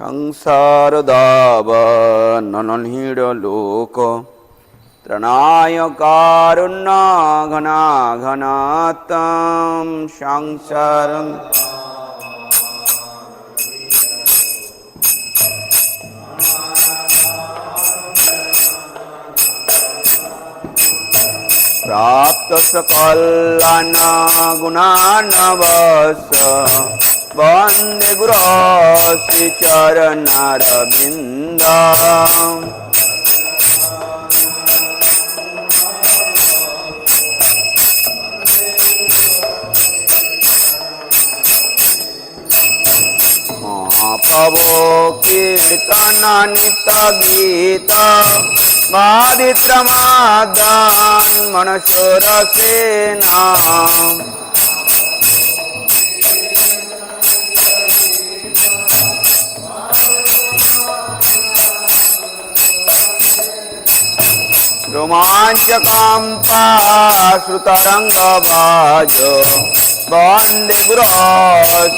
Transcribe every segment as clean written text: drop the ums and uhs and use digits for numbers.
संसारदावाननहिडलोक त्रणाय कारुण्यघनाघनातं संसारं प्राप्त सकलान गुणानवस वंदे गुरो श्री चरणारविंद महाप्रभो कीर्तन नित्य गीत मादित्रमादान मनसुरसेना रोमांचकांपा श्रुतरंगभाज वंदे गुरो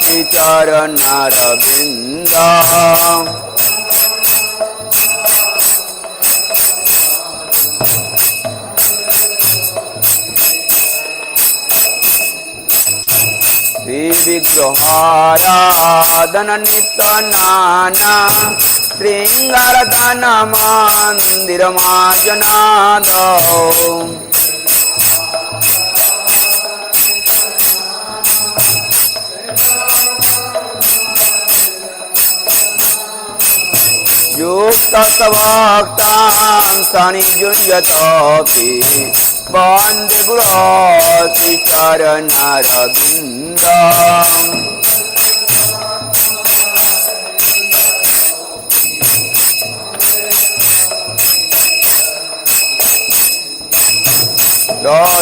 श्री चरणारविंद श्री विग्रहाराधन नित्य नाना श्रृंगारदान मंदिर माजनाद युक्त भक्तां सनिजुञ्जतोऽपि वन्दे गुरो श्री चरणारविन्द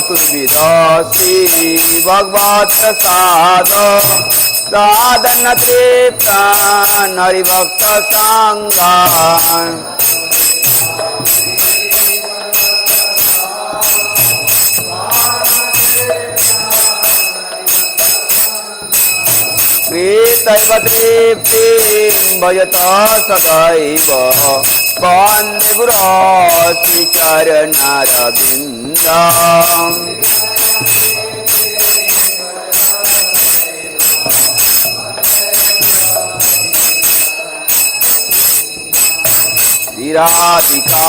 चतुर्विधि भगवत प्रसाद साधन तृप्तान् हरिभक्त संगान् कृतैव तृप्तिं भजत सदैव वन्दे गुरो श्री चरणारविन्द राधिका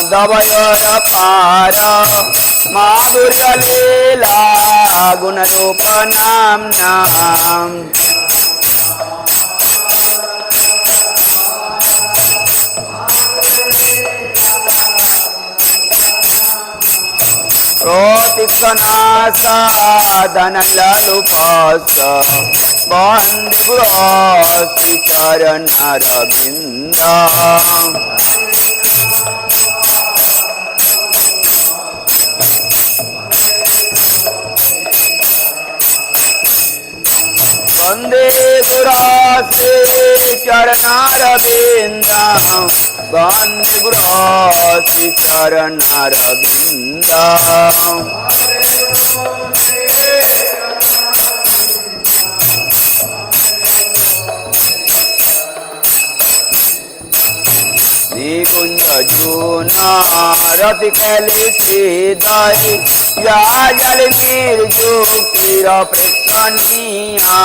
माधवयरपार माधुर्यलीला गुणरूपनाम्ना प्रोतिक्षणासाधनललुपस्स वन्दे गुरो श्री चरणारविन्द वन्दे गुरो श्री चरणारविन्द वन्दे गुरो श्री चरणारविन्द कुंजना रति कैली श्रीदय या जल निर्जुक्तिर प्रेक्षणीया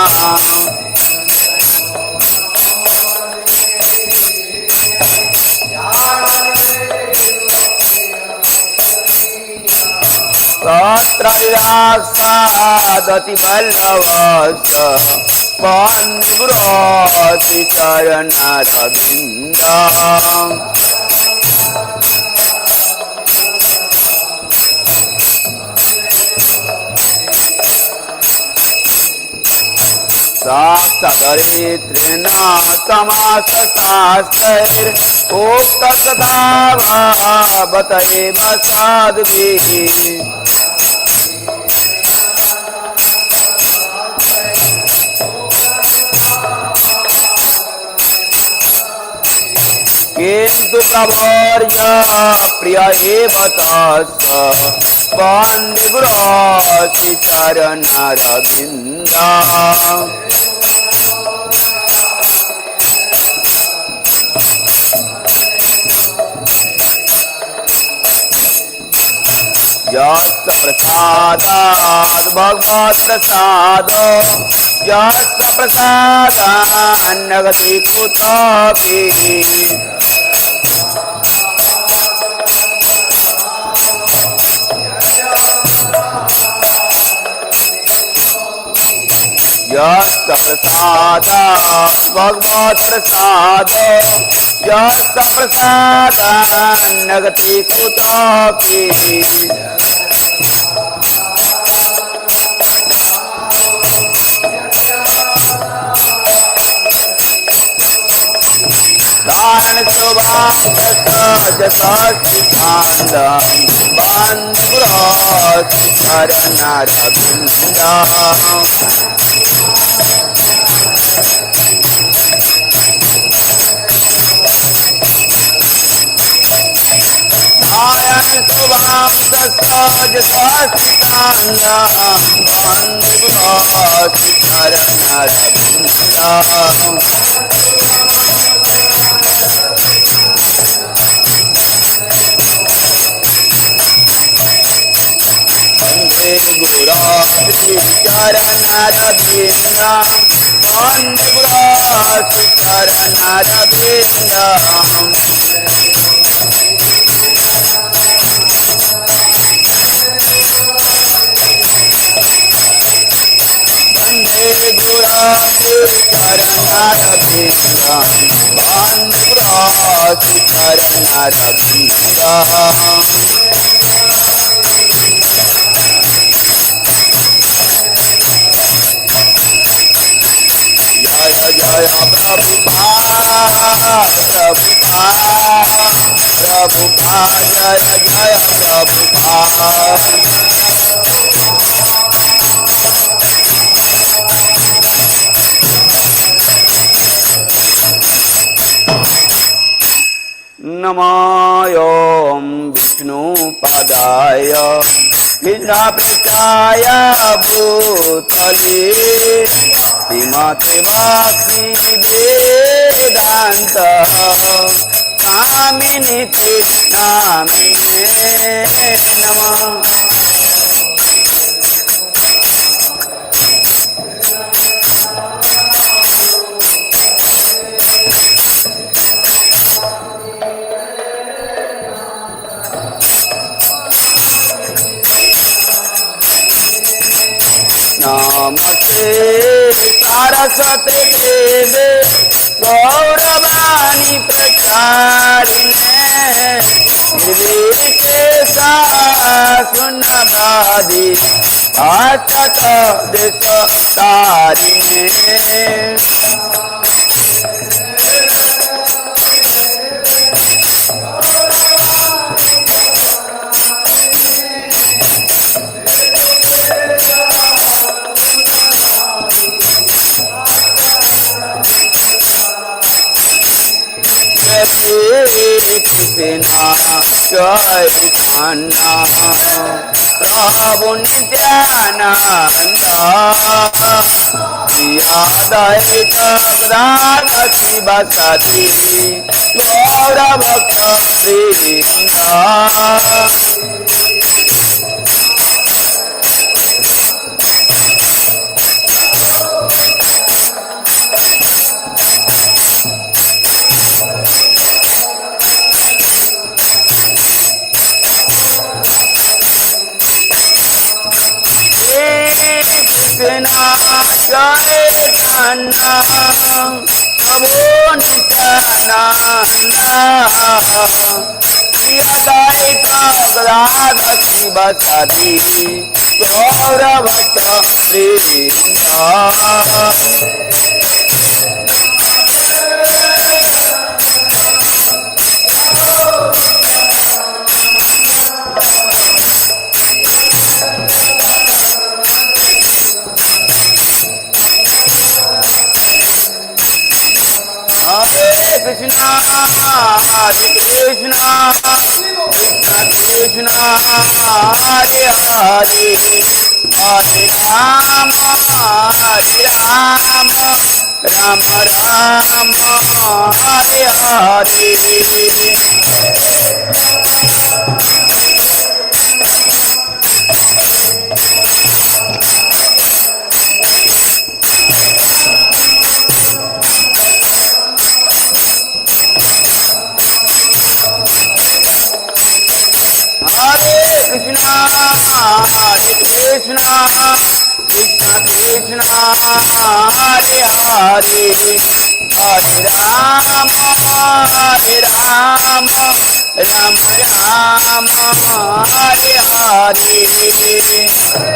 तत्रैरासादति वल्लभस्य वन्दे गुरो श्री चरणारविन्द साक्षादरित्रेण समासशास्त्रैरुक्त तथा भावत एव साध्भिः किन्तु प्रवर्य प्रिय एव तस्य वन्दे गुरो श्री चरणारविन्द यस्य प्रसादात् भगवत् प्रसादो यस्य प्रसादान्नगति कुतोऽपि यस्य प्रसादात् भगवत् प्रसादो यस्य प्रसादान्नगति कुतोऽपि धारण शोभाजसास्तिकान्दं बन्धुरास्तिचरणरविन्दम् धारण शोभाजसास्तिकान्दं बन्धुरास्तिचरणरविन्दम् Guruchरणरविन्दं वन्दे गुरुचरणरविन्दम् वन्दे गुरुचरणरविन्दं वन्दे गुरुचरणरविन्दम् जय जय प्रभुपाद प्रभुपाद प्रभुपाद जय जय प्रभुपाद नमोऽयं विष्णुपादाय विष्णुपृष्ठाय भूतले श्रीमते भक्तिवेदान्त स्वामिनिति नामिने नमः। नमस्ते सरस्वती देवे गौरवाणी प्रचारिणे निर्विशेषा शून्यवादी पाश्चात देश तारिणे कृष्णा चैतन्य प्रभु नित्यानंद अद्वैत गदाधर शिवसति गौरभक्तवृन्द कृष्णा चैतन्य प्रभु नित्यानंद अद्वैत Gadadhar शिवसति गौरभक्तवृन्द Krishna Hare Krishna Krishna Krishna Hare Hare Hare Rama Hare Rama Rama Rama Hare Hare Krishna Krishna Hare Hare Hare Rama Rama Rama Hare Hare Hare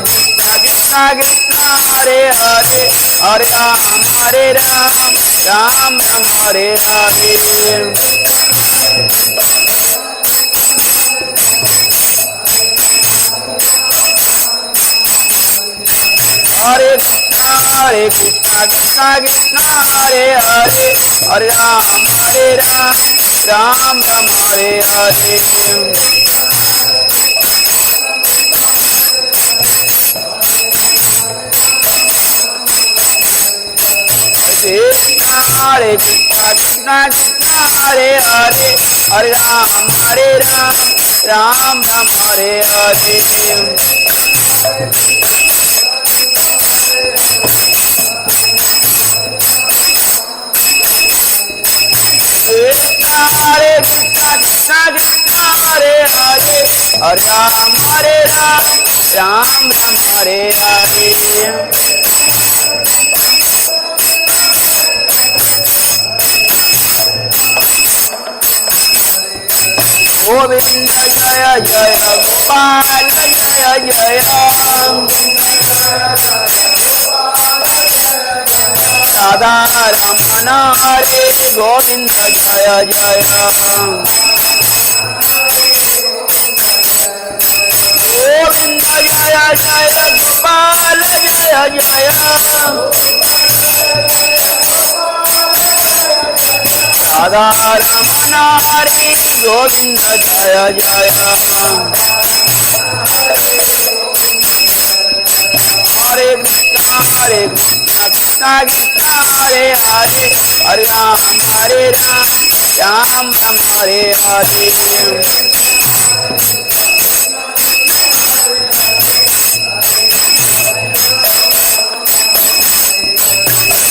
Krishna Krishna Krishna Hare Hare Hare Ram Ram Hare Hare Hare Krishna Krishna Krishna Hare Hare Hare Ram Ram Hare Hare Hare Krishna Krishna Krishna Hare Hare Hare Ram Ram Hare Hare Hare Krishna Krishna Krishna Hare Hare Hare Ram Hare Hare Govinda Jaya Jaya Gopala Jaya Jaya Radha Ramana Hare Govinda Jaya Jaya Govinda Jaya Jaya Gopala Jaya Jaya Radha Ramana Hare Govinda Jaya Jaya Hare Krishna Krishna Krishna Hare Hare Hare Ram Ram Hare Hare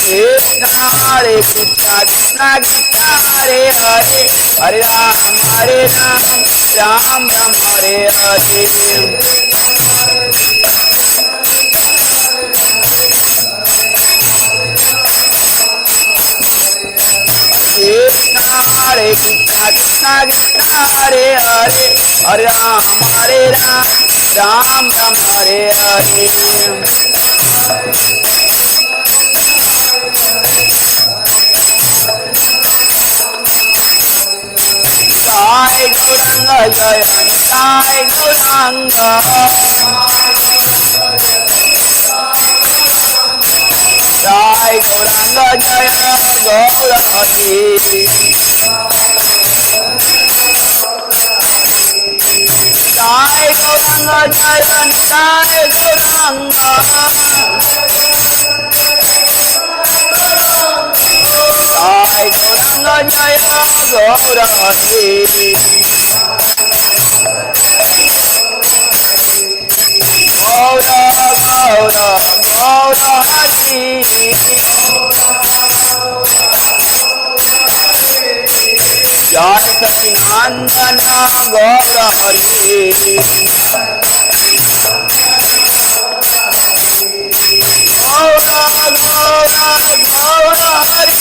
Krishna Krishna Krishna Krishna Hare Hare Hare Ram Ram Hare Hare Krishna Krishna Krishna Krishna Hare Hare Hare Ram Ram Hare Hare Sai Gauranga Jaya Sai Gauranga Sai Gauranga Jaya Gaurahari Sai Gauranga Jaya Sai Gauranga Sai Gauranga Jaya Gaurahari Gaura Gaura Gaurahari Jai Satinandana Gaurahari Gaura Gaura Gaurahari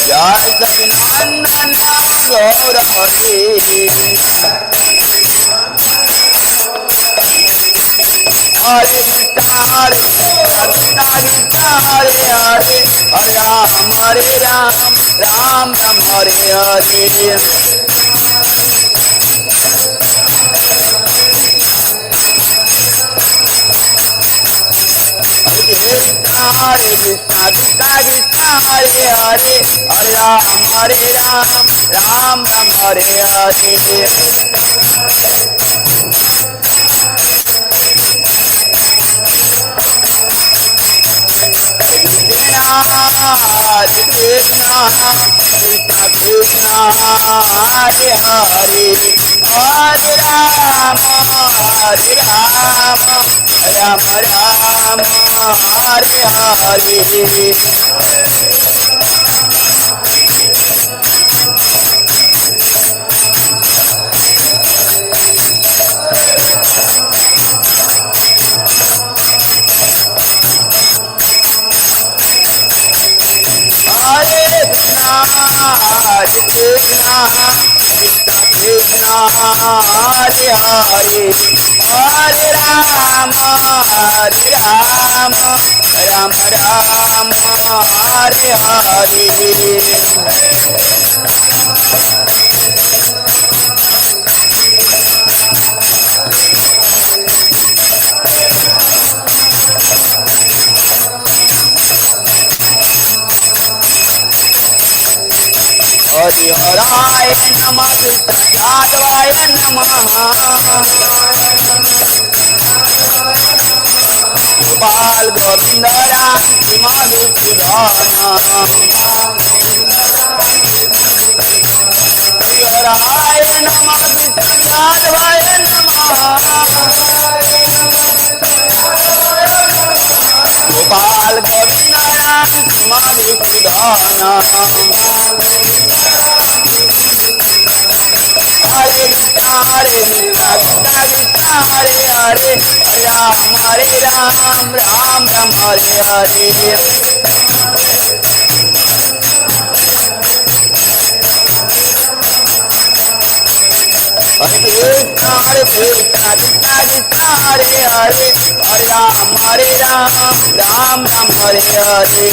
Jai Satinandana Gaurahari Hare Krishna Krishna Krishna Hare Hare Hare Ram Ram Hare Hare Hare Krishna Krishna Krishna Hare Hare Hare Ram Ram Hare Hare Hare Krishna, Krishna Krishna, Hare Hare, Hare Rama, Hare Rama, Rama Rama, Hare Hare. Hare Krishna, Hare Krishna, Krishna Krishna, Hare Hare, Hare Rama, Hare Rama, Rama Rama, Hare Hare. हरिहराय नमः कृष्णयादवाय नमः गोपाल गोविंद राम मधुसूदन हरिहराय नमः कृष्णयादवाय नमः Gopal Govind Ram Madhusudan Hare Krishna, Hare Krishna, Krishna Krishna, Hare Hare, Hare Ram, Hare Ram, Ram Ram, Hare Hare. Hare Krishna, Hare Krishna, Krishna Krishna, Hare Hare, Hare Ram, Hare Ram, Ram Ram, Hare Hare.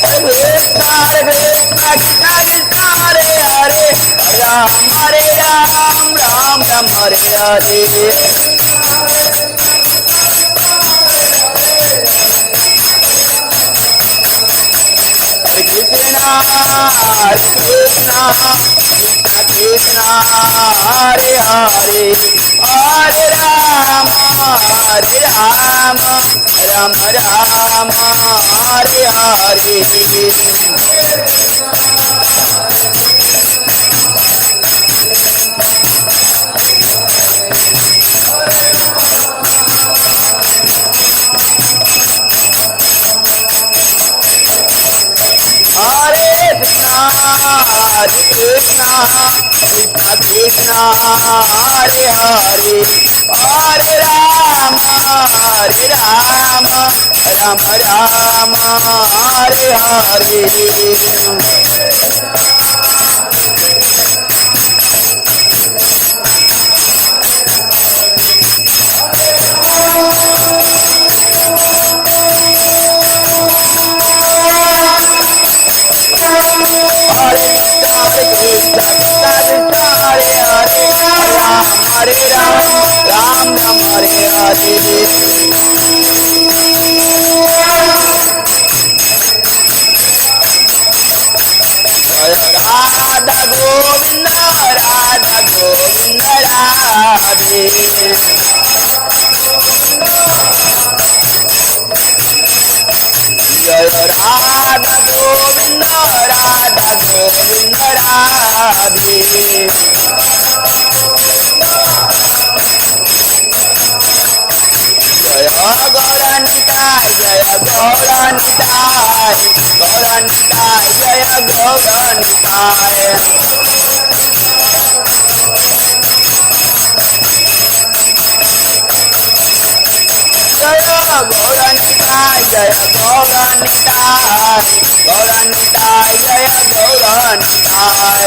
Hare Krishna, Krishna Krishna, Hare Hare, Hare Ram, Hare Ram, Ram Ram, Hare Hare. Hare Krishna, Krishna Krishna, Hare Hare, Hare Ram, Hare Ram, Ram Ram, Hare Hare. Hare Krishna, Krishna Krishna Krishna, Hare Hare, Hare Ram, Hare Ram, Ram Ram, Hare Hare. Hare Krishna, Krishna Krishna, Hare Hare, Hare Ram, Ram Ram, Hare Hare. Radha Govinda, Radha Govinda, Radhe. Jaya Radha Govinda, Radha Govinda, Radhe. Jaya Gauranitai, Jaya Gauranitai, Gauranitai, Jaya Gauranitai. Jaya Gauranitai, Jaya Gauranitai, Gauranitai, Jaya Gauranitai.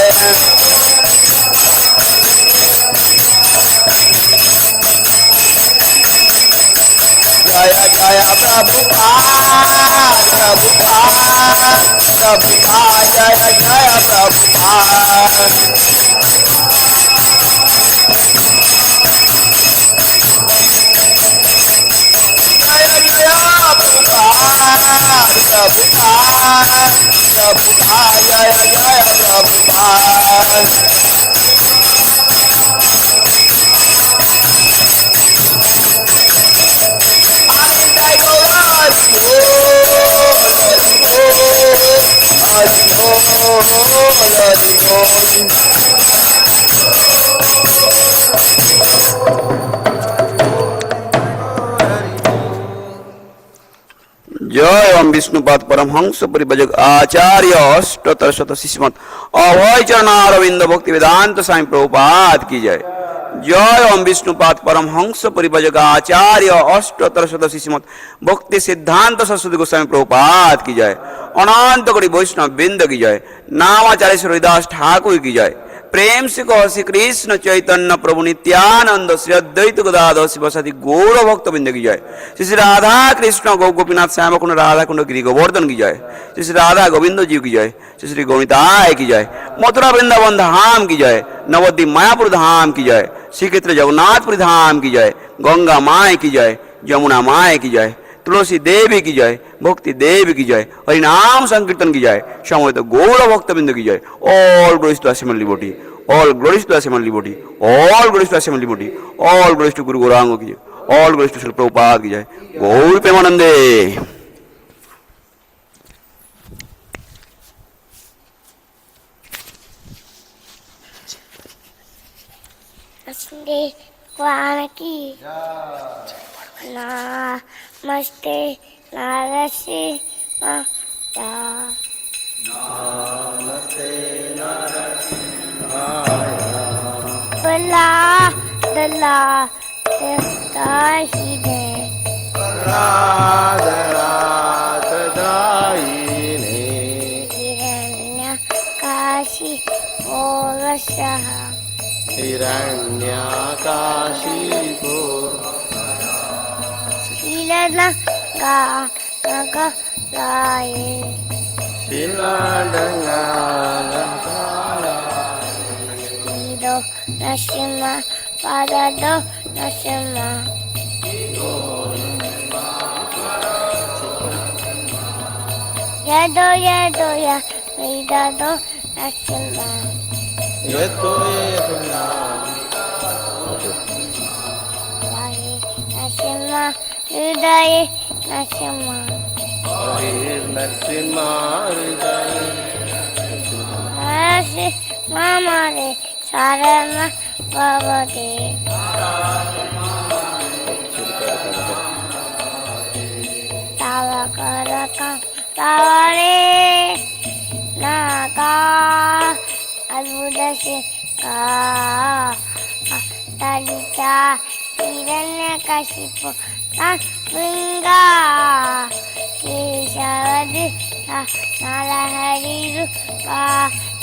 Jaya Jaya Prabhupada, Prabhupada, Prabhupada, Jaya Jaya Prabhupada. Jaya Jaya Prabhupada, Prabhupada, Prabhupada, Jaya Jaya Prabhupada. Hari बोल। जय ओम विष्णुपाद परमहंस परिभजक आचार्य अष्टोत्तर शत शिष्यमत अभय चरणारविंद भक्ति वेदांत स्वामी प्रभुपाद की जय। जय ओम विष्णुपाद परमहंस परिभजक आचार्य अष्टोत्तर शत शिष्यमत भक्ति सिद्धांत सरस्वती गोस्वामी प्रभुपाद की जय। अनंत कोटि वैष्णव बिंद की जय। नामाचार्य हरिदास ठाकुर की जय। प्रेम से कहो श्री कृष्ण चैतन्य प्रभु नित्यानंद श्री अद्वैत गदाधर शिवसादि गौर भक्त बिंद की जय। श्री श्री राधा कृष्ण गौ गोपीनाथ श्याम कुंड राधा कुंड गिरी गोवर्धन की जय। श्री श्री राधा गोविंद जी की जय। श्री श्री गौनिताय की जय। मथुरा वृंदावन धाम की जय। नवद्वीप मायापुर धाम की जय। श्री क्षेत्र जगन्नाथपुरी धाम की जय। गंगा माय की जय। यमुना माय की जय। तुलसी देवी की जय। भक्ति देवी की जय। हरिनाम संकीर्तन की जय। समवेत गौर भक्त बिंद की जय। All glories to assembled devotee, all glories to assembled devotee, all glories to assembled devotee, all glories to Guru Gauranga की जय, all glories to Shri Prabhupada की जय। गौर प्रेमानंदे। भगवान की नमस्ते नरसिंह नमस्ते नरसिंह बला दला दाही दे राध राध दायिने हिरण्य काशी ओरसः हिरण्याकाशीको शीललंका नगराये ईदो नरसिंह पादो नरसिंह यदो यदो या वेदो नरसिंह यतो नरसिंह हृदय नरसिंह नरसिंह हृदय नरसिंह मारे शरण भवते तव कर तवरे नाका अद्भुत से का तलिका हिरण्य कशिपु लिंगा केशवद नरहरि रूपा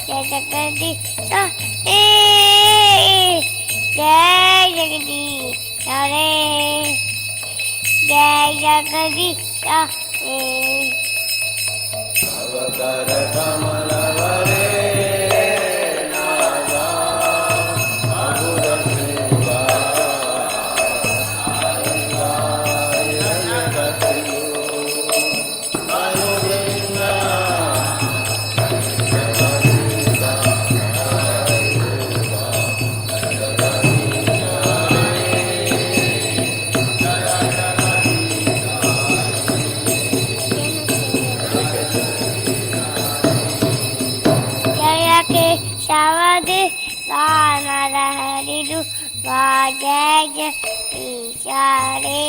जगदीश जय जगदीश हरे जय जगदीश हरे अवकर कमल वरे जय जगदीश हरे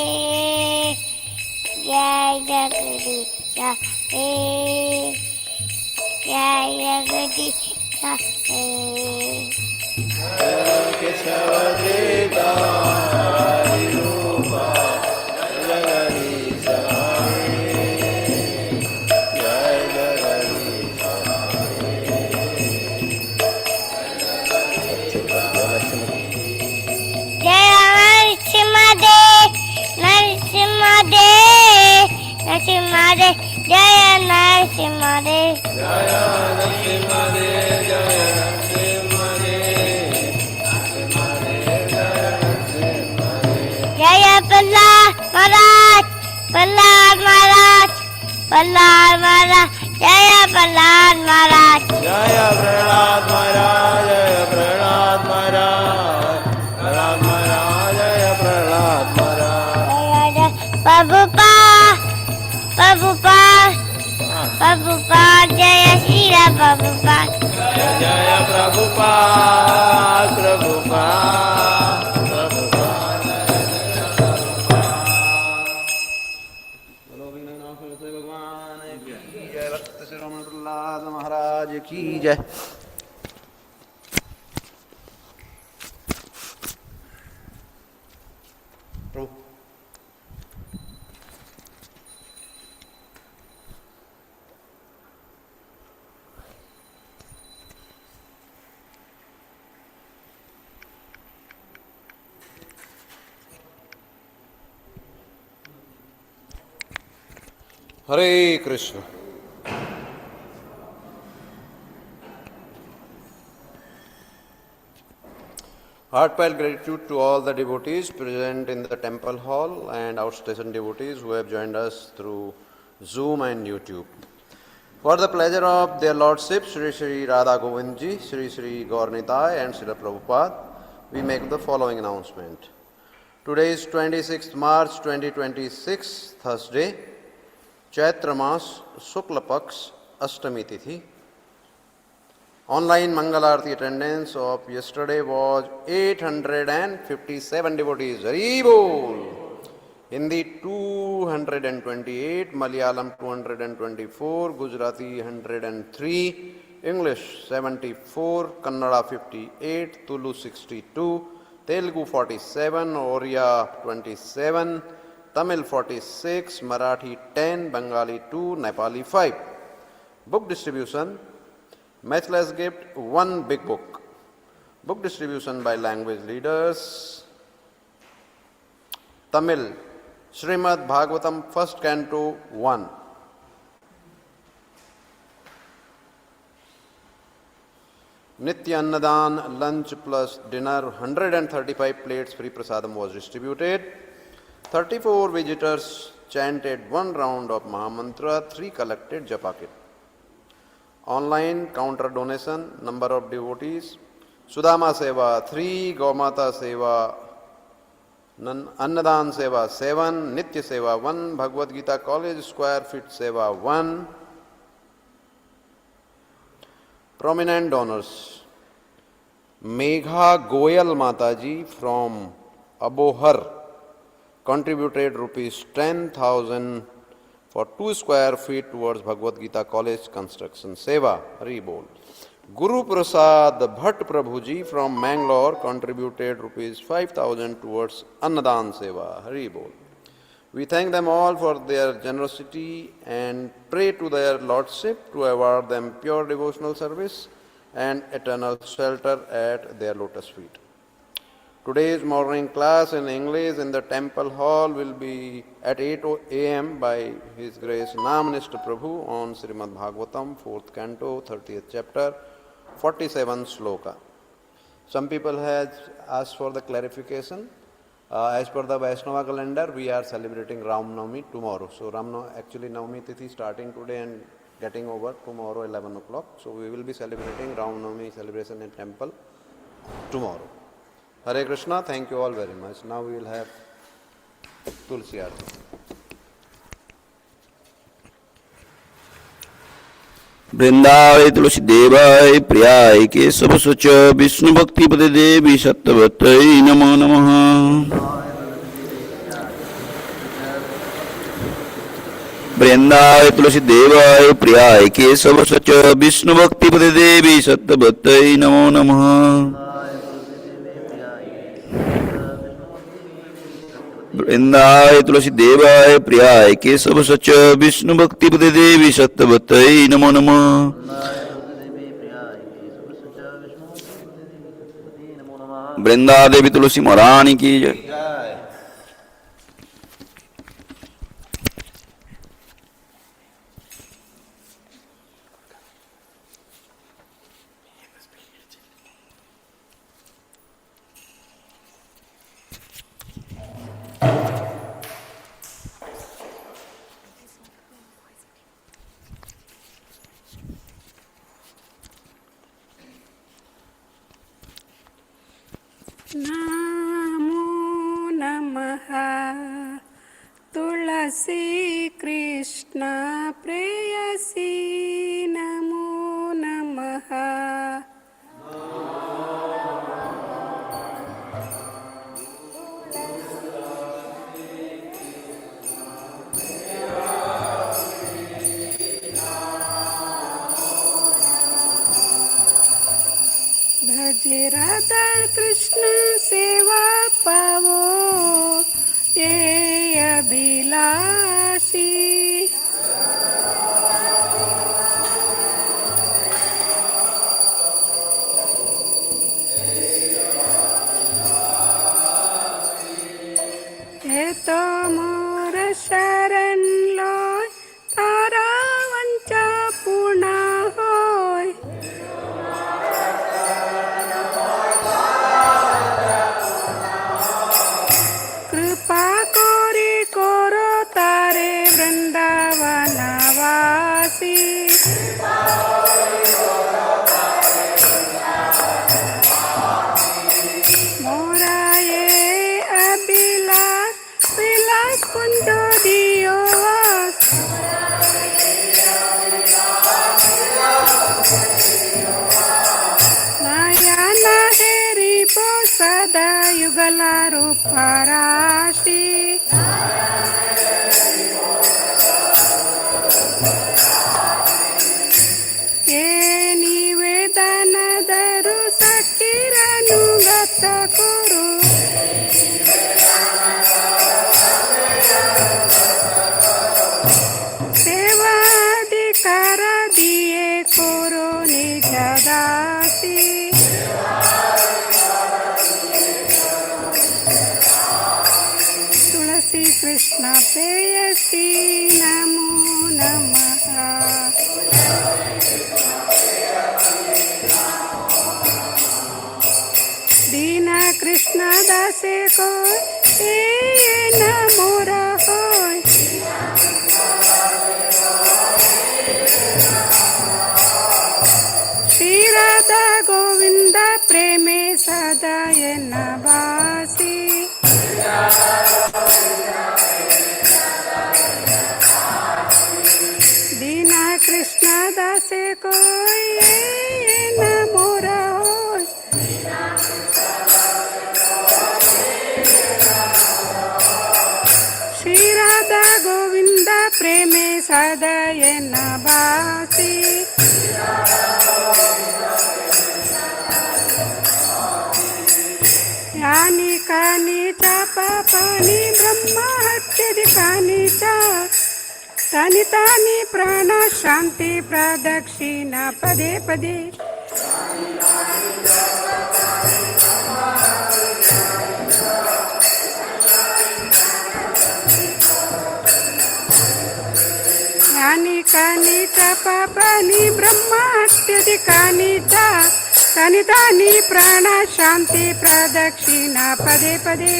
जय जगदीश हरे जय जगदीश हरे केशव देवा रूपा जगदीश जय जगदीश नरसिंह जय नरसिंह जय नरसिंह जय प्रहलाद महाराज प्रहलाद महाराज प्रहलाद महाराज जय प्रहलाद महाराज जय प्रहलाद महाराज जय प्रहलाद महाराज प्रहलाद महाराज जय प्रहलाद महाराज प्रभुपाद प्रभुपाद प्रभुपाद जय श्रीला प्रभुपाद जय जय प्रभुपाद प्रभुपाद प्रभुपाद बोलो विघ्ननाश भगवान की जय। भक्त शिरोमणि प्रहलाद महाराज की जय। हरे Krishna. Heartfelt gratitude to all the devotees present in the temple hall and outstation devotees who have joined us through Zoom and YouTube. For the pleasure of their Lordship, Sri Sri Radha Govindji, Sri Sri Gaurnitai and Srila Prabhupada, we make the following announcement. Today is 26th March 2026, Thursday, Chaitra Mas, Shukla Paks, Ashtami Tithi. Online Mangalarti attendance of yesterday was 857 devotees. Hari Bol! Hindi 228, Malayalam 224, Gujarati 103, English 74, Kannada 58, Tulu 62, Telugu 47, Oriya 27, Tamil 46, Marathi 10, Bengali 2, Nepali 5. Book distribution, matchless gift, 1 big book. Book distribution by language leaders. Tamil, Srimad Bhagavatam, 1st Canto 1. Nitya Annadan, lunch plus dinner, 135 plates free prasadam was distributed. 34 visitors chanted 1 round of Mahamantra, 3 collected Japa kit. Online counter donation, number of devotees, Sudama Seva 3, Gaumata Seva, Annadan Seva 7, Nitya Seva 1, Bhagavad Gita College Square Feet Seva 1. Prominent donors, Megha Goyal Mataji from Abohar contributed rupees 10,000 for 2 square feet towards Bhagavad Gita College construction Seva. Hari Bol. Guru Prasad Bhatt Prabhuji from Mangalore contributed rupees 5,000 towards Annadan Seva. Hari Bol. We thank them all for their generosity and pray to their Lordship to award them pure devotional service and eternal shelter at their lotus feet. Today's morning class in English in the temple hall will be at 8 a.m. by His Grace Namanishta Prabhu on Srimad Bhagavatam, 4th Canto, 30th chapter, 47 sloka. Some people have asked for the clarification. As per the Vaishnava calendar, we are celebrating Ram Navami tomorrow. So actually Navami Tithi starting today and getting over tomorrow 11 o'clock. So we will be celebrating Ram Navami celebration in temple tomorrow. Hare Krishna, thank you all very much. Now we will have Tulsi Aarti. वृंदावै तुलसी देवाय प्रियाय केशव सुच विष्णु भक्ति पदे देवी सत्यवत्यै नमो नमः। वृंदावै तुलसी देवाय प्रियाय केशव सुच विष्णु भक्ति पदे देवी सत्यवत्यै नमो नमः। वृंदावै तुलसी देवाय प्रियाय केशव सच विष्णु भक्ति पदे देवी सत्यवत्यै नमो नमः। वृंदा देवी तुलसी महारानी की जय। Namo कृष्ण प्रेयसी नमो नमः। भजे राधा कृष्ण सेवा पावो ये अभिलाषी। हे तो मोर शरण लोय तारा वंचा पूर्ण होय। कृपा कोरी कोरो तारे वृंदावनवासी। मोरा ये अभिलाष विलास कुंजो दियो वास। नयन हेरी पो सदा युगला रूप राशि। ये निवेदन दरु सखीरनुगत कुरु। सेवाधिकार दिए कुरु निज दासी। तुलसी कृष्ण प्रेयसी नमो नमः। दीन कृष्ण दासे को न मोरा होय। श्री राधा गोविंद प्रेमे सदा नवासी। दीना कृष्ण दासे कोई न मोरा होय। श्री राधा गोविंद प्रेमे सदा नवासी। यानी कानी च पापानि ब्रह्म हत्यादिकानि च तानि तानि प्राण शांति प्रदक्षिणा पदे पदे। यानि कानि च पापानि ब्रह्म हत्यादिकानि च तानि तानि प्राण शांति प्रदक्षिणा पदे पदे।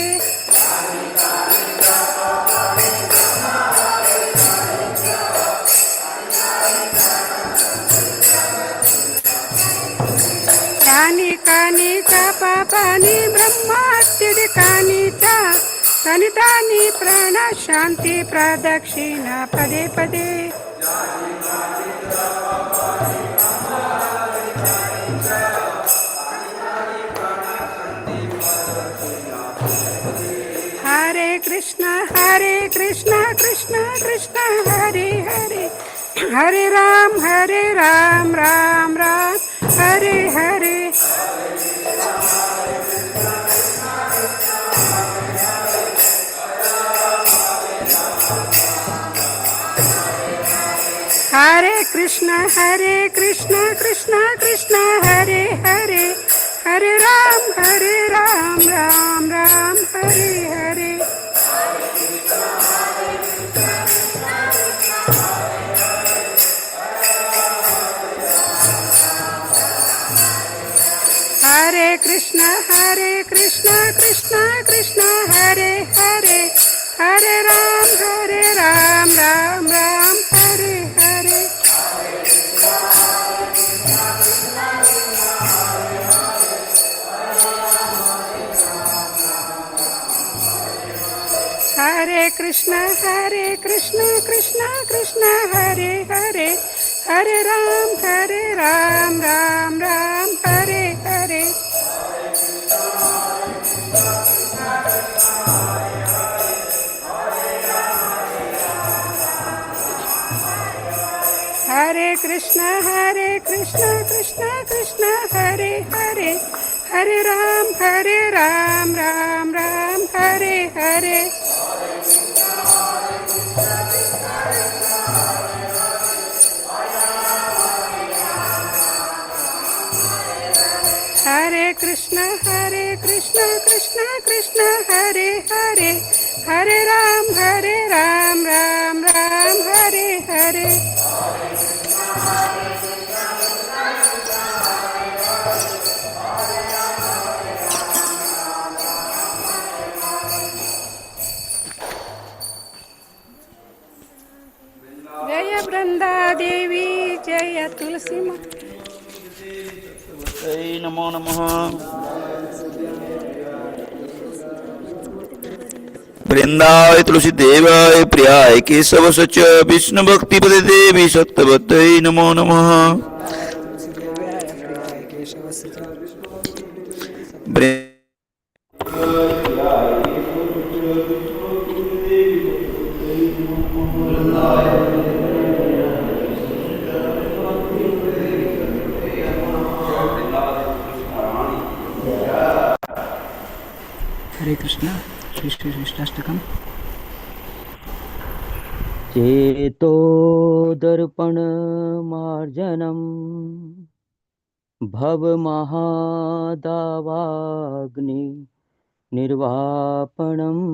यानि कानि च पापानि ब्रह्म हत्यादिकानि च तानि तानि प्राण शांति प्रदक्षिणा पदे पदे। हरे कृष्ण कृष्ण कृष्ण हरे हरे। हरे राम राम राम हरे हरे। हरे कृष्ण कृष्ण कृष्ण हरे हरे। हरे राम राम राम हरे हरे। हरे कृष्ण कृष्ण कृष्ण हरे हरे। हरे राम राम राम हरे हरे। हरे कृष्ण कृष्ण कृष्ण कृष्ण हरे हरे हरे राम राम राम हरे हरे हरे कृष्ण कृष्ण कृष्ण हरे हरे हरे राम राम राम हरे हरे हरे कृष्ण कृष्ण कृष्ण हरे हरे हरे राम राम राम हरे हरे जय वृंदा देवी जय तुलसी माता जय नमो नमः। वृंदाय तुलसी देवाय प्रियाय केशव सच विष्णु भक्ति पदे देवी सत्यवत्यै नमो नमः। हरे कृष्णा श्री श्री कृष्णाष्टकम। चेतो दर्पण मार्जनम भवमहादावाग्नि निर्वापणम्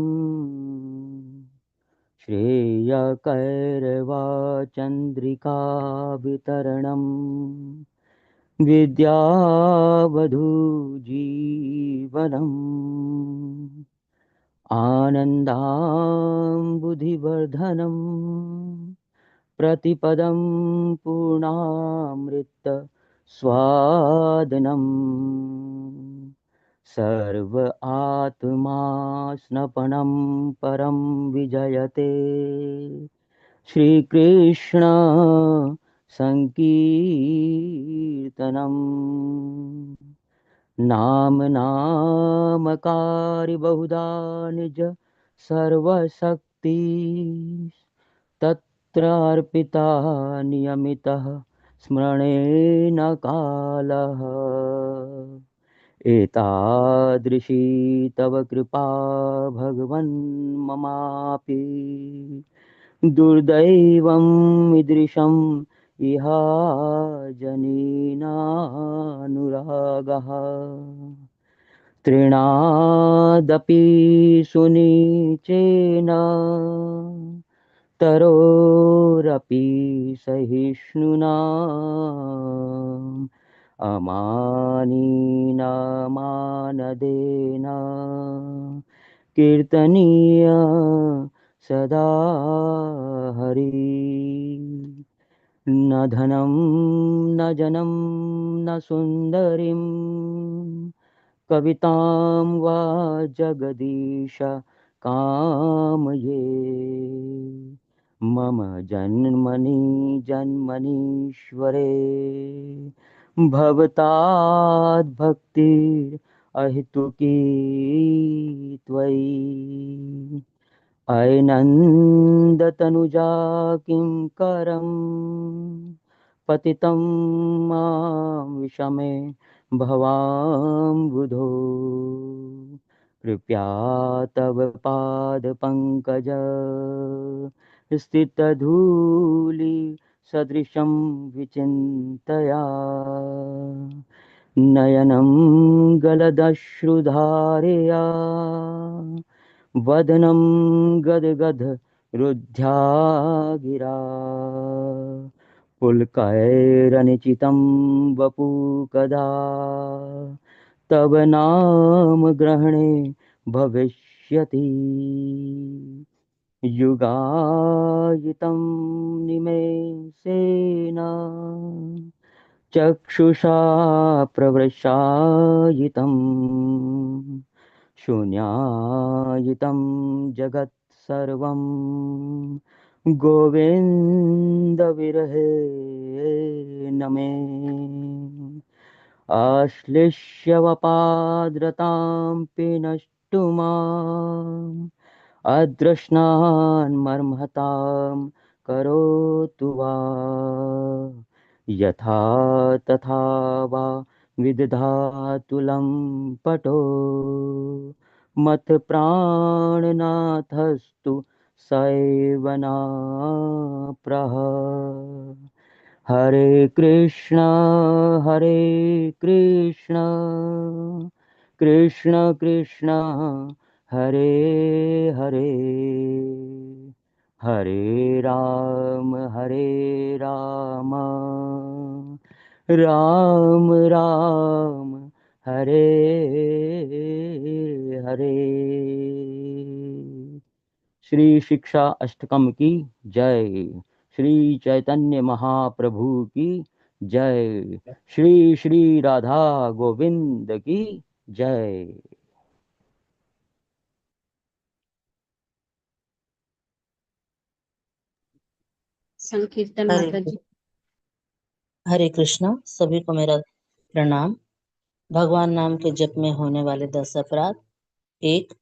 श्रेयकैरवाचन्द्रिका वितरणम् विद्यावधूजीवनम् आनन्दाम्बुधिवर्धनम् प्रतिपदं पूर्णामृत स्वादनम् सर्व आत्मा स्नपनं परं विजयते श्रीकृष्ण संकीर्तनम् नाम नामकारि बहुधा निज सर्वशक्ति तत्र अर्पिता नियमितः स्मरणेन कालः एतादृशी तव कृपा भगवन् ममापि दुर्दैवम् ईदृशम् इहा जनेनानुरागः तृणादपि सुनीचेन तरोरपि सहिष्णुना अमानिन मानदेन कीर्तनीय सदा हरि न धनं न जनं न सुन्दरीं कवितां वा जगदीश कामये मम जन्मनि जन्मनीश्वरे भवताद्भक्तिर् अहेतुकी त्वयि अयनन्दतनुजा किं करं पतितं मां विषमे भवाम्बुधो कृपया तव पादपङ्कज स्थितधूलि सदृशं विचिन्तया नयनं गलदश्रुधारया वदनं गदगद रुद्ध्या गिरा पुलकैरनिचितं वपु कदा तव नाम ग्रहणे भविष्यति युगायितं निमेषेण चक्षुषा प्रवृषायितम् शून्यायितं जगत् सर्वं गोविन्दविरहे न मे आश्लिष्यवपाद्रतां पिनष्टुमाम् अदृश्नान् मर्महतां करोतु वा यथा तथा वा विदधातुलं पटो मत् प्राणनाथस्तु स एव नाप्रः हरे कृष्ण कृष्ण कृष्ण हरे हरे हरे राम राम राम हरे हरे। श्री शिक्षा अष्टकम की जय। श्री चैतन्य महाप्रभु की जय। श्री श्री राधा गोविंद की जय। संकीर्तन हरे माता जी। हरे कृष्णा। सभी को मेरा प्रणाम। भगवान नाम के जप में होने वाले 10 अपराध। 1,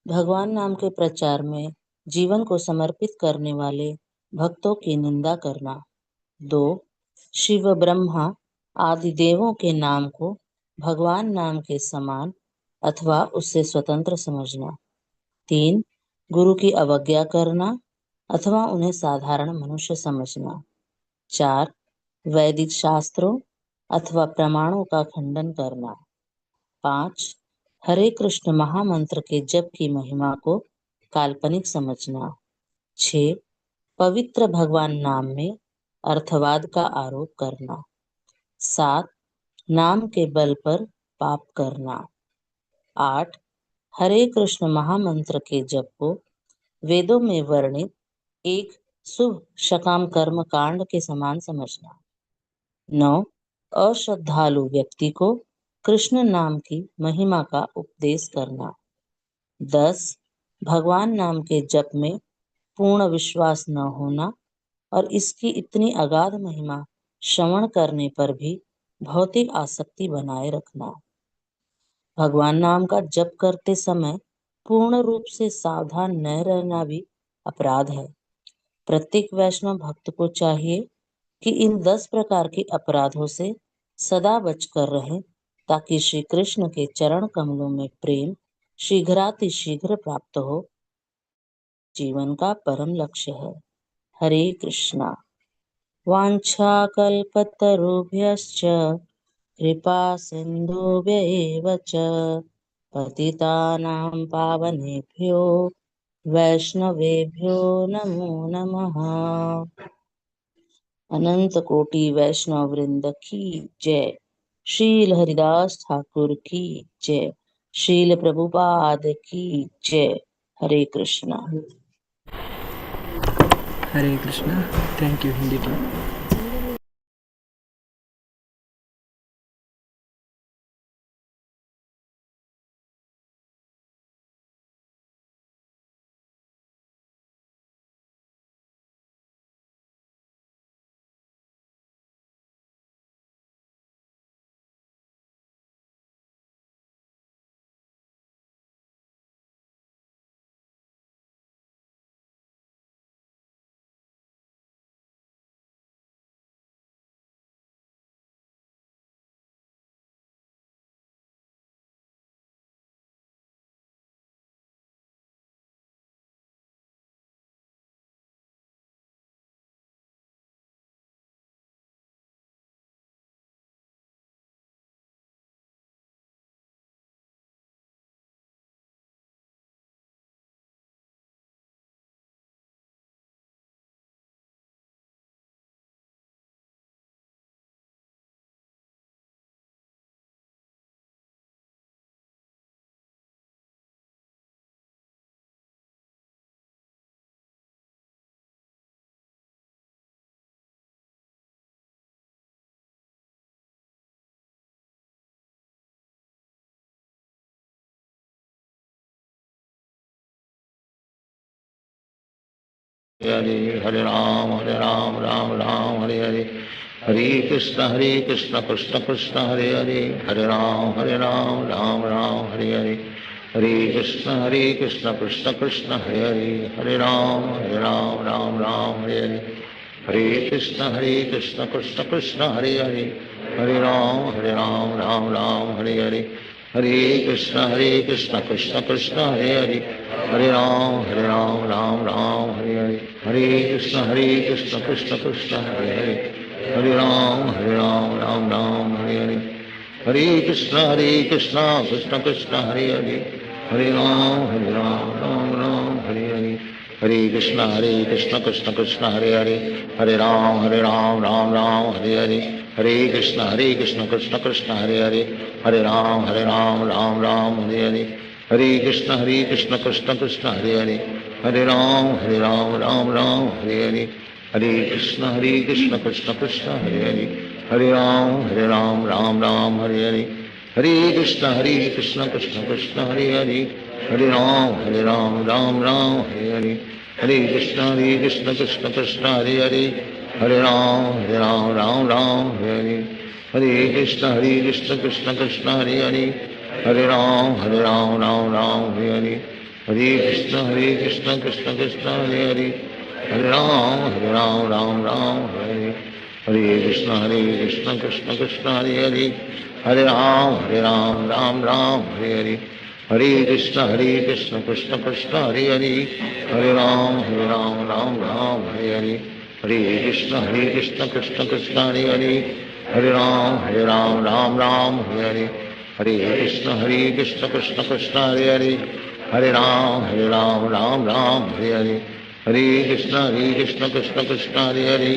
भगवान नाम के प्रचार में जीवन को समर्पित करने वाले भक्तों की निंदा करना। 2, शिव ब्रह्मा आदि देवों के नाम को भगवान नाम के समान अथवा उससे स्वतंत्र समझना। 3, गुरु की अवज्ञा करना अथवा उन्हें साधारण मनुष्य समझना। 4, वैदिक शास्त्रों अथवा प्रमाणों का खंडन करना। 5, हरे कृष्ण महामंत्र के जप की महिमा को काल्पनिक समझना। 6, पवित्र भगवान नाम में अर्थवाद का आरोप करना। 7, नाम के बल पर पाप करना। 8, हरे कृष्ण महामंत्र के जप को वेदों में वर्णित एक शुभ सकाम कर्म कांड के समान समझना। 9, अश्रद्धालु व्यक्ति को कृष्ण नाम की महिमा का उपदेश करना। 10, भगवान नाम के जप में पूर्ण विश्वास न होना और इसकी इतनी अगाध महिमा श्रवण करने पर भी भौतिक आसक्ति बनाए रखना। भगवान नाम का जप करते समय पूर्ण रूप से सावधान न रहना भी अपराध है। प्रत्येक वैष्णव भक्त को चाहिए कि इन 10 प्रकार के अपराधों से सदा बचकर रहें ताकि श्री कृष्ण के चरण कमलों में प्रेम शीघ्रातिशीघ्र प्राप्त हो। जीवन का परम लक्ष्य है। हरे कृष्णा। वाञ्छाकल्पतरुभ्यश्च कृपा सिन्धुभ्य एव च पतितानां पावनेभ्यो वैष्णवेभ्यो नमो नमः। अनंत कोटि वैष्णव वृंद की जय। शील हरिदास ठाकुर की जय। शील प्रभुपाद की जय। Hare Krishna. Hare Krishna. Thank you Hindi team. Hare Hare Ram Ram Ram Hare Hare Hare Krishna Krishna Krishna Hare Hare Hare Ram Ram Ram Hare Hare Hare Krishna Krishna Krishna Hare Hare Hare Ram Ram Ram Hare Hare Hare Krishna Krishna Krishna Hare Hare Hare Ram Ram Hare Hare Hare Krishna Krishna Krishna Hare Hare Hare Ram Ram Hare Hare Hare Krishna Krishna Krishna Hare Hare Hare Ram Ram Hare Hare Hare Krishna Krishna Krishna Hare Hare Hare Ram Ram Hare Hare Hare Krishna Krishna Krishna Hare Hare Hare Ram Ram Hare Hare Hare Krishna Krishna Krishna Hare Hare Hare Ram Ram Hare Hare Hare Krishna Krishna Krishna Hare Hare Hare Ram Ram Hare Hare Hare Krishna Krishna Krishna Hare Hare Hare Ram Ram Hare Hare Hare Krishna Krishna Krishna Hare Hare Hare Ram Ram Hare Hare Hare Krishna Krishna Krishna Hare Hare Hare Ram Ram Hare Hare Hare Krishna Krishna Krishna Hare Hare Hare Ram Ram Hare Hare Hare Krishna Krishna Krishna Hare Hare Hare Ram Ram Hare Hare Hare Krishna Krishna Krishna Hare Hare Hare Ram Ram Hare Hare Hare Krishna Krishna Krishna Hare Hare Hare Ram Ram Hare Hare Hare Krishna Krishna Krishna Hare Hare Hare Ram Ram Hare Hare Hare Krishna Krishna Krishna Hare Hare Hare Ram Ram Hare Hare Hare Krishna Krishna Krishna Hare Hare Hare Ram Ram Hare Hare Hare Krishna Krishna Krishna Hare Hare Hare Ram Ram Hare Hare Hare Krishna Krishna Krishna Hare Hare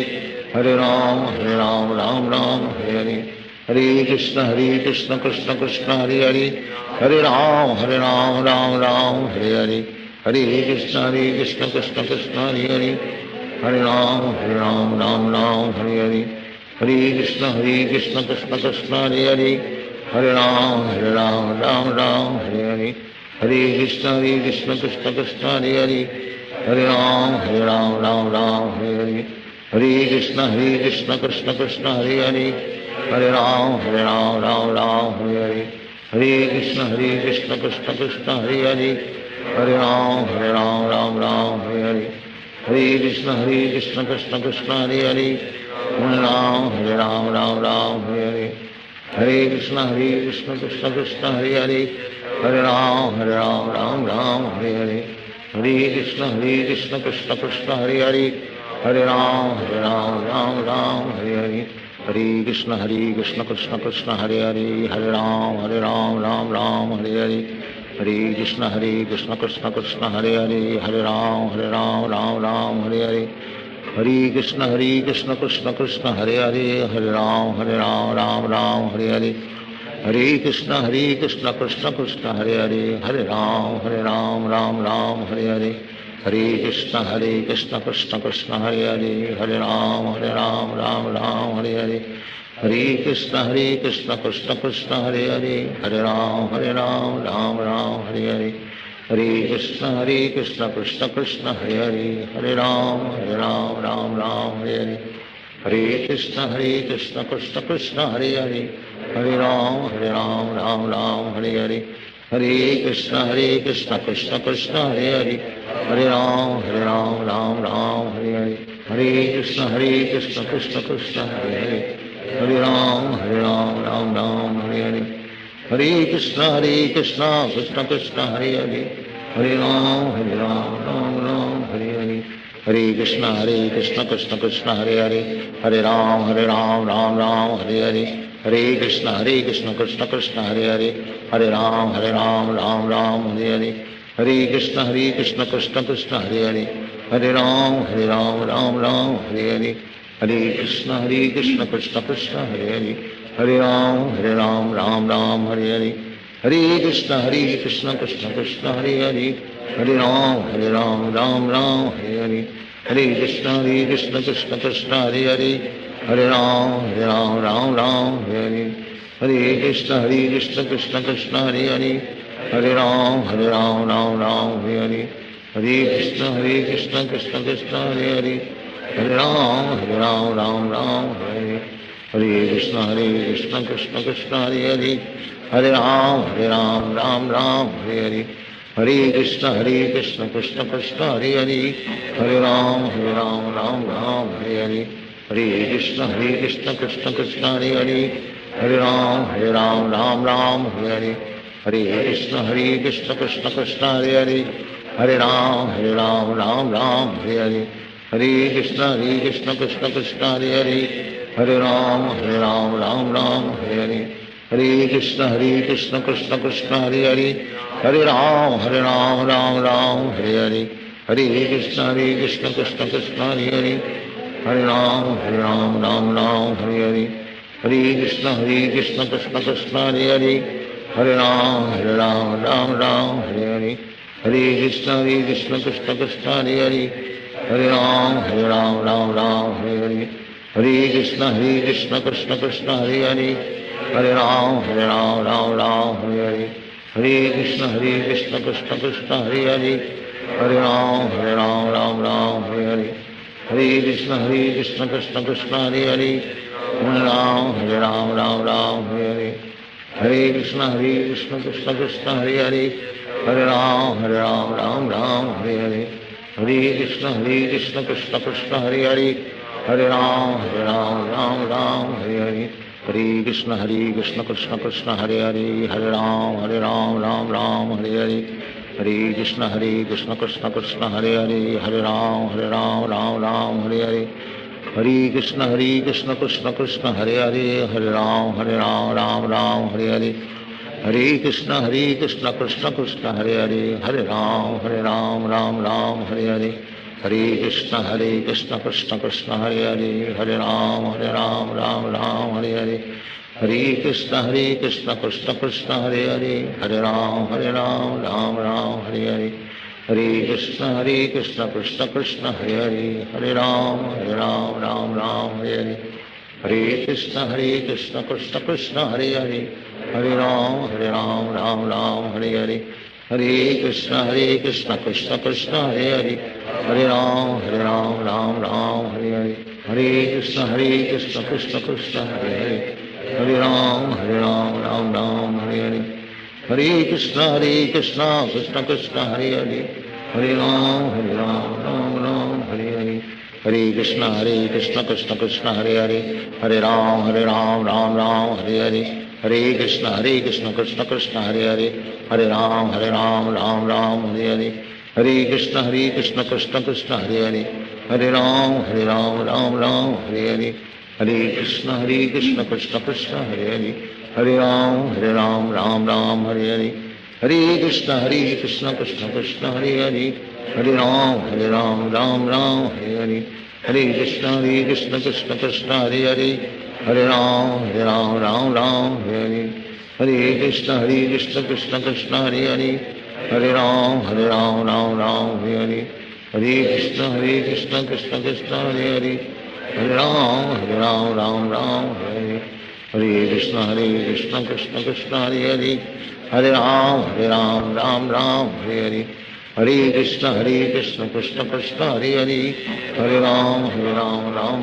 Hare Ram Ram Hare Hare Hare Krishna Krishna Krishna Hare Hare Hare Ram Ram Hare Hare Hare Krishna Krishna Krishna Hare Hare Hare Ram Ram Hare Hare Hare Krishna Krishna Krishna Hare Hare Hare Ram Ram Hare Hare Hare Krishna Krishna Krishna Hare Hare Hare Ram Ram Hare Hare Hare Krishna Krishna Krishna Hare Hare Hare Ram Ram Hare Hare Hare Krishna Krishna Krishna Hare Hare Hare Ram Ram Hare Hare Hare Krishna Krishna Krishna Hare Hare Hare Ram Ram Hare Hare Hare Krishna Krishna Krishna Hare Hare Hare Ram Ram Hare Hare Hare Krishna Krishna Krishna Hare Hare Hare Ram Ram Hare Hare Hare Krishna Krishna Krishna Hare Hare Hare Ram Ram Hare Hare Hare Krishna Krishna Krishna Hare Hare Hare Ram Ram Hare Hare Hare Krishna Krishna Krishna Hare Hare Hare Ram Ram Hare Hare Hare Krishna Krishna Krishna Hare Hare Hare Ram Ram Hare Hare Hare Krishna Krishna Krishna Hare Hare Hare Ram Ram Hare Hare Hare Krishna Krishna Krishna Hare Hare Hare Ram Ram Hare Hare Hare Krishna Krishna Krishna Hare Hare Hare Ram Ram Hare Hare Hare Krishna Krishna Krishna Hare Hare Hare Ram Ram Hare Hare Hare Krishna Krishna Krishna Hare Hare Hare Ram Hare Hare Hare Krishna Krishna Krishna Hare Hare Hare Ram Ram Hare Hare Hare Krishna Krishna Krishna Hare Hare Hare Ram Ram Hare Hare Hare Krishna Krishna Krishna Hare Hare Hare Ram Ram Hare Hare Hare Krishna Krishna Krishna Hare Hare Hare Ram Ram Hare Hare Hare Krishna Krishna Krishna Hare Hare Hare Ram Ram Hare Hare Hare Krishna Krishna Krishna Hare Hare Hare Ram Ram Hare Hare Hare Krishna Krishna Krishna Hare Hare Hare Ram Ram Hare Hare Hare Krishna Krishna Krishna Hare Hare Hare Ram Ram Ram Hare Hare Krishna Krishna Krishna Hare Hare Hare Ram Ram Hare Hare Hare Krishna Krishna Krishna Hare Hare Hare Ram Ram Ram Hare Hare Hare Krishna Krishna Krishna Hare Hare Hare Ram Ram Hare Hare Hare Krishna Krishna Krishna Hare Hare Hare Ram Ram Hare Hare Hare Krishna Krishna Krishna Hare Hare Hare Ram Ram Hare Hare Hare Krishna Krishna Krishna Hare Hare Hare Ram Ram Hare Hare Hare Krishna Krishna Krishna Hare Hare Hare Ram Ram Hare Hare Hare Krishna Krishna Krishna Hare Hare Hare Ram Ram Hare Hare Hare Krishna Krishna Krishna Hare Hare Hare Ram Ram Hare Hare Hare Krishna Krishna Krishna Hare Hare Hare Ram Ram Hare Hare Hare Krishna Krishna Krishna Hare Hare Hare Ram Ram Hare Hare Hare Krishna Krishna Krishna Hare Hare Hare Ram Hare Hare Hare Krishna Krishna Krishna Hare Hare Hare Ram Ram Hare Hare Hare Krishna Krishna Krishna Hare Hare Hare Ram Ram Hare Hare Hare Krishna Krishna Krishna Hare Hare Hare Ram Ram Hare Hare Hare Krishna Krishna Krishna Hare Hare Hare Ram Ram Hare Hare Hare Krishna Krishna Krishna Hare Hare Hare Ram Ram Hare Hare Hare Krishna Krishna Krishna Hare Hare Hare Ram Ram Hare Hare Hare Krishna Krishna Krishna Hare Hare Hare Ram Ram Hare Hare Hare Krishna Krishna Krishna Hare Hare Hare Ram Ram Hare Hare Hare Krishna Krishna Krishna Hare Hare Hare Ram Ram Hare Hare Hare Krishna Krishna Krishna Hare Hare Hare Ram Ram Hare Hare Hare Krishna Krishna Krishna Hare Hare Hare Ram Ram Hare Hare Hare Krishna Krishna Krishna Hare Hare Hare Ram Ram Hare Hare Hare Krishna Krishna Krishna Hare Hare Hare Ram Ram Hare Hare Hare Krishna Krishna Krishna Hare Hare Hare Ram Ram Hare Hare Hare Krishna Krishna Krishna Hare Hare Hare Ram Ram Hare Hare Hare Krishna Krishna Krishna Hare Hare Hare Ram Ram Hare Hare Hare Krishna Krishna Krishna Hare Hare Hare Ram Ram Hare Hare Hare Krishna Krishna Krishna Hare Hare Hare Ram Ram Hare Hare Hare Krishna Krishna Krishna Hare Hare Hare Ram Ram Hare Hare Hare Krishna Krishna Krishna Hare Hare Hare Ram Ram Hare Hare Hare Krishna Krishna Krishna Hare Hare Hare Ram Ram Hare Hare Hare Krishna Krishna Krishna Hare Hare Hare Ram Ram Hare Hare Hare Krishna Krishna Krishna Hare Hare Hare Ram Ram Hare Hare Hare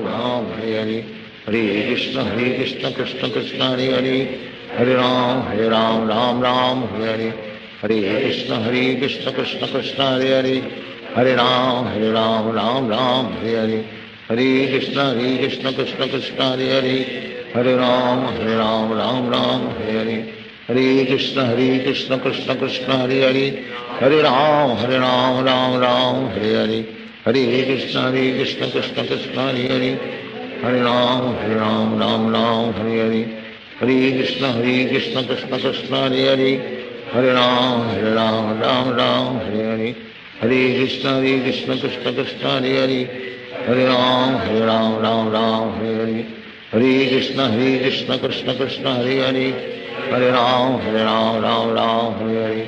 Krishna Krishna Krishna Hare Hare Hare Ram Ram Hare Hare Hare Krishna Krishna Krishna Hare Hare Hare Ram Ram Hare Hare Hare Krishna Krishna Krishna Hare Hare Hare Ram Ram Hare Hare Hare Krishna Krishna Krishna Hare Hare Hare Ram Ram Hare Hare Hare Krishna Krishna Krishna Hare Hare Hare Ram Ram Hare Hare Hare Krishna Krishna Krishna Hare Hare Hare Ram Ram Hare Hare Hare Krishna Krishna Krishna Hare Hare Hare Ram Ram Hare Hare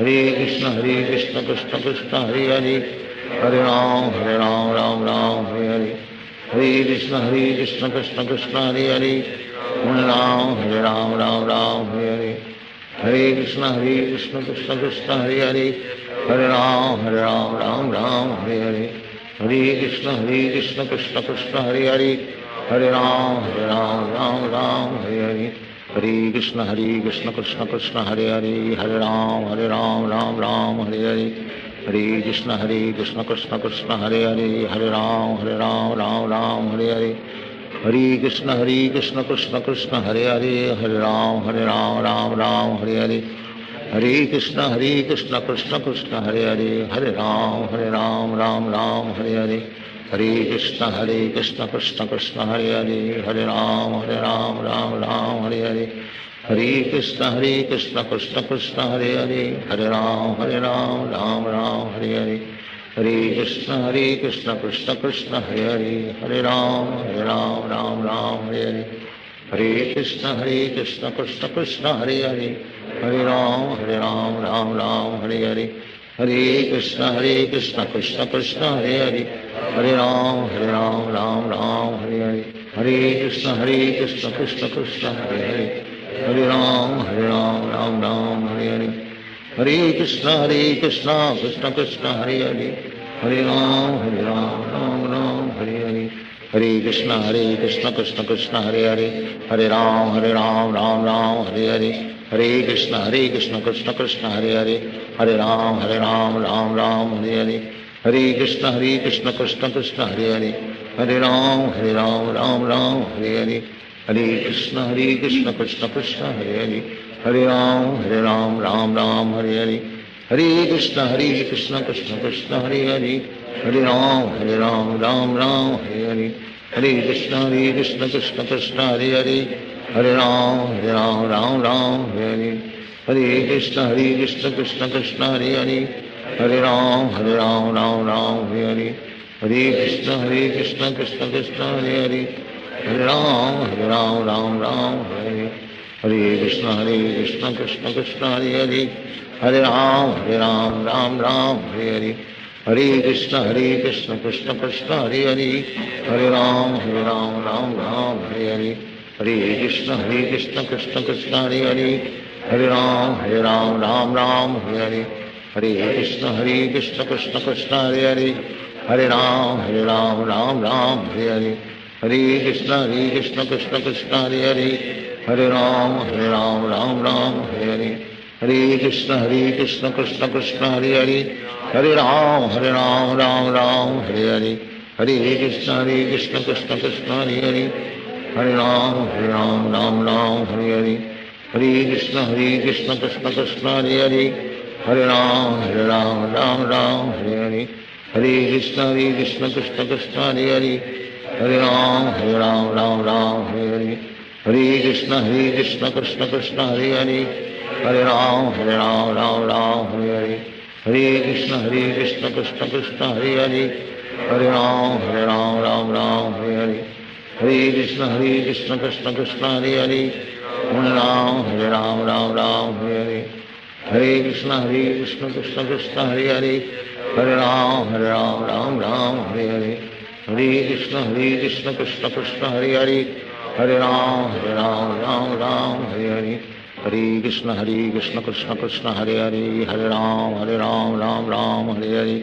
Hare Krishna Krishna Krishna Hare Hare Hare Ram Ram Hare Hare Hare Krishna Krishna Krishna Hare Hare Hare Ram Ram Hare Hare Hare Krishna Krishna Krishna Hare Hare Hare Ram Ram Hare Hare Hare Krishna Krishna Krishna Hare Hare Hare Ram Ram Ram Hare Hare, Hare Krishna Krishna Krishna Hare Hare, Hare Ram Ram Ram Hare Hare, Hare Krishna Krishna Krishna Hare Hare, Hare Ram Ram Hare Hare, Hare Krishna Krishna Krishna Hare Hare, Hare Ram Ram Hare Hare, Hare Krishna Krishna Krishna Hare Hare, Hare Ram Ram Hare Hare, Hare Krishna Krishna Krishna Hare Hare, Hare Ram Ram Hare Hare, Hare Krishna Krishna Krishna Hare Hare, Hare Ram Ram Hare Hare, Hare Krishna Krishna Krishna Hare Hare, Hare Ram Ram Hare Hare, Hare Krishna Krishna Krishna Hare Hare, Hare Ram Ram Hare Hare, Hare Krishna Krishna Krishna Hare Hare, Hare Ram Ram Hare Hare, Hare Krishna Krishna Krishna Hare Hare, Hare Ram Ram Hare Hare, Hare Krishna Krishna Krishna Hare Hare, Hare Ram Ram Hare Hare, Hare Krishna Krishna Krishna Hare Hare, Hare Ram Ram Hare Hare, Hare Krishna Krishna Krishna Hare Hare, Hare Ram Ram Hare Hare, Hare Krishna Krishna Krishna Hare Hare, Hare Ram Ram Hare Hare, Hare Krishna Krishna Krishna Hare Hare, Hare Ram Ram Hare Hare, Hare Krishna Krishna Krishna Hare Hare, Hare Ram Ram Hare Hare, Hare Krishna Krishna Krishna Hare Hare, Hare Ram Ram Hare Hare, Hare Krishna Krishna Krishna Hare Hare, Hare Ram Ram Hare Hare, Hare Krishna Krishna Krishna Hare Hare, Hare Ram Ram Hare Hare, Hare Krishna Krishna Krishna Hare Hare, Hare Ram Ram Hare Hare, Hare Krishna Krishna Krishna Hare Hare, Hare Ram Ram Hare Hare, Hare Krishna Krishna Krishna Hare Hare, Hare Ram Ram Hare Hare, Hare Krishna Krishna Krishna Hare Hare, Hare Ram Ram Hare Hare, Hare Krishna Krishna Krishna Hare Hare, Hare Ram Ram Hare Hare, Hare Krishna Krishna Krishna Hare Hare, Hare Ram Ram Hare Hare, Hare Krishna Krishna Krishna Hare Hare, Hare Ram Hare Hare, Hare Krishna Krishna Krishna Hare Hare, Hare Ram Ram Hare Hare, Hare Krishna Krishna Krishna Hare Hare, Hare Ram Ram Hare Hare, Hare Krishna Krishna Krishna Hare Hare, Hare Ram Ram Hare Hare, Hare Krishna Krishna Krishna Hare Hare, Hare Ram Hare Hare, Hare Krishna Krishna Krishna Hare Hare, Hare Ram Ram Hare Hare, Hare Krishna Krishna Krishna Hare Hare, Hare Ram Hare Hare, Hare Krishna Krishna Krishna Hare Hare, Hare Ram Ram Hare Hare, Hare Krishna Krishna Krishna Hare Hare, Hare Ram Hare Hare, Hare Krishna Krishna Krishna Hare Hare, Hare Ram Ram Hare Hare,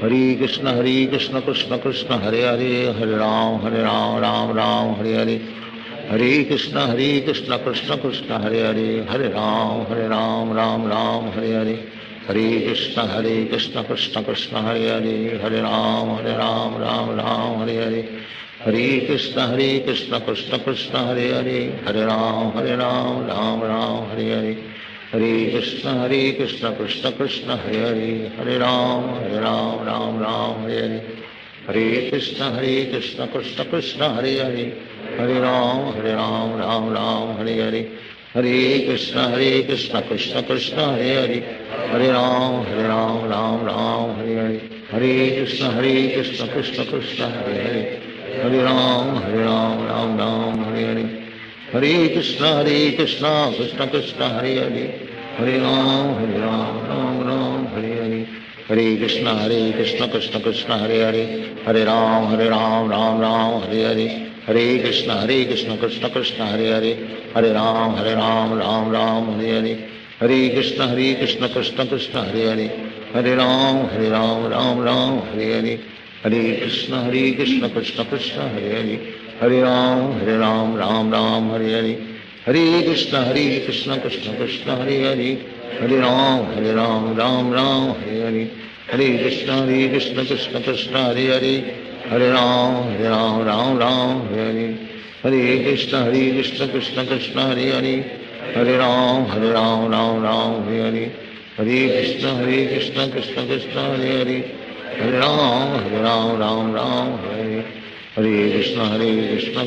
Hare Krishna Krishna Krishna Hare Hare, Hare Ram Hare Hare, Hare Krishna Krishna Krishna Hare Hare, Hare Ram Hare Hare, Hare Krishna Krishna Krishna Hare Hare, Hare Ram Ram Hare Hare, Hare Krishna Krishna Krishna Hare Hare, Hare Ram Ram Hare Hare, Hare Krishna Krishna Krishna Hare Hare, Hare Ram Ram Hare Hare, Hare Krishna Krishna Krishna Hare Hare, Hare Ram Ram Hare Hare, Hare Krishna Krishna Krishna Hare Hare, Hare Ram Ram Hare Hare, Hare Krishna Krishna Krishna Hare Hare, Hare Ram Ram Hare Hare, Hare Krishna Krishna Krishna Hare Hare, Hare Ram Ram Hare Hare, Hare Krishna Krishna Krishna Hare Hare, Hare Ram Hare Hare, Hare Krishna Krishna Krishna Hare Hare, Hare Ram Ram Hare Hare, Hare Krishna Krishna Krishna Hare Hare, Hare Ram Ram Ram Hare Hare, Hare Krishna Krishna Krishna Hare Hare, Hare Ram Ram Hare Hare, Hare Krishna Krishna Krishna Hare Hare, Hare Ram Ram Hare Hare, Hare Krishna Krishna Krishna Hare Hare, Hare Ram Ram Hare Hare, Hare Krishna Krishna Krishna Hare Hare, Hare Ram Ram Hare Hare, Hare Krishna Krishna Krishna Hare Hare, Hare Ram Ram Hare Hare, Hare Krishna Krishna Krishna Hare Hare, Hare Ram Ram Hare Hare, Hare Krishna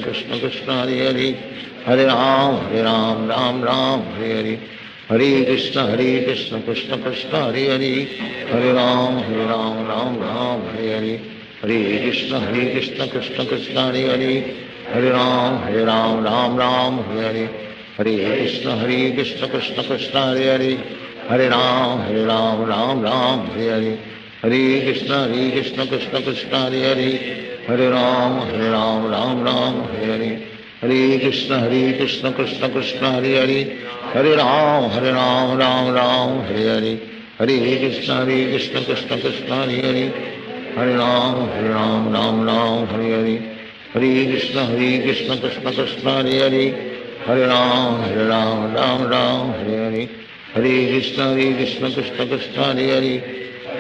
Krishna Krishna Hare Hare, Hare Ram Ram Hare Hare, Hare Krishna Krishna Krishna Hare Hare, Hare Ram Ram Hare Hare, Hare Krishna Krishna Krishna Hare Hare, Hare Ram Ram Hare Hare, Hare Krishna Krishna Krishna Hare Hare, Hare Ram Ram Hare Hare, Hare Krishna Krishna Krishna Hare Hare, Hare Ram Ram Hare Hare, Hare Krishna Krishna Krishna Hare Hare, Hare Ram Ram Hare Hare, Hare Krishna Krishna Krishna Hare Hare, Hare Ram Ram Hare Hare, Hare Krishna Krishna Krishna Hare Hare, Hare Ram Ram Hare Hare, Hare Krishna Krishna Krishna Hare Hare, Hare Ram Ram Hare Hare, Hare Krishna Krishna Krishna Hare Hare, Hare Ram Ram Hare Hare, Hare Krishna Krishna Krishna Hare Hare,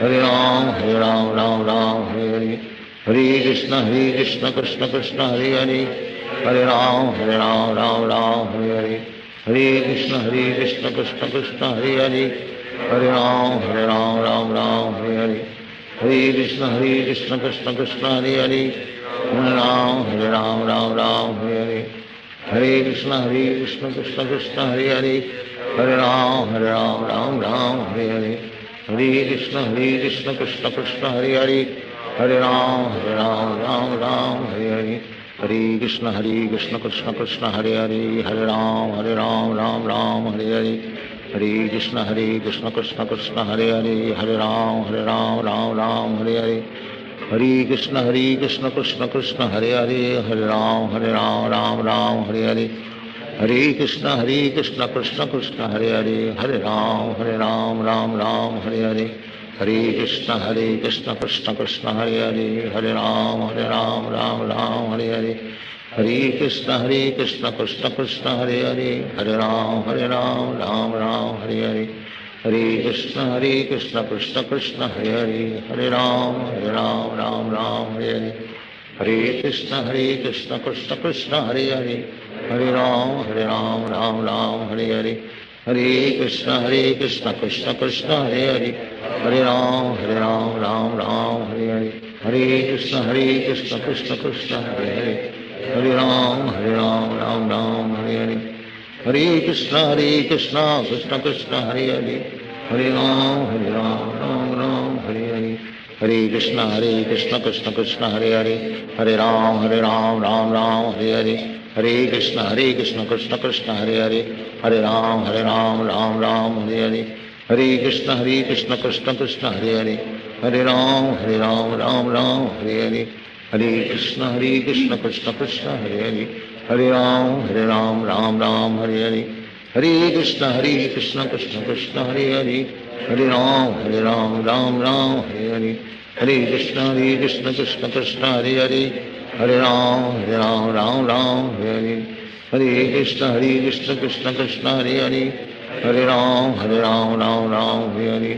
Hare Ram Ram Hare Hare, Hare Krishna Krishna Krishna Hare Hare, Hare Ram Hare Hare, Hare Krishna Krishna Krishna Hare Hare, Hare Ram Ram Hare Hare, Hare Krishna Krishna Krishna Hare Hare, Hare Ram Ram Hare Hare, Hare Krishna Krishna Krishna Hare Hare, Hare Ram Ram Hare Hare, Hare Krishna Krishna Krishna Hare Hare, Hare Ram Ram Hare Hare, Hare Krishna Krishna Krishna Hare Hare, Hare Ram Ram Hare Hare, Hare Krishna Krishna Krishna Hare Hare, Hare Ram Ram Hare Hare, Hare Krishna Krishna Krishna Hare Hare, Hare Ram Ram Hare Hare, Hare Krishna Krishna Krishna Hare Hare, Hare Ram Ram Hare Hare, Hare Krishna Krishna Krishna Hare Hare, Hare Ram Ram Hare Hare, Hare Krishna Krishna Krishna Hare Hare, Hare Ram Ram Hare Hare, Hare Krishna Krishna Krishna Hare Hare, Hare Ram Ram Hare Hare, Hare Krishna Krishna Krishna Hare Hare, Hare Ram Ram Hare Hare, Hare Krishna Krishna Krishna Hare Hare, Hare Ram Ram Hare Hare, Hare Krishna Krishna Krishna Hare Hare, Hare Ram Ram Hare Hare, Hare Krishna Krishna Krishna Hare Hare, Hare Ram Ram Hare Hare, Hare Krishna Krishna Krishna Hare Hare, Hare Ram Ram Hare Hare, Hare Krishna Krishna Krishna Hare Hare, Hare Ram Ram Hare Hare, Hare Krishna Krishna Krishna Hare Hare, Hare Ram Ram Hare Hare, Hare Krishna Krishna Krishna Hare Hare, Hare Ram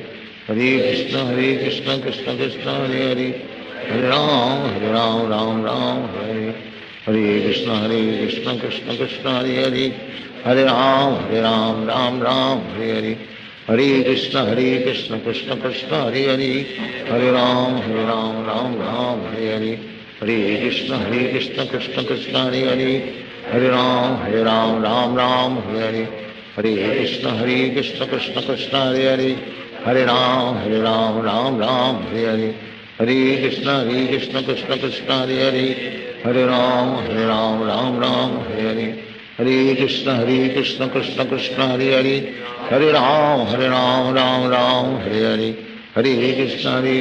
Ram Hare Hare, Hare Krishna Krishna Krishna Hare Hare, Hare Ram Ram Hare Hare, Hare Krishna Krishna Krishna Hare Hare, Hare Ram Ram Hare Hare, Hare Krishna Krishna Krishna Hare Hare, Hare Ram Ram Hare Hare, Hare Krishna Krishna Krishna Hare Hare, Hare Ram Ram Hare Hare, Hare Krishna Krishna Krishna Hare Hare, Hare Ram Ram Hare Hare, Hare Krishna Krishna Krishna Hare Hare, Hare Ram Ram Hare Hare, Hare Krishna Krishna Krishna Hare Hare, Hare Ram Ram Hare Hare, Hare Krishna Krishna Krishna Hare Hare, Hare Ram Ram Hare Hare, Hare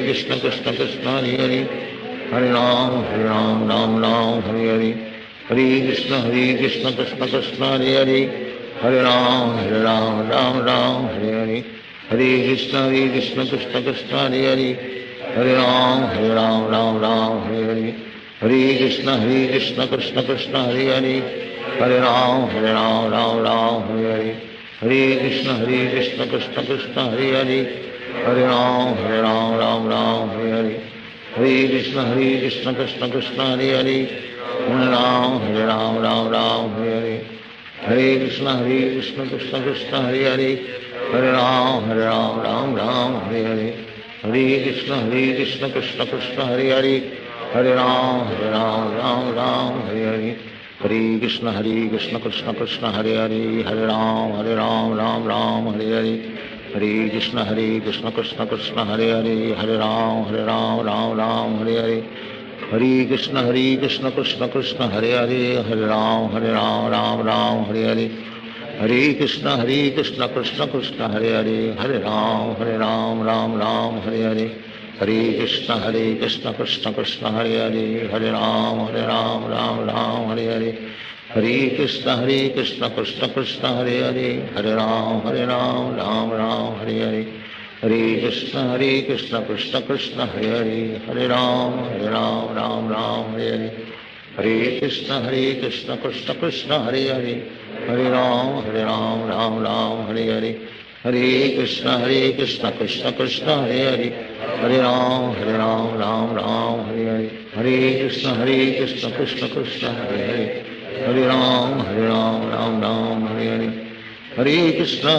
Krishna Krishna Krishna Hare Hare, Hare Ram Ram Hare Hare, Hare Krishna Krishna Krishna Hare Hare, Hare Ram Ram Ram Hare Hare, Hare Krishna Krishna Krishna Hare Hare, Hare Ram Ram Hare Hare, Hare Krishna Krishna Krishna Hare Hare, Hare Ram Ram Hare Hare, Hare Krishna Krishna Krishna Hare Hare, Hare Ram Ram Hare Hare, Hare Krishna Krishna Krishna Hare Hare, Hare Ram Ram Hare Hare, Hare Krishna Krishna Krishna Hare Hare, Hare Ram Ram Hare Hare, Hare Krishna Krishna Krishna Hare Hare, Hare Ram Ram Hare Hare, Hare Krishna Krishna Krishna Hare Hare, Hare Ram Ram Hare Hare, Hare Krishna Krishna Krishna Hare Hare, Hare Ram Ram Hare Hare, Hare Krishna Krishna Krishna Hare Hare, Hare Ram Ram Hare Hare, Hare Krishna Krishna Krishna Hare Hare, Hare Ram Ram Hare Hare, Hare Krishna Krishna Krishna Hare Hare, Hare Ram Ram Hare Hare, Hare Krishna Krishna Krishna Hare Hare, Hare Ram Ram Hare Hare, Hare Krishna Krishna Krishna Hare Hare, Hare Ram Ram Hare Hare, Hare Krishna Krishna Krishna Hare Hare, Hare Ram Ram Hare Hare, Hare Krishna Krishna Krishna Hare Hare, Hare Ram Ram Hare Hare, Hare Krishna Krishna Krishna Hare Hare, Hare Ram Ram Hare Hare, Hare Krishna Krishna Krishna Hare Hare, Hare Ram Ram Hare Hare, Hare Krishna Krishna Krishna Hare Hare, Hare Ram Ram Hare Hare, Hare Krishna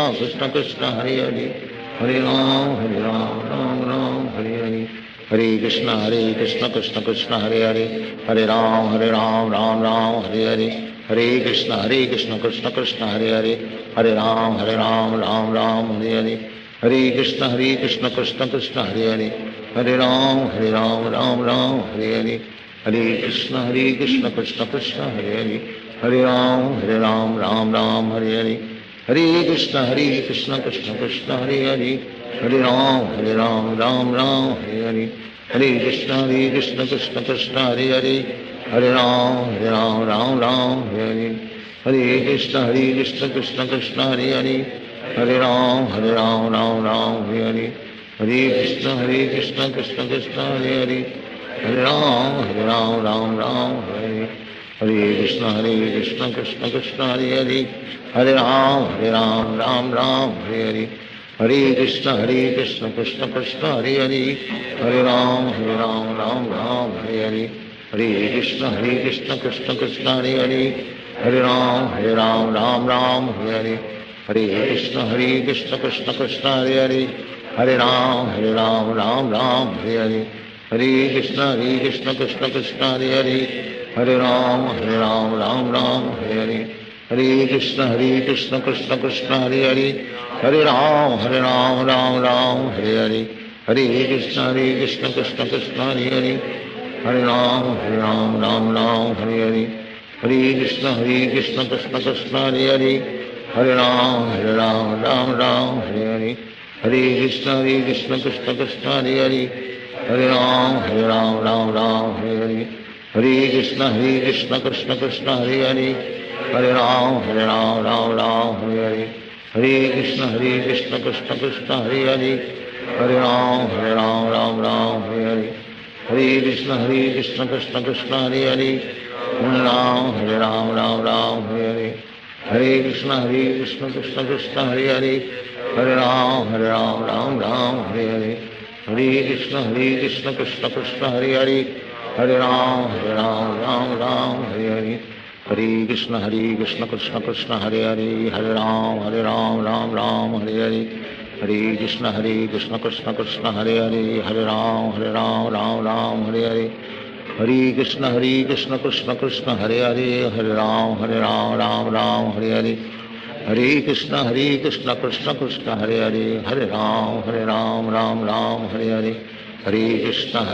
Krishna Krishna Hare Hare, Hare Ram Ram Hare Hare, Hare Krishna Krishna Krishna Hare Hare, Hare Ram Ram Hare Hare, Hare Krishna Krishna Krishna Hare Hare, Hare Ram Ram Hare Hare, Hare Krishna Krishna Krishna Hare Hare, Hare Ram Ram Hare Hare, Hare Krishna Krishna Krishna Hare Hare, Hare Ram Ram Hare Hare, Hare Krishna Krishna Krishna Hare Hare, Hare Ram Ram Hare Hare, Hare Krishna Krishna Krishna Hare Hare, Hare Ram Ram Hare Hare, Hare Krishna Krishna Krishna Hare Hare, Hare Ram Ram Hare Hare, Hare Krishna Krishna Krishna Hare Hare, Hare Ram Ram Hare Hare, Hare Krishna Krishna Krishna Hare Hare, Hare Ram Ram Hare Hare, Hare Krishna Krishna Krishna Hare Hare, Hare Ram Ram Hare Hare, Hare Krishna Krishna Krishna Hare Hare, Hare Ram Ram Hare Hare, Hare Krishna Krishna Krishna Hare Hare, Hare Ram Hare Hare, Hare Krishna Krishna Krishna Hare Hare, Hare Ram Hare Hare, Hare Krishna Krishna Krishna Hare Hare, Hare Ram Hare Hare, Hare Krishna Krishna Krishna Hare Hare, Hare Ram Hare Hare, Hare Krishna Krishna Krishna Hare Hare, Hare Ram Hare Hare, Hare Krishna Krishna Krishna Hare Hare, Hare Ram Hare Hare, Hare Krishna Krishna Krishna Hare Hare, Hare Ram Hare Hare, Hare Krishna Krishna Krishna Hare Hare, Hare Ram Hare Hare, Hare Krishna Krishna Krishna Hare Hare, Hare Ram Hare Hare, Hare Krishna Krishna Krishna Hare Hare, Hare Ram Hare Hare, Hare Krishna Krishna Krishna Hare Hare, Hare Ram Hare Hare, Hare Krishna Krishna Krishna Hare Hare, Hare Ram Hare Hare, Hare Krishna Krishna Krishna Hare Hare, Hare Ram Ram Hare Hare, Hare Krishna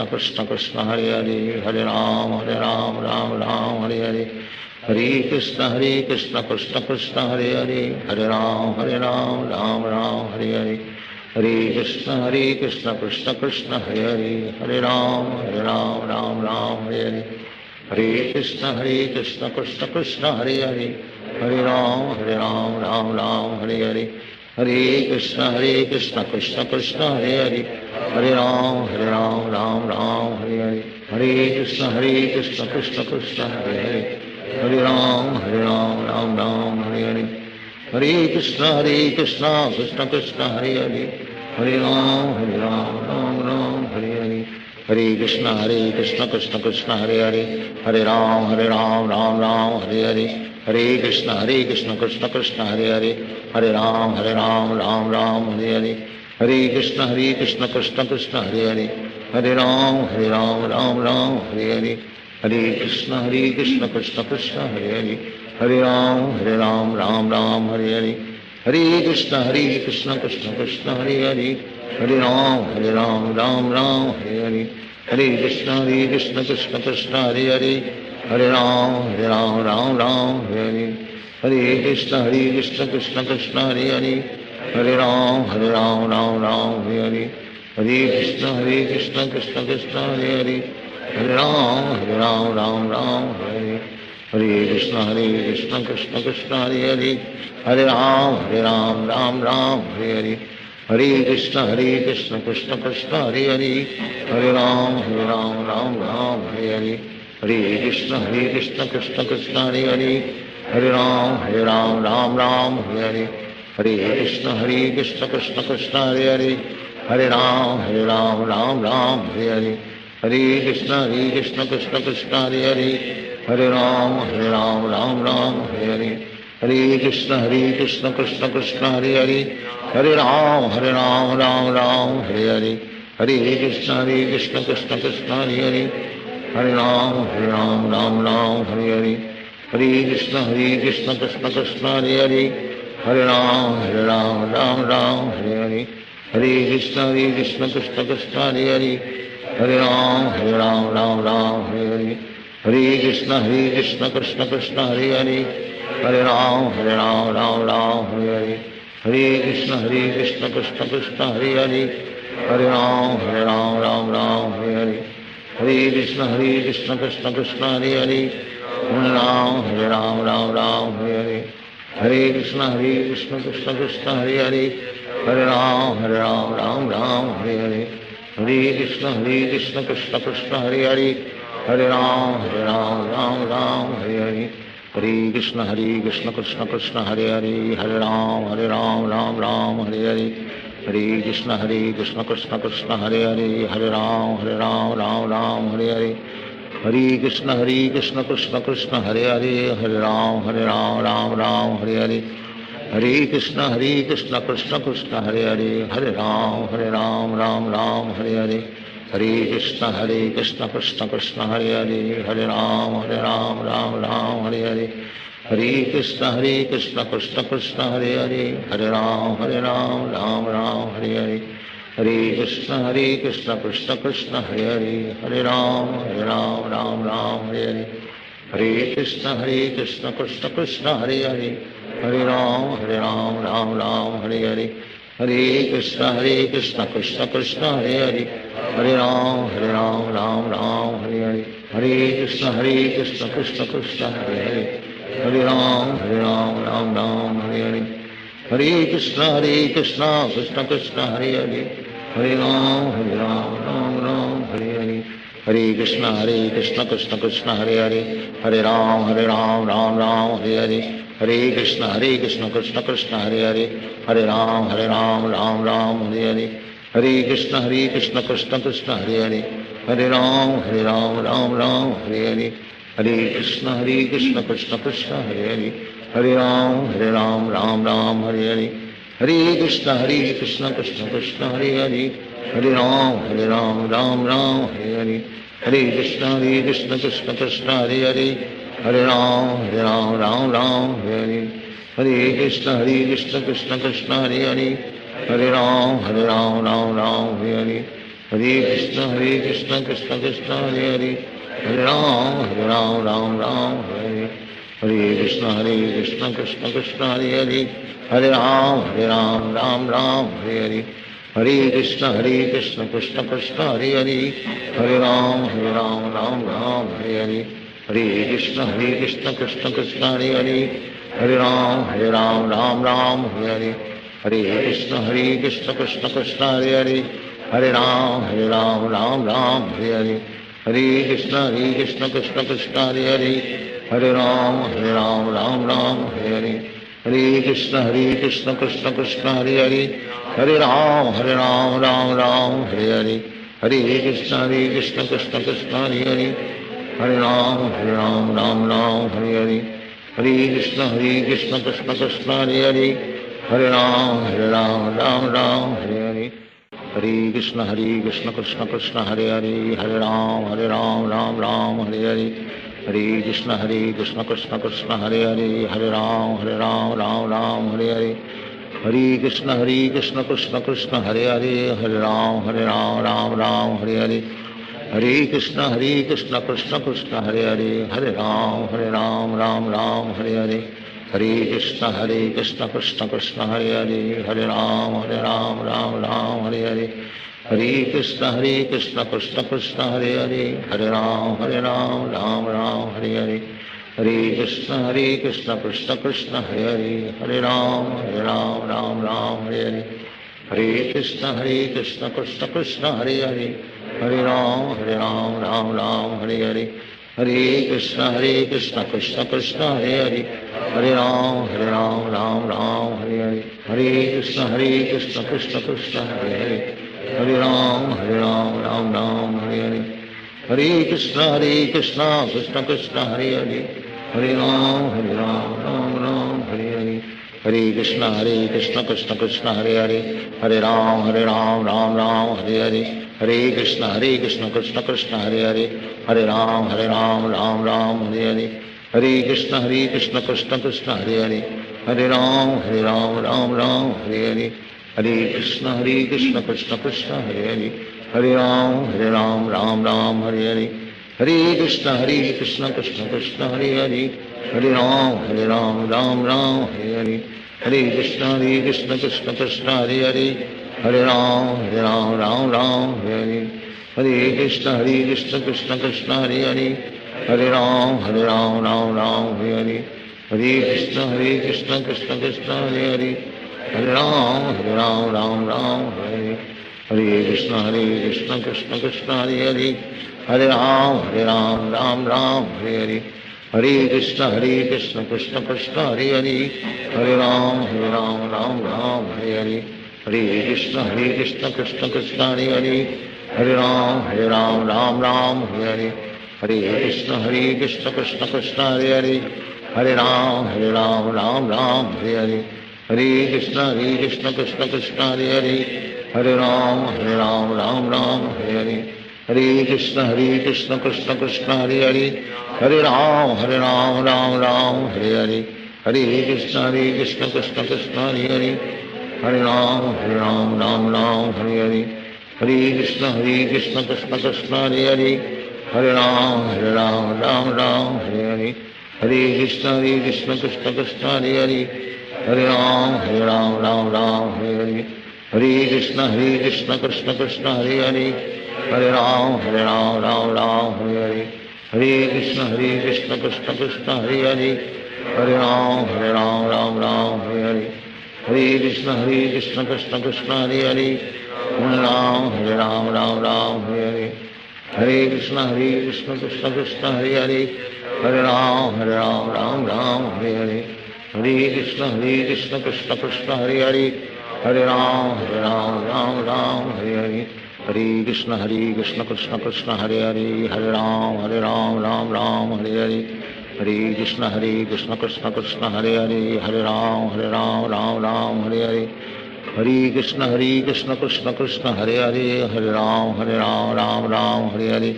Krishna Krishna Hare Hare, Hare Ram Ram Hare Hare, Hare Krishna Krishna Krishna Hare Hare, Hare Ram Ram Hare Hare, Hare Krishna Krishna Krishna Hare Hare, Hare Ram Ram Hare Hare, Hare Krishna Krishna Krishna Hare Hare, Hare Ram Ram Ram Hare Hare, Hare Krishna Krishna Krishna Hare Hare, Hare Ram Ram Ram Hare Hare, Hare Krishna Krishna Krishna Hare Hare, Hare Ram Ram Ram Hare Hare, Hare Krishna Krishna Krishna Hare Hare, Hare Ram Ram Ram Hare Hare, Hare Krishna Krishna Krishna Hare Hare, Hare Ram Ram Ram Hare Hare, Hare Krishna Krishna Krishna Hare Hare, Hare Ram Ram Ram Hare Hare, Hare Krishna Krishna Krishna Hare Hare, Hare Ram Ram Ram Hare Hare, Hare Krishna Krishna Krishna Hare Hare, Hare Ram Ram Hare Hare, Hare Krishna Krishna Krishna Hare Hare, Hare Ram Ram Hare Hare, Hare Krishna Krishna Krishna Hare Hare, Hare Ram Ram Hare Hare, Hare Krishna Krishna Krishna Hare Hare, Hare Ram Ram Hare Hare, Hare Krishna Krishna Krishna Hare Hare, Hare Ram Ram Hare Hare, Hare Krishna Krishna Krishna Hare Hare, Hare Ram Ram Hare Hare, Hare Krishna Krishna Krishna Hare Hare, Hare Ram Ram Hare Hare, Hare Krishna Krishna Krishna Hare Hare, Hare Ram Ram Hare Hare, Hare Krishna Krishna Krishna Hare Hare, Hare Ram Ram Hare Hare, Hare Krishna Krishna Krishna Hare Hare, Hare Ram Ram Hare Hare, Hare Krishna Krishna Krishna Hare Hare, Hare Ram Ram Hare Hare, Hare Krishna Krishna Krishna Hare Hare, Hare Ram Ram Hare Hare, Hare Krishna Krishna Krishna Hare Hare, Hare Ram Ram Hare Hare, Hare Krishna Krishna Krishna Hare Hare, Hare Ram Ram Hare Hare, Hare Krishna Krishna Krishna Hare Hare, Hare Ram Ram Hare Hare, Hare Krishna Krishna Krishna Hare Hare, Hare Ram Ram Hare Hare, Hare Krishna Krishna Krishna Hare Hare, Hare Ram Ram Hare Hare, Hare Krishna Krishna Krishna Hare Hare, Hare Ram Ram Hare Hare, Hare Krishna Krishna Krishna Hare Hare, Hare Ram Ram Hare Hare, Hare Krishna Krishna Krishna Hare Hare, Hare Ram Ram Hare Hare, Hare Krishna Krishna Krishna Hare Hare, Hare Ram Ram Hare Hare, Hare Krishna Krishna Krishna Hare Hare, Hare Ram Ram Hare Hare, Hare Krishna Krishna Krishna Hare Hare, Hare Ram Ram Hare Hare, Hare Krishna Krishna Krishna Hare Hare, Hare Ram Ram Hare Hare, Hare Krishna Krishna Krishna Hare Hare, Hare Ram Ram Hare Hare, Hare Krishna Krishna Krishna Hare Hare, Hare Ram Ram Hare Hare, Hare Krishna Krishna Krishna Hare Hare, Hare Ram Ram Hare Hare, Hare Krishna Krishna Krishna Hare Hare, Hare Ram Ram Hare Hare, Hare Krishna Krishna Krishna Hare Hare, Hare Ram Ram Hare Hare, Hare Krishna Krishna Krishna Hare Hare, Hare Ram Ram Hare Hare, Hare Krishna Krishna Krishna Hare Hare, Hare Ram Ram Hare Hare, Hare Krishna Krishna Krishna Hare Hare, Hare Ram Ram Hare Hare, Hare Krishna Krishna Krishna Hare Hare, Hare Ram Ram Hare Hare, Hare Krishna Krishna Krishna Hare Hare, Hare Ram Ram Hare Hare, Hare Krishna Krishna Krishna Hare Hare, Hare Ram Ram Hare Hare, Hare Krishna Krishna Krishna Hare Hare, Hare Ram Ram Hare Hare, Hare Krishna Krishna Krishna Hare Hare, Hare Ram Ram Hare Hare, Hare Krishna Krishna Krishna Hare Hare, Hare Ram Ram Hare Hare, Hare Krishna Krishna Krishna Hare Hare, Hare Ram Ram Hare Hare, Hare Krishna Krishna Krishna Krishna Hare Hare, Hare Ram Ram Hare Hare, Hare Krishna Krishna Krishna Hare Hare, Hare Ram Ram Ram Hare Hare, Hare Krishna Krishna Krishna Hare Hare, Hare Ram Ram Ram Hare Hare, Hare Krishna Krishna Krishna Hare Hare, Hare Ram Ram Ram Hare Hare, Hare Krishna Krishna Krishna Hare Hare, Hare Ram Ram Ram Hare Hare, Hare Krishna Krishna Krishna Hare Hare, Hare Ram Ram Ram Hare Hare, Hare Krishna Krishna Krishna Hare Hare, Hare Ram Ram Ram Hare Hare, Hare Krishna Krishna Krishna Hare Hare, Hare Ram Ram Ram Hare Hare, Hare Krishna Krishna Krishna Hare Hare, Hare Ram Ram Ram Hare Hare, Hare Krishna Krishna Krishna Hare Hare, Hare Ram Ram Ram Hare Hare, Hare Krishna Krishna Krishna Hare Hare, Hare Ram Ram Ram Hare Hare, Hare Krishna Krishna Krishna Hare Hare, Hare Ram Ram Ram Hare Hare, Hare Krishna Krishna Krishna Hare Hare, Hare Ram Ram Ram Hare Hare, Hare Krishna Krishna Krishna Hare Hare, Hare Ram Ram Ram Hare Hare, Hare Krishna Krishna Krishna Hare Hare, Hare Ram Ram Hare Hare, Hare Krishna Krishna Krishna Hare Hare, Hare Ram Ram Hare Hare, Hare Krishna Krishna Krishna Hare Hare, Hare Ram Ram Ram Hare Hare, Hare Krishna Krishna Krishna Hare Hare, Hare Ram Ram Hare Hare, Hare Krishna Krishna Krishna Hare Hare, Hare Ram Ram Ram Hare Hare, Hare Krishna Krishna Krishna Hare Hare, Hare Ram Ram Ram Hare Hare, Hare Krishna Krishna Krishna Hare Hare, Hare Ram Ram Ram Hare Hare, Hare Krishna Krishna Krishna Hare Hare, Hare Ram Ram Hare Hare, Hare Krishna Krishna Krishna Hare Hare, Hare Ram Ram Hare Hare, Hare Krishna Krishna Krishna Hare Hare, Hare Ram Ram Hare Hare, Hare Krishna Krishna Krishna Hare Hare, Hare Ram Ram Hare Hare, Hare Krishna Krishna Krishna Hare Hare, Hare Ram Ram Hare Hare, Hare Krishna Krishna Krishna Hare Hare, Hare Ram Ram Hare Hare, Hare Krishna Krishna Krishna Hare Hare, Hare Ram Ram Hare Hare, Hare Krishna Krishna Krishna Hare Hare, Hare Ram Ram Hare Hare, Hare Krishna Krishna Krishna Hare Hare, Hare Ram Ram Hare Hare, Hare Krishna Krishna Krishna Hare Hare, Hare Ram Ram Hare Hare, Hare Krishna Krishna Krishna Hare Hare, Hare Ram Ram Hare Hare, Hare Krishna Krishna Krishna Hare Hare, Hare Ram Ram Hare Hare, Hare Krishna Krishna Krishna Hare Hare, Hare Ram Ram Hare Hare, Hare Krishna Krishna Krishna Hare Hare, Hare Ram Ram Hare Hare, Hare Krishna Krishna Krishna Hare Hare, Hare Ram Ram Hare Hare, Hare Krishna Krishna Krishna Hare Hare, Hare Ram Ram Hare Hare, Hare Krishna Krishna Krishna Hare Hare, Hare Ram Hare Hare, Hare Krishna Krishna Krishna Hare Hare, Hare Ram Ram Hare Hare, Hare Krishna Krishna Krishna Hare Hare, Hare Ram Ram Hare Hare, Hare Krishna Krishna Krishna Hare Hare, Hare Ram Ram Hare Hare, Hare Krishna Krishna Krishna Hare Hare, Hare Ram Ram Hare Hare,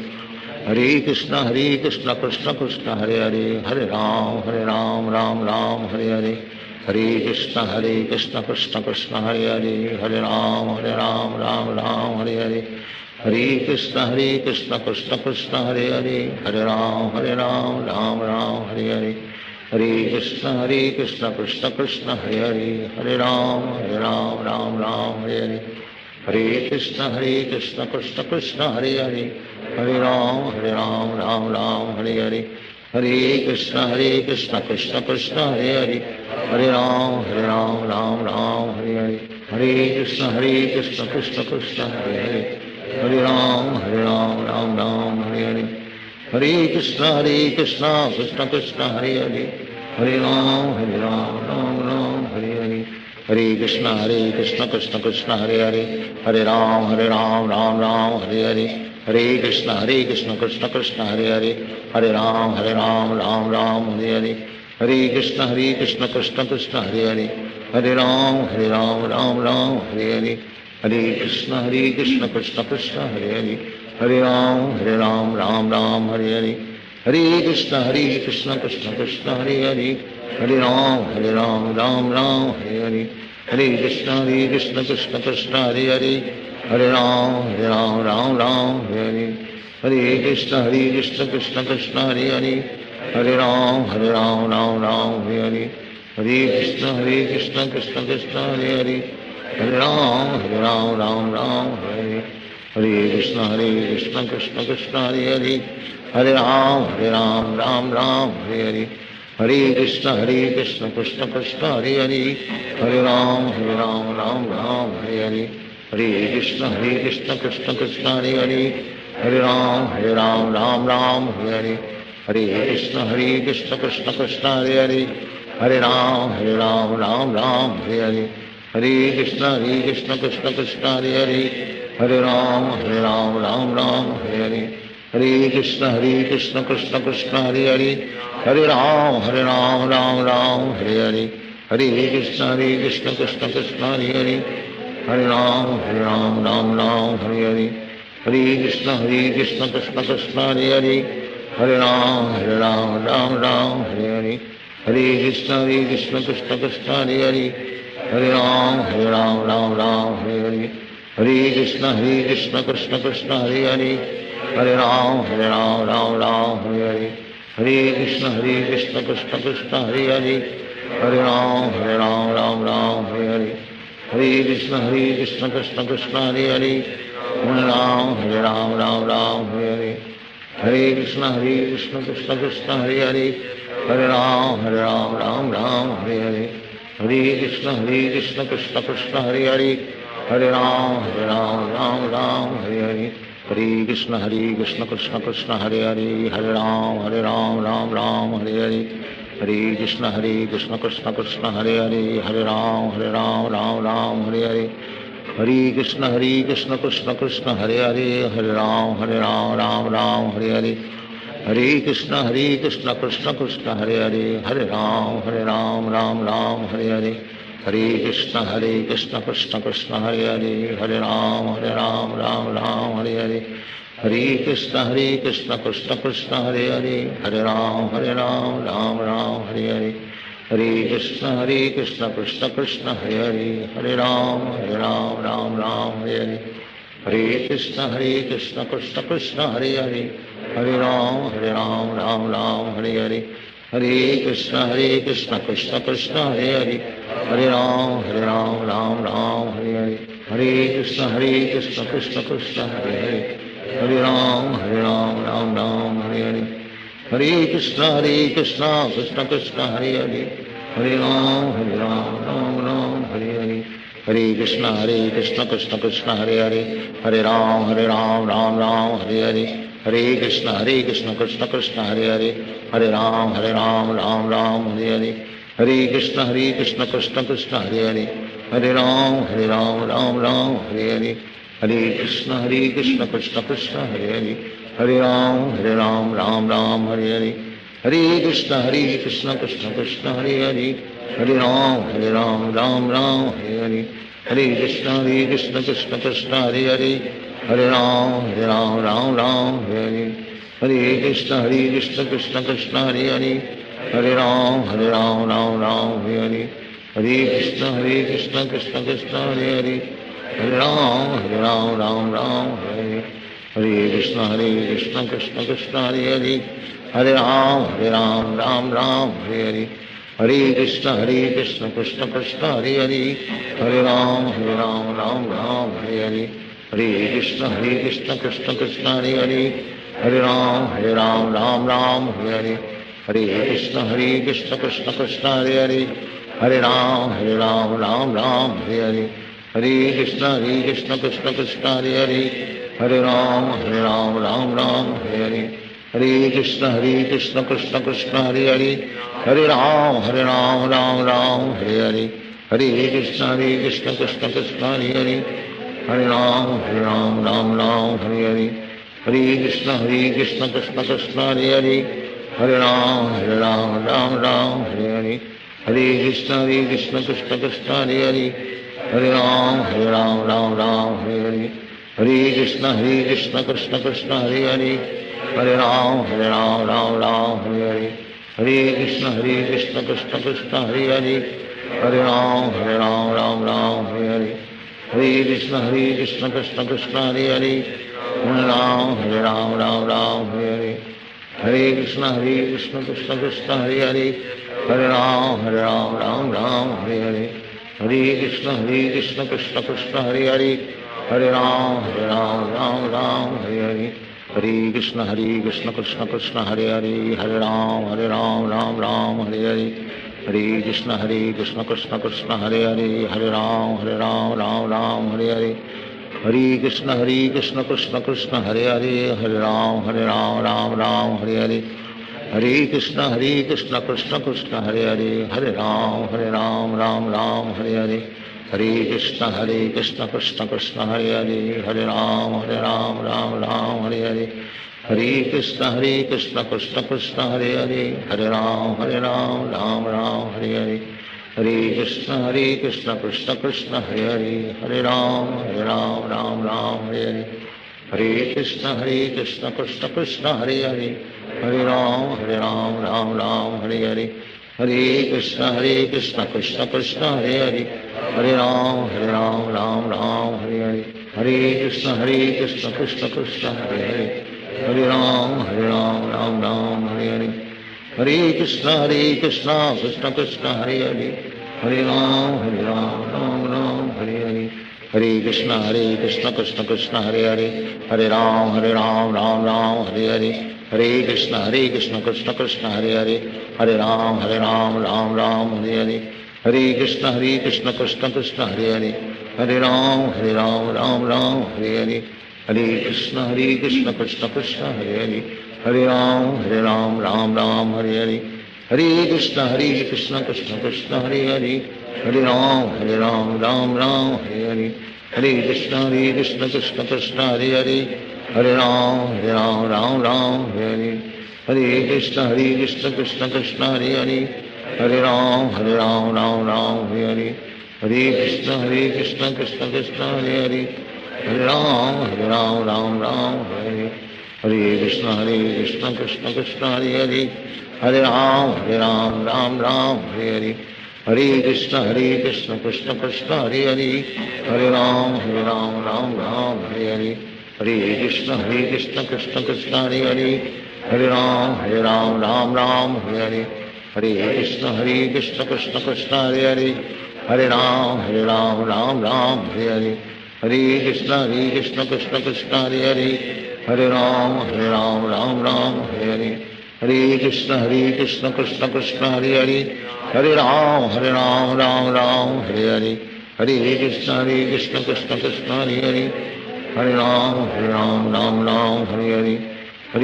Hare Krishna Krishna Krishna Hare Hare, Hare Ram Ram Hare Hare, Hare Krishna Krishna Krishna Hare Hare, Hare Ram Ram Hare Hare, Hare Krishna Krishna Krishna Hare Hare, Hare Ram Ram Hare Hare, Hare Krishna Krishna Krishna Hare Hare, Hare Ram Ram Hare Hare, Hare Krishna Krishna Krishna Hare Hare, Hare Ram Ram Hare Hare, Hare Krishna Krishna Krishna Hare Hare, Hare Ram Ram Hare Hare, Hare Krishna Krishna Krishna Hare Hare, Hare Ram Ram Ram Hare Hare, Hare Krishna Krishna Krishna Hare Hare, Hare Ram Ram Ram Hare Hare, Hare Krishna Krishna Krishna Hare Hare, Hare Ram Ram Ram Hare Hare, Hare Krishna Krishna Krishna Hare Hare, Hare Ram Ram Ram Hare Hare, Hare Krishna Krishna Krishna Hare Hare, Hare Ram Ram Ram Hare Hare, Hare Krishna Krishna Krishna Hare Hare, Hare Ram Ram Ram Hare Hare, Hare Krishna Krishna Krishna Hare Hare, Hare Ram Ram Hare Hare, Hare Krishna Krishna Krishna Hare Hare, Hare Ram Ram Hare Hare, Hare Krishna Krishna Krishna Hare Hare, Hare Ram Ram Hare Hare, Hare Krishna Krishna Krishna Hare Hare, Hare Ram Ram Hare Hare, Hare Krishna Krishna Krishna Hare Hare, Hare Ram Ram Hare Hare, Hare Krishna Krishna Krishna Hare Hare, Hare Ram Ram Hare Hare, Hare Krishna Krishna Krishna Hare Hare, Hare Ram Ram Hare Hare, Hare Krishna Krishna Krishna Hare Hare, Hare Ram Ram Hare Hare, Hare Krishna Krishna Krishna Hare Hare, Hare Ram Ram Hare Hare, Hare Krishna Krishna Krishna Hare Hare, Hare Ram Ram Hare Hare, Hare Krishna Krishna Krishna Hare Hare, Hare Ram Ram Hare Hare, Hare Krishna Krishna Krishna Hare Hare, Hare Ram Ram Hare Hare, Hare Krishna Krishna Krishna Hare Hare, Hare Ram Ram Hare Hare, Hare Krishna Krishna Krishna Hare Hare, Hare Ram Ram Hare Hare, Hare Krishna Krishna Krishna Hare Hare, Hare Ram Ram Hare Hare, Hare Krishna Krishna Krishna Hare Hare, Hare Ram Ram Hare Hare, Hare Krishna Krishna Krishna Hare Hare, Hare Ram Ram Hare Hare, Hare Krishna Krishna Krishna Hare Hare, Hare Ram Ram Hare Hare, Hare Krishna Krishna Krishna Hare Hare, Hare Ram Ram Hare Hare, Hare Krishna Krishna Krishna Hare Hare, Hare Ram Ram Hare Hare, Hare Krishna Krishna Krishna Hare Hare, Hare Ram Ram Hare Hare, Hare Krishna Krishna Krishna Hare Hare, Hare Ram Ram Hare Hare, Hare Krishna Krishna Krishna Hare Hare, Hare Ram Ram Hare Hare, Hare Krishna Krishna Krishna Hare Hare, Hare Ram Ram Hare Hare, Hare Krishna Krishna Krishna Hare Hare, Hare Ram Ram Hare Hare, Hare Krishna Krishna Krishna Hare Hare, Hare Ram Ram Hare Hare, Hare Krishna Krishna Krishna Hare Hare, Hare Ram Ram Hare Hare, Hare Krishna Krishna Krishna Hare Hare, Hare Ram Ram Hare Hare, Hare Krishna Krishna Krishna Hare Hare, Hare Ram Ram Hare Hare, Hare Krishna Krishna Krishna Hare Hare, Hare Ram Hare Hare, Hare Krishna Krishna Krishna Hare Hare, Hare Ram Ram Hare Hare, Hare Krishna Krishna Krishna Hare Hare, Hare Ram Ram Hare Hare, Hare Krishna Krishna Krishna Hare Hare, Hare Ram Ram Hare Hare, Hare Krishna Krishna Krishna Hare Hare, Hare Ram Ram Hare Hare, Hare Krishna Krishna Krishna Hare Hare, Hare Ram Ram Hare Hare, Hare Krishna Krishna Krishna Hare Hare, Hare Ram Ram Hare Hare, Hare Krishna Krishna Krishna Hare Hare, Hare Ram Ram Hare Hare, Hare Krishna Krishna Krishna Hare Hare, Hare Ram Ram Hare Hare, Hare Krishna Krishna Krishna Hare Hare, Hare Ram Ram Hare Hare, Hare Krishna Krishna Krishna Hare Hare, Hare Ram Ram Hare Hare, Hare Krishna Krishna Krishna Hare Hare, Hare Ram Ram Ram Hare Hare, Hare Krishna Krishna Krishna Hare Hare, Hare Ram Ram Ram Hare Hare, Hare Krishna Krishna Krishna Hare Hare, Hare Ram Ram Ram Hare Hare, Hare Krishna Krishna Krishna Hare Hare, Hare Ram Ram Ram Hare Hare, Hare Krishna Krishna Krishna Hare Hare, Hare Ram Ram Ram Hare Hare, Hare Krishna Krishna Krishna Hare Hare, Hare Ram Ram Ram Hare Hare, Hare Krishna Krishna Krishna Hare Hare, Hare Ram Ram Ram Hare Hare, Hare Krishna Krishna Krishna Hare Hare, Hare Ram Ram Ram Hare Hare, Hare Krishna Krishna Krishna Hare Hare, Hare Ram Ram Ram Hare Hare, Hare Krishna Krishna Krishna Hare Hare, Hare Ram Ram Hare Hare, Hare Krishna Krishna Krishna Hare Hare, Hare Ram Ram Hare Hare, Hare Krishna Krishna Krishna Hare Hare, Hare Ram Ram Hare Hare, Hare Krishna Krishna Krishna Hare Hare, Hare Ram Ram Ram Hare Hare, Hare Krishna Krishna Krishna Hare Hare, Hare Ram Ram Ram Hare Hare, Hare Krishna Krishna Krishna Hare Hare, Hare Ram Ram Ram Hare Hare, Hare Krishna Krishna Krishna Hare Hare, Hare Ram Ram Hare Hare, Hare Krishna Krishna Krishna Hare Hare, Hare Ram Ram Ram Hare Hare, Hare Krishna Krishna Krishna Hare Hare, Hare Ram Ram Ram Hare Hare, Hare Krishna Krishna Krishna Hare Hare, Hare Ram Ram Ram Hare Hare, Hare Krishna Krishna Krishna Hare Hare, Hare Ram Ram Ram Hare Hare, Hare Krishna Krishna Krishna Hare Hare, Hare Ram Ram Ram Hare Hare, Hare Krishna Krishna Krishna Hare Hare, Hare Ram Ram Ram Hare Hare, Hare Krishna Krishna Krishna Hare Hare, Hare Ram Ram Ram Hare Hare, Hare Krishna Krishna Krishna Hare Hare, Hare Ram Ram Ram Hare Hare, Hare Krishna Krishna Krishna Hare Hare, Hare Ram Ram Ram Hare Hare, Hare Krishna Krishna Krishna Hare Hare, Hare Ram Ram Ram Hare Hare, Hare Krishna Krishna Krishna Hare Hare, Hare Ram Ram Hare Hare, Hare Krishna Krishna Krishna Hare Hare, Hare Ram Ram Hare Hare, Hare Krishna Krishna Krishna Hare Hare, Hare Ram Ram Hare Hare, Hare Krishna Krishna Krishna Hare Hare, Hare Ram Ram Hare Hare, Hare Krishna Krishna Krishna Hare Hare, Hare Ram Ram Hare Hare, Hare Krishna Krishna Krishna Hare Hare, Hare Ram Ram Hare Hare, Hare Krishna Krishna Krishna Hare Hare, Hare Ram Ram Ram Hare Hare, Hare Krishna Krishna Krishna Hare Hare, Hare Ram Ram Hare Hare, Hare Krishna Krishna Krishna Hare Hare, Hare Ram Ram Hare Hare, Hare Krishna Krishna Krishna Hare Hare, Hare Ram Ram Hare Hare, Hare Krishna Krishna Krishna Hare Hare, Hare Ram Ram Hare Hare,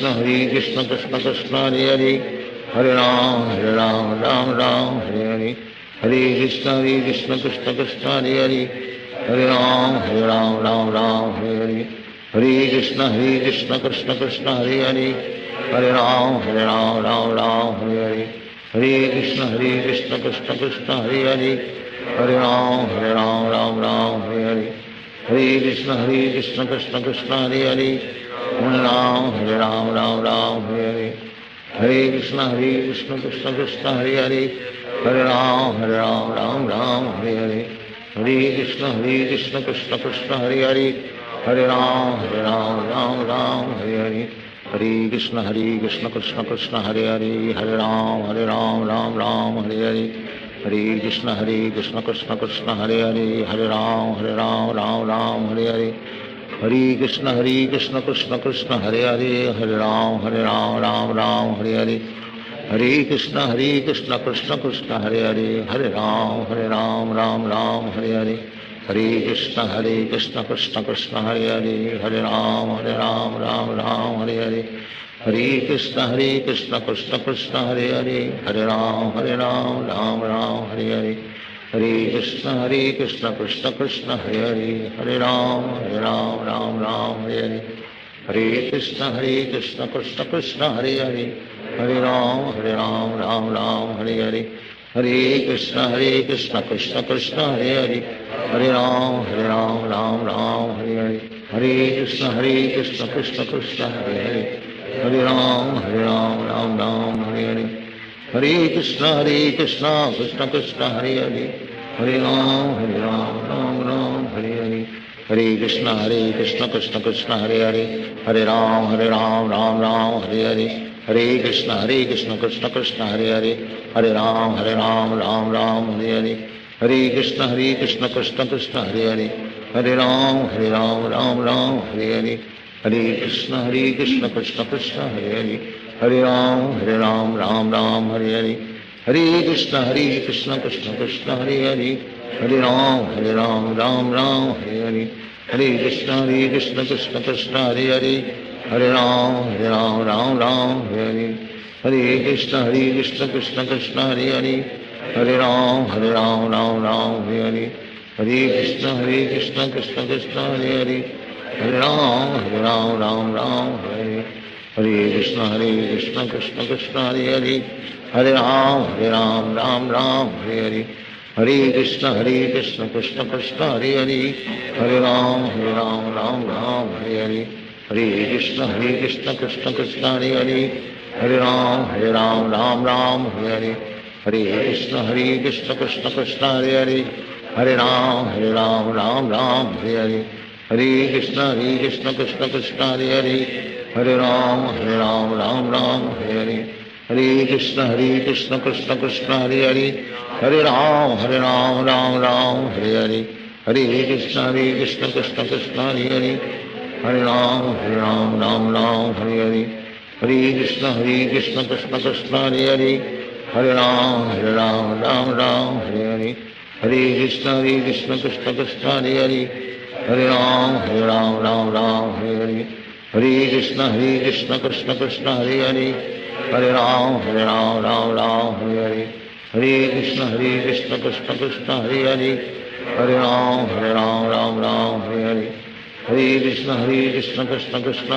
Hare Krishna Krishna Krishna Hare Hare, Hare Ram Ram Hare Hare, Hare Krishna Krishna Krishna Hare Hare, Hare Ram Ram Hare Hare, Hare Krishna Krishna Krishna Hare Hare, Hare Ram Ram Hare Hare, Hare Krishna Krishna Krishna Hare Hare, Hare Ram Ram Hare Hare, Hare Krishna Krishna Krishna Hare Hare, Hare Ram Ram Hare Hare, Hare Krishna Krishna Krishna Hare Hare, Hare Ram Ram Hare Hare, Hare Krishna Krishna Krishna Hare Hare, Hare Ram Ram Hare Hare, Hare Krishna Krishna Krishna Hare Hare, Hare Ram Ram Hare Hare, Hare Krishna Krishna Krishna Hare Hare, Hare Ram Ram Hare Hare, Hare Krishna Krishna Krishna Hare Hare, Hare Ram Ram Hare Hare, Hare Krishna Krishna Krishna Hare Hare, Hare Ram Ram Hare Hare, Hare Krishna Krishna Krishna Hare Hare, Hare Ram Ram Ram Hare Hare, Hare Krishna Krishna Krishna Hare Hare, Hare Ram Ram Ram Hare Hare, Hare Krishna Krishna Krishna Hare Hare, Hare Ram Ram Ram Hare Hare, Hare Krishna Krishna Krishna Hare Hare, Hare Ram Ram Ram Hare Hare, Hare Krishna Krishna Krishna Hare Hare, Hare Ram Ram Ram Hare Hare, Hare Krishna Krishna Krishna Hare Hare, Hare Ram Ram Ram Hare Hare, Hare Krishna Krishna Krishna Hare Hare, Hare Ram Ram Ram Hare Hare, Hare Krishna Krishna Krishna Hare Hare, Hare Ram Ram Hare Hare, Hare Krishna Krishna Krishna Hare Hare, Hare Ram Ram Ram Hare Hare, Hare Krishna Krishna Krishna Hare Hare, Hare Ram Ram Ram Hare Hare, Hare Krishna Krishna Krishna Hare Hare, Hare Ram Ram Ram Hare Hare, Hare Krishna Krishna Krishna Hare Hare, Hare Ram Ram Hare Hare, Hare Krishna Krishna Krishna Hare Hare, Hare Ram Ram Hare Hare, Hare Krishna Krishna Krishna Hare Hare, Hare Ram Ram Hare Hare, Hare Krishna Krishna Krishna Hare Hare, Hare Ram Ram Hare Hare, Hare Krishna Krishna Krishna Hare Hare, Hare Ram Ram Hare Hare, Hare Krishna Krishna Krishna Hare Hare, Hare Ram Ram Hare Hare, Hare Krishna Krishna Krishna Hare Hare, Hare Ram Ram Hare Hare, Hare Krishna Krishna Krishna Hare Hare, Hare Ram Ram Hare Hare, Hare Krishna Krishna Krishna Hare Hare, Hare Ram Ram Hare Hare, Hare Krishna Krishna Krishna Hare Hare, Hare Ram Ram Hare Hare, Hare Krishna Krishna Krishna Hare Hare, Hare Ram Ram Hare Hare, Hare Krishna Krishna Krishna Hare Hare, Hare Ram Ram Hare Hare, Hare Krishna Krishna Krishna Hare Hare, Hare Ram Ram Hare Hare, Hare Krishna Krishna Krishna Hare Hare, Hare Ram Ram Hare Hare, Hare Krishna Krishna Krishna Hare Hare, Hare Ram Ram Hare Hare, Hare Krishna Krishna Krishna Hare Hare, Hare Ram Ram Hare Hare, Hare Krishna Krishna Krishna Hare Hare, Hare Ram Ram Hare Hare, Hare Krishna Krishna Krishna Hare Hare, Hare Ram Ram Hare Hare, Hare Krishna Krishna Krishna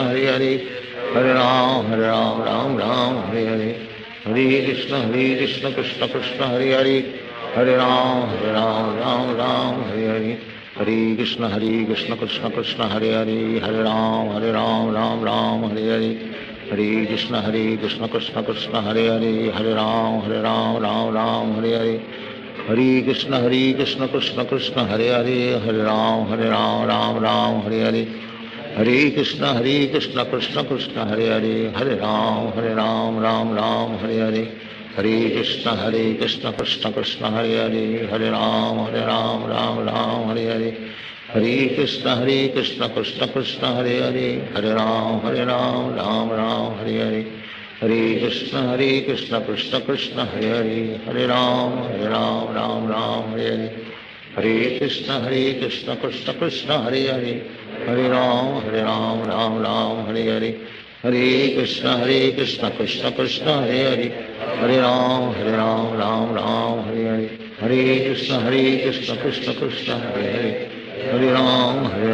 Hare Hare, Hare Ram Ram Hare Hare, Hare Krishna Krishna Krishna Hare Hare, Hare Ram Ram Hare Hare, Hare Krishna Krishna Krishna Hare Hare, Hare Ram Ram Hare Hare, Hare Krishna Krishna Krishna Hare Hare, Hare Ram Ram Hare Hare, Hare Krishna Krishna Krishna Hare Hare, Hare Ram Ram Hare Hare, Hare Krishna Krishna Krishna Hare Hare, Hare Ram Ram Hare Hare, Hare Krishna Krishna Krishna Hare Hare, Hare Ram Ram Hare Hare, Hare Krishna Krishna Krishna Hare Hare, Hare Ram Ram Hare Hare, Hare Krishna Krishna Krishna Hare Hare, Hare Ram Ram Hare Hare, Hare Krishna Krishna Krishna Hare Hare, Hare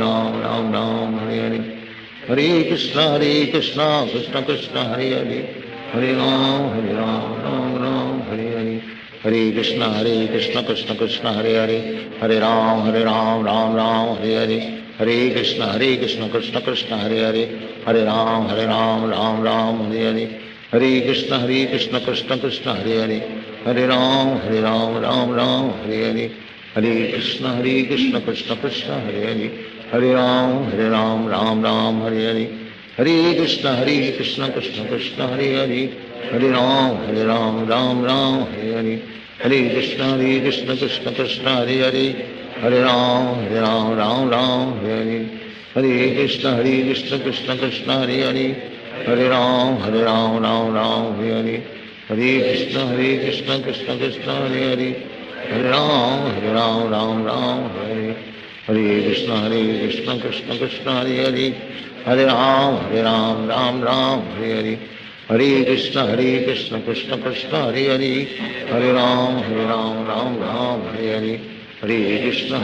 Ram Ram Hare Hare, Hare Krishna Krishna Krishna Hare Hare, Hare Ram Ram Hare Hare, Hare Krishna Krishna Krishna Hare Hare, Hare Ram Hare Hare, Hare Krishna Krishna Krishna Hare Hare, Hare Ram Ram Hare Hare, Hare Krishna Krishna Krishna Hare Hare, Hare Ram Ram Hare Hare, Hare Krishna Krishna Krishna Hare Hare, Hare Ram Ram Hare Hare, Hare Krishna Krishna Krishna Hare Hare, Hare Ram Ram Hare Hare, Hare Krishna Krishna Krishna Hare Hare, Hare Ram Ram Hare Hare, Hare Krishna Krishna Krishna Hare Hare, Hare Ram Ram Hare Hare, Hare Krishna Krishna Krishna Hare Hare, Hare Ram Ram Ram Hare Hare, Hare Krishna Krishna Krishna Hare Hare, Hare Ram Ram Hare Hare, Hare Krishna Krishna Krishna Hare Hare, Hare Ram Ram Hare Hare, Hare Krishna Krishna Krishna Hare Hare, Hare Ram Ram Hare Hare, Hare Krishna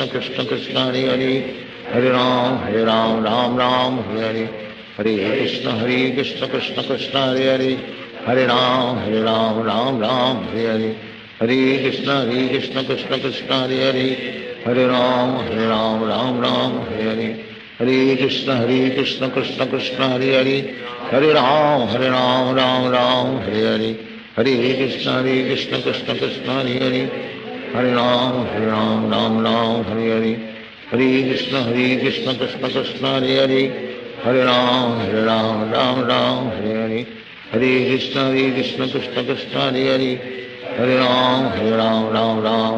Krishna Krishna Hare Hare, Hare Ram Ram Hare Hare, Hare Krishna Krishna Krishna Hare Hare, Hare Ram Ram Hare Hare, Hare Krishna Krishna Krishna Hare Hare, Hare Ram Ram Hare Hare, Hare Krishna Krishna Krishna Hare Hare, Hare Ram Ram Hare Hare, Hare Krishna Krishna Krishna Hare Hare, Hare Ram Ram Hare Hare, Hare Krishna Krishna Krishna Hare Hare, Hare Ram Ram Hare Hare, Hare Krishna Krishna Krishna Hare Hare, Hare Ram Ram Hare Hare, Hare Krishna Krishna Krishna Hare Hare, Hare Ram Ram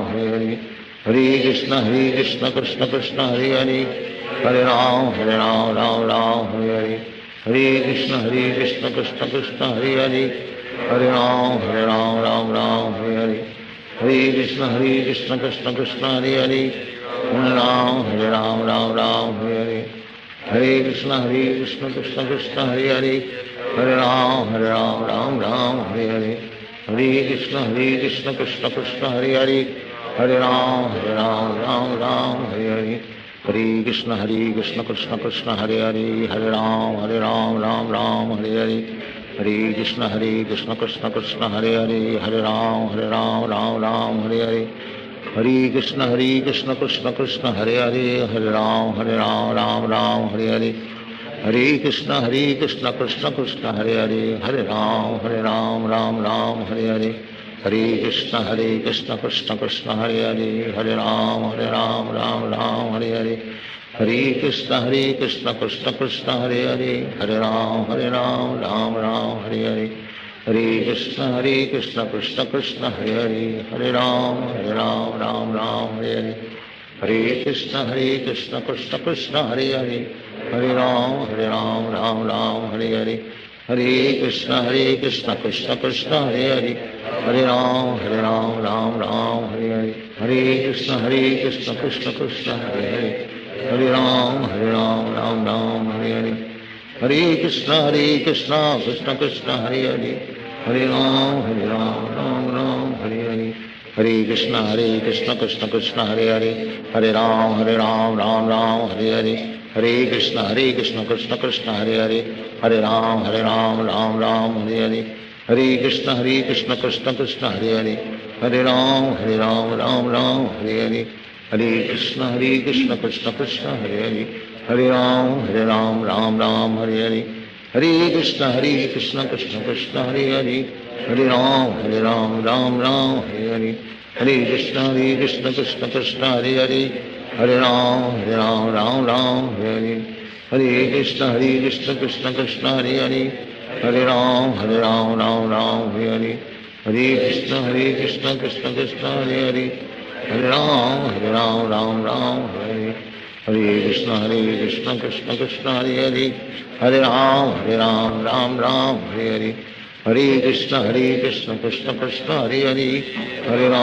Hare Hare, Hare Krishna Krishna Krishna Hare Hare, Hare Ram Ram Hare Hare, Hare Krishna Krishna Krishna Hare Hare, Hare Ram Ram Hare Hare, Hare Krishna Krishna Krishna Hare Hare, Hare Ram Ram Hare Hare, Hare Krishna Krishna Krishna Hare Hare, Hare Ram Ram Hare Hare, Hare Krishna Krishna Krishna Hare Hare, Hare Ram Ram Hare Hare, Hare Krishna Krishna Krishna Hare Hare, Hare Ram Ram Hare Hare, Hare Krishna Krishna Krishna Hare Hare, Hare Ram Ram Hare Hare, Hare Krishna Krishna Krishna Hare Hare, Hare Ram Ram Hare Hare, Hare Krishna Krishna Krishna Hare Hare, Hare Ram Ram Hare Hare, Hare Krishna Krishna Krishna Hare Hare, Hare Ram Ram Hare Hare, Hare Krishna Krishna Krishna Hare Hare, Hare Ram Ram Hare Hare, Hare Krishna Krishna Krishna Hare Hare, Hare Ram Ram Hare Hare, Hare Krishna Krishna Krishna Hare Hare, Hare Ram Ram Hare Hare, Hare Krishna Krishna Krishna Hare Hare, Hare Ram Ram Hare Hare, Hare Krishna Krishna Krishna Hare Hare, Hare Ram Hare Hare, Hare Krishna Krishna Krishna Hare Hare, Hare Ram Ram Hare Hare, Hare Krishna Krishna Krishna Hare Hare, Hare Ram Ram Hare Hare, Hare Krishna Krishna Krishna Hare Hare, Hare Ram Ram Hare Hare, Hare Krishna Krishna Krishna Hare Hare, Hare Ram Ram Hare Hare, Hare Krishna Krishna Krishna Hare Hare, Hare Ram Ram Hare Hare, Hare Krishna Krishna Krishna Hare Hare, Hare Ram Ram Hare Hare, Hare Krishna Krishna Krishna Hare Hare, Hare Ram Ram Hare Hare, Hare Krishna Krishna Krishna Hare Hare, Hare Ram Ram Hare Hare, Hare Krishna Krishna Krishna Hare Hare,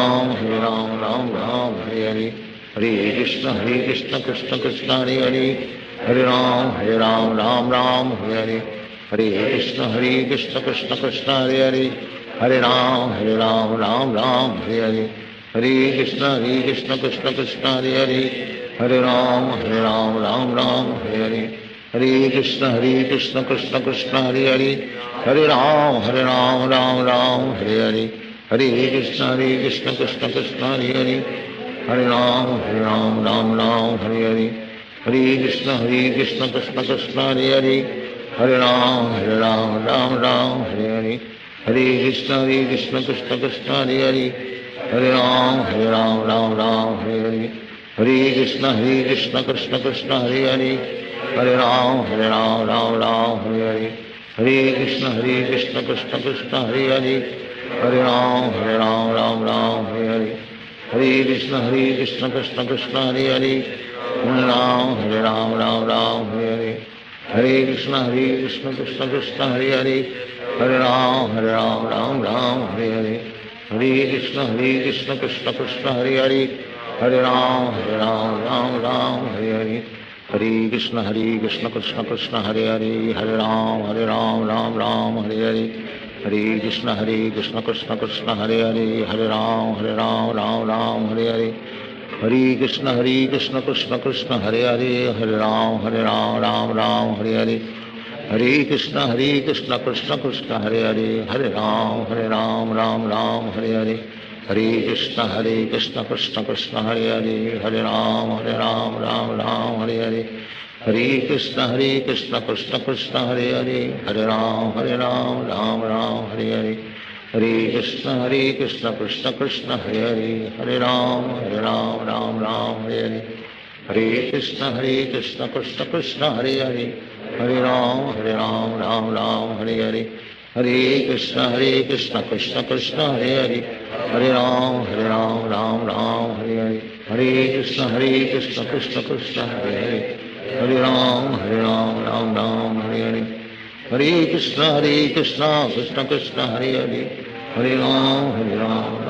Hare Ram Ram Hare Hare, Hare Krishna Krishna Krishna Hare Hare, Hare Ram Ram Hare Hare, Hare Krishna Krishna Krishna Hare Hare, Hare Ram Ram Hare Hare, Hare Krishna Krishna Krishna Hare Hare, Hare Ram Ram Hare Hare, Hare Krishna Krishna Krishna Hare Hare, Hare Ram Ram Hare Hare, Hare Krishna Krishna Krishna Hare Hare, Hare Ram Ram Hare Hare, Hare Krishna Krishna Krishna Hare Hare, Hare Ram Ram Hare Hare, Hare Krishna Krishna Krishna Hare Hare, Hare Ram Hare Hare, Hare Krishna Krishna Krishna Hare Hare, Hare Ram Hare Hare, Hare Krishna Krishna Krishna Hare Hare, Hare Ram Hare Hare, Hare Krishna Krishna Krishna Hare Hare, Hare Ram Hare Hare, Hare Krishna Krishna Krishna Hare Hare, Hare Ram Ram Hare Hare, Hare Krishna Krishna Krishna Hare Hare, Hare Ram Ram Ram Hare Hare, Hare Krishna Krishna Krishna Hare Hare, Hare Ram Ram Hare Hare, Hare Krishna Krishna Krishna Hare Hare, Hare Ram Ram Hare Hare, Hare Krishna Krishna Krishna Hare Hare, Hare Ram Ram Hare Hare, Hare Krishna Krishna Krishna Hare Hare, Hare Ram Ram Hare Hare, Hare Krishna Krishna Krishna Hare Hare, Hare Ram Ram Hare Hare, Hare Krishna Krishna Krishna Hare Hare, Hare Ram Ram Hare Hare, Hare Krishna Krishna Krishna Hare Hare, Hare Ram Ram Hare Hare, Hare Krishna Krishna Krishna Hare Hare, Hare Ram Ram Hare Hare, Hare Krishna Krishna Krishna Hare Hare, Hare Ram Ram Hare Hare, Hare Krishna Krishna Krishna Hare Hare, Hare Ram Ram Hare Hare, Hare Krishna Krishna Krishna Hare Hare, Hare Ram Ram Hare Hare, Hare Krishna Krishna Krishna Hare Hare, Hare Ram Ram Hare Hare, Hare Krishna Krishna Krishna Hare Hare, Hare Ram Ram Hare Hare, Hare Krishna Krishna Krishna Hare Hare, Hare Ram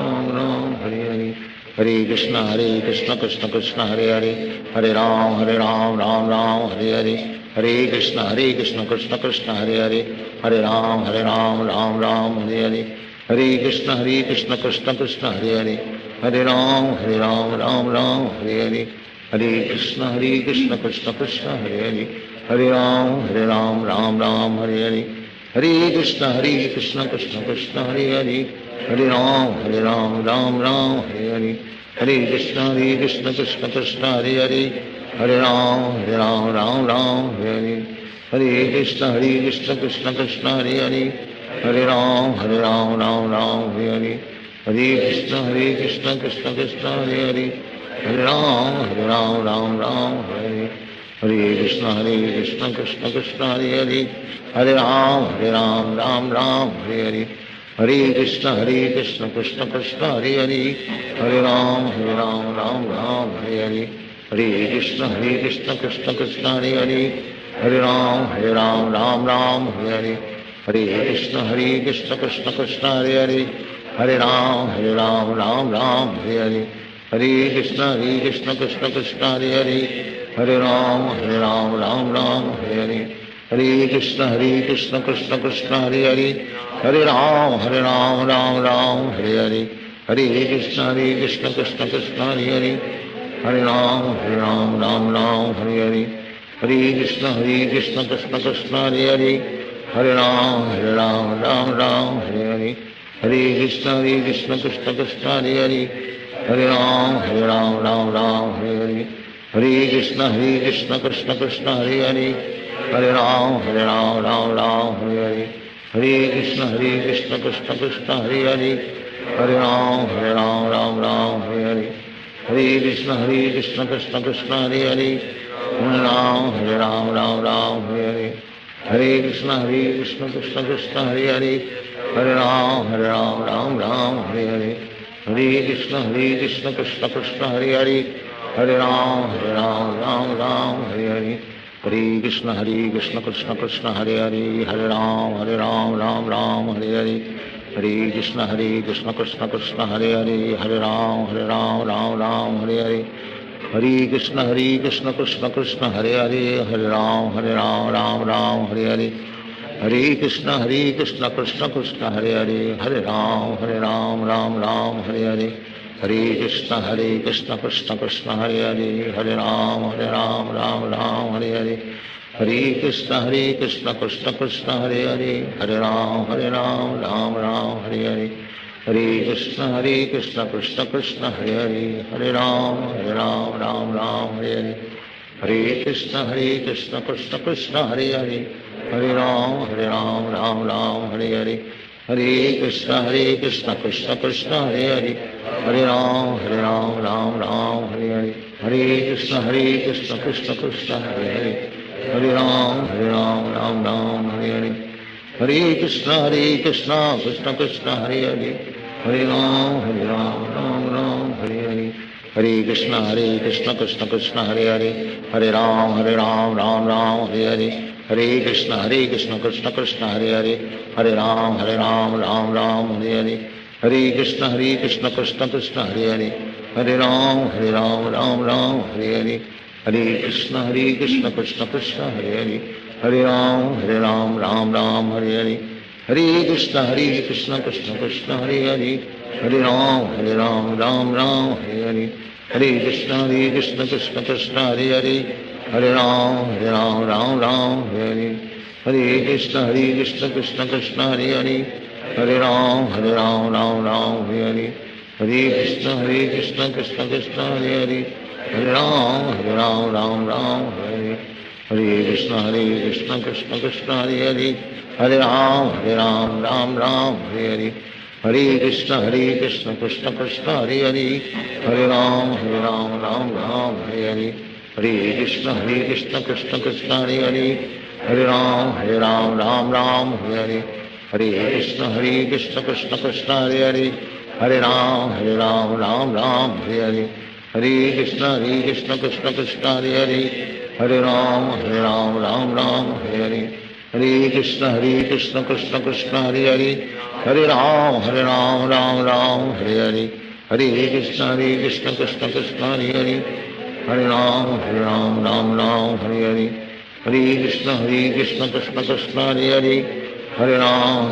Ram Hare Hare, Hare Krishna Krishna Krishna Hare Hare, Hare Ram Ram Hare Hare, Hare Krishna Krishna Krishna Hare Hare, Hare Ram Ram Hare Hare, Hare Krishna Krishna Krishna Hare Hare, Hare Ram Ram Hare Hare, Hare Krishna Krishna Krishna Hare Hare, Hare Ram Ram Hare Hare, Hare Krishna Krishna Krishna Hare Hare, Hare Ram Ram Hare Hare, Hare Krishna Krishna Krishna Hare Hare, Hare Ram Ram Hare Hare, Hare Krishna Krishna Krishna Hare Hare, Hare Ram Ram Hare Hare, Hare Krishna Krishna Krishna Hare Hare, Hare Ram Ram Hare Hare, Hare Krishna Krishna Krishna Hare Hare, Hare Ram Ram Hare Hare, Hare Krishna Krishna Krishna Hare Hare, Hare Ram Ram Hare Hare, Hare Krishna Krishna Krishna Hare Hare, Hare Ram Hare Hare, Hare Krishna Krishna Krishna Hare Hare, Hare Ram Ram Hare Hare, Hare Krishna Krishna Krishna Hare Hare, Hare Ram Ram Hare Hare, Hare Krishna Krishna Krishna Hare Hare, Hare Ram Ram Hare Hare, Hare Krishna Krishna Krishna Hare Hare, Hare Ram Ram Hare Hare, Hare Krishna Krishna Krishna Hare Hare, Hare Ram Ram Hare Hare, Hare Krishna Krishna Krishna Hare Hare, Hare Ram Ram Hare Hare, Hare Krishna Krishna Krishna Hare Hare, Hare Ram Ram Hare Hare, Hare Krishna Krishna Krishna Hare Hare, Hare Ram Ram Hare Hare, Hare Krishna Krishna Krishna Hare Hare, Hare Ram Ram Hare Hare, Hare Krishna Krishna Krishna Hare Hare, Hare Ram Ram Hare Hare, Hare Krishna Krishna Krishna Hare Hare, Hare Ram Hare Hare, Hare Krishna Krishna Krishna Hare Hare, Hare Ram Ram Hare Hare, Hare Krishna Krishna Krishna Hare Hare, Hare Ram Ram Hare Hare, Hare Krishna Krishna Krishna Hare Hare, Hare Ram Ram Hare Hare, Hare Krishna Krishna Krishna Hare Hare, Hare Ram Ram Hare Hare, Hare Krishna Krishna Krishna Hare Hare, Hare Ram Ram Hare Hare, Hare Krishna Krishna Krishna Hare Hare, Hare Ram Ram Hare Hare, Hare Krishna Krishna Krishna Hare Hare, Hare Ram Ram Hare Hare, Hare Krishna Krishna Krishna Hare Hare, Hare Ram Ram Hare Hare, Hare Krishna Krishna Krishna Hare Hare, Hare Ram Ram Hare Hare, Hare Krishna Krishna Krishna Hare Hare, Hare Ram Ram Ram Hare Hare, Hare Krishna Krishna Krishna Hare Hare, Hare Ram Ram Ram Hare Hare, Hare Krishna Krishna Krishna Hare Hare, Hare Ram Ram Ram Hare Hare, Hare Krishna Krishna Krishna Hare Hare, Hare Ram Ram Ram Hare Hare, Hare Krishna Krishna Krishna Hare Hare, Hare Ram Ram Ram Hare Hare, Hare Krishna Krishna Krishna Hare Hare, Hare Ram Ram Ram Hare Hare, Hare Krishna Krishna Krishna Hare Hare, Hare Ram Ram Hare Hare, Hare Krishna Krishna Krishna Hare Hare, Hare Ram Ram Hare Hare, Hare Krishna Krishna Krishna Hare Hare, Hare Ram Ram Hare Hare, Hare Krishna Krishna Krishna Hare Hare, Hare Ram Ram Hare Hare, Hare Krishna Krishna Krishna Hare Hare, Hare Ram Ram Hare Hare, Hare Krishna Krishna Krishna Hare Hare, Hare Ram Ram Hare Hare, Hare Krishna Krishna Krishna Hare Hare, Hare Ram Ram Hare Hare, Hare Krishna Krishna Krishna Hare Hare, Hare Ram Ram Hare Hare, Hare Krishna Krishna Krishna Hare Hare, Hare Ram Ram Hare Hare, Hare Krishna Krishna Krishna Hare Hare, Hare Ram Ram Hare Hare, Hare Krishna Krishna Krishna Hare Hare, Hare Ram Ram Hare Hare, Hare Krishna Krishna Krishna Hare Hare, Hare Ram Ram Hare Hare, Hare Krishna Krishna Krishna Hare Hare, Hare Ram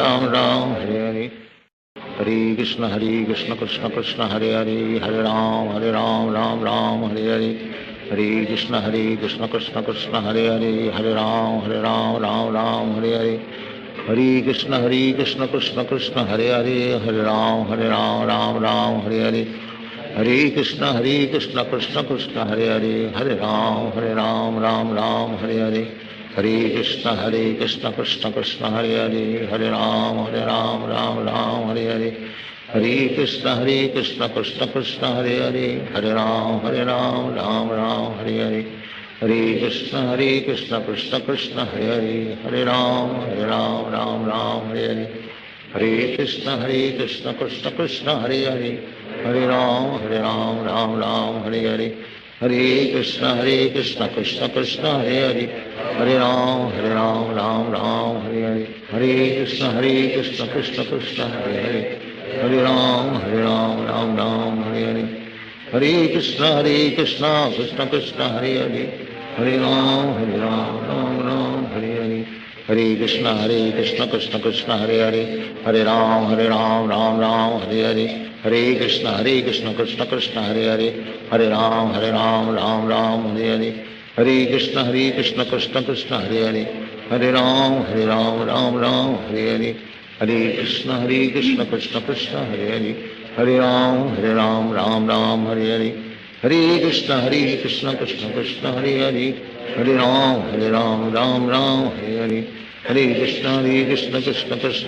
Ram Hare Hare, Hare Krishna Krishna Krishna Hare Hare, Hare Ram Ram Hare Hare, Hare Krishna Krishna Krishna Hare Hare, Hare Ram Ram Hare Hare, Hare Krishna Krishna Krishna Hare Hare, Hare Ram Ram Hare Hare, Hare Krishna Krishna Krishna Hare Hare, Hare Ram Ram Hare Hare, Hare Krishna Krishna Krishna Hare Hare, Hare Ram Ram Hare Hare, Hare Krishna Krishna Krishna Hare Hare, Hare Ram Ram Hare Hare, Hare Krishna Krishna Krishna Hare Hare, Hare Ram Ram Hare Hare, Hare Krishna Krishna Krishna Hare Hare, Hare Ram Ram Hare Hare, Hare Krishna Krishna Krishna Hare Hare, Hare Ram Ram Hare Hare, Hare Krishna Krishna Krishna Hare Hare, Hare Ram Ram Hare Hare, Hare Krishna Krishna Krishna Hare Hare, Hare Ram Ram Hare Hare, Hare Krishna Krishna Krishna Hare Hare, Hare Ram Ram Hare Hare, Hare Krishna Krishna Krishna Hare Hare, Hare Ram Ram Hare Hare, Hare Krishna Krishna Krishna Hare Hare, Hare Ram Ram Hare Hare, Hare Krishna Krishna Krishna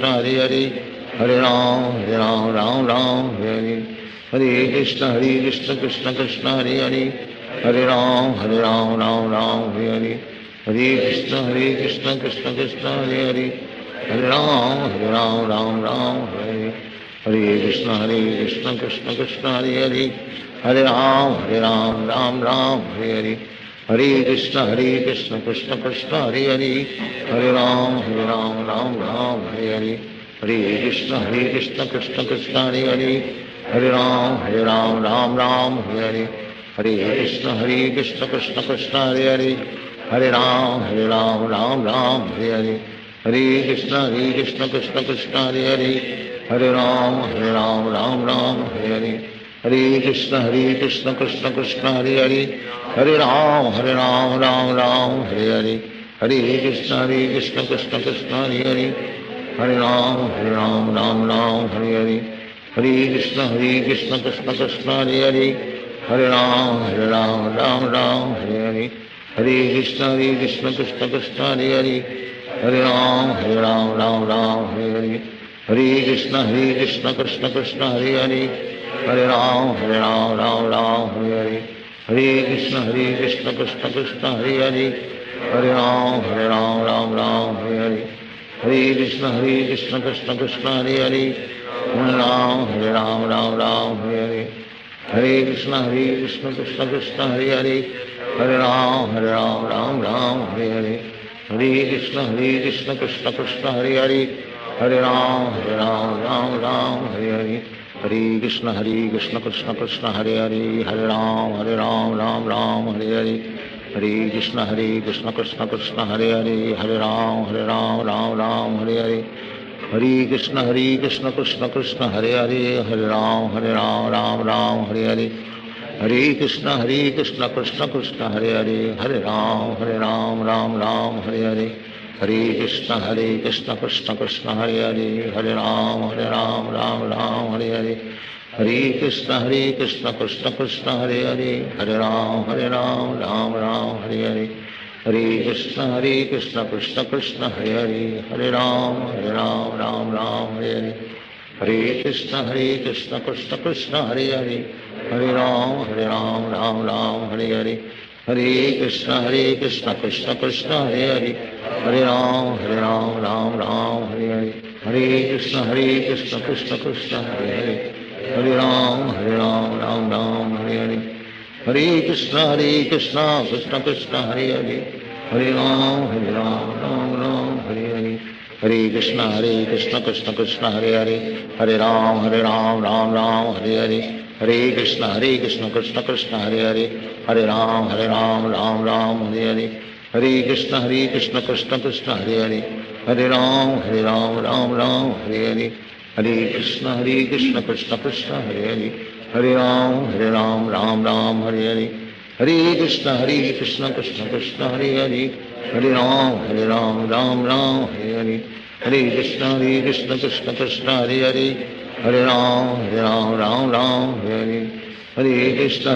Hare Hare, Hare Ram Ram Hare Hare, Hare Krishna Krishna Krishna Hare Hare, Hare Ram Ram Hare Hare, Hare Krishna Krishna Krishna Hare Hare, Hare Ram Ram Hare Hare, Hare Krishna Krishna Krishna Hare Hare, Hare Ram Ram Hare Hare, Hare Krishna Krishna Krishna Hare Hare, Hare Ram Ram Hare Hare, Hare Krishna Krishna Krishna Hare Hare, Hare Ram Ram Hare Hare, Hare Krishna Krishna Krishna Hare Hare, Hare Ram Ram Hare Hare, Hare Krishna Krishna Krishna Hare Hare, Hare Ram Ram Hare Hare, Hare Krishna Krishna Krishna Hare Hare, Hare Ram Ram Hare Hare, Hare Krishna Krishna Krishna Hare Hare, Hare Ram Ram Hare Hare, Hare Krishna Krishna Krishna Hare Hare, Hare Ram Ram Hare Hare, Hare Krishna Krishna Krishna Hare Hare, Hare Ram Ram Hare Hare, Hare Krishna Krishna Krishna Hare Hare, Hare Ram Ram Hare Hare, Hare Krishna Krishna Krishna Hare Hare, Hare Ram Ram Hare Hare, Hare Krishna Krishna Krishna Hare Hare, Hare Ram Ram Ram Hare Hare, Hare Krishna Krishna Krishna Hare Hare, Hare Ram Ram Ram Hare Hare, Hare Krishna Krishna Krishna Hare Hare, Hare Ram Ram Ram Hare Hare, Hare Krishna Krishna Krishna Hare Hare, Hare Ram Ram Ram Hare Hare, Hare Krishna Krishna Krishna Hare Hare, Hare Ram Ram Ram Hare Hare, Hare Krishna Krishna Krishna Hare Hare, Hare Ram Ram Ram Hare Hare, Hare Krishna Krishna Krishna Hare Hare, Hare Ram Ram Ram Hare Hare, Hare Krishna Krishna Krishna Hare Hare, Hare Ram Ram Ram Hare Hare, Hare Krishna Krishna Krishna Hare Hare, Hare Ram Ram Ram Hare Hare, Hare Krishna Krishna Krishna Hare Hare, Hare Ram Ram Ram Hare Hare, Hare Krishna Krishna Krishna Hare Hare, Hare Ram Ram Ram Hare Hare, Hare Krishna Krishna Krishna Hare Hare, Hare Ram Ram Ram Hare Hare, Hare Krishna Krishna Krishna Hare Hare, Hare Ram Ram Ram Hare Hare, Hare Krishna Krishna Krishna Hare Hare, Hare Ram Ram Ram Hare Hare, Hare Krishna Krishna Krishna Hare Hare, Hare Ram Ram Ram Hare Hare, Hare Krishna Krishna Krishna Hare Hare, Hare Ram Ram Ram Hare Hare, Hare Krishna Krishna Krishna Hare Hare, Hare Ram Ram Hare Hare, Hare Krishna Krishna Krishna Hare Hare, Hare Ram Ram Ram Hare Hare, Hare Krishna Krishna Krishna Hare Hare, Hare Ram Ram Ram Hare Hare, Hare Krishna Krishna Krishna Hare Hare, Hare Ram Ram Ram Hare Hare, Hare Krishna Krishna Krishna Hare Hare, Hare Ram Ram Ram Hare Hare, Hare Krishna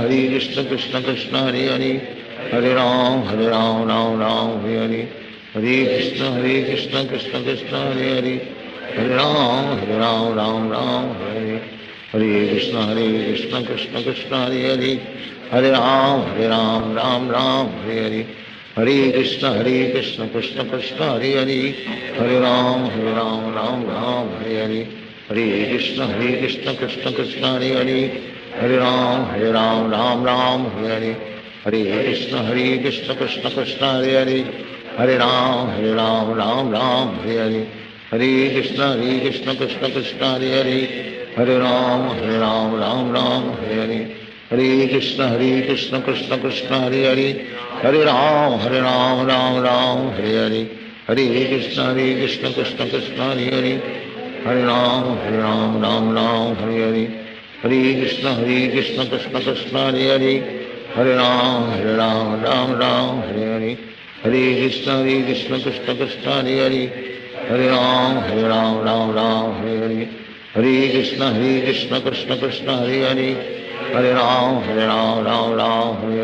Krishna Krishna Hare Hare, Hare Ram Ram Ram Hare Hare, Hare Krishna Krishna Krishna Hare Hare, Hare Ram Ram Ram Hare Hare, Hare Krishna Krishna Krishna Hare Hare, Hare Ram Ram Hare Hare, Hare Krishna Krishna Krishna Hare Hare, Hare Ram Ram Hare Hare, Hare Krishna Krishna Krishna Hare Hare, Hare Ram Ram Ram Hare Hare, Hare Krishna Krishna Krishna Hare Hare, Hare Ram Ram Hare Hare, Hare Krishna Krishna Krishna Hare Hare, Hare Ram Ram Hare Hare, Hare Krishna Krishna Krishna Hare Hare, Hare Ram Ram Hare Hare, Hare Krishna Krishna Krishna Hare Hare, Hare Ram Ram Hare Hare, Hare Krishna Krishna Krishna Hare Hare, Hare Ram Ram Hare Hare, Hare Krishna Krishna Krishna Hare Hare, Hare Ram Ram Hare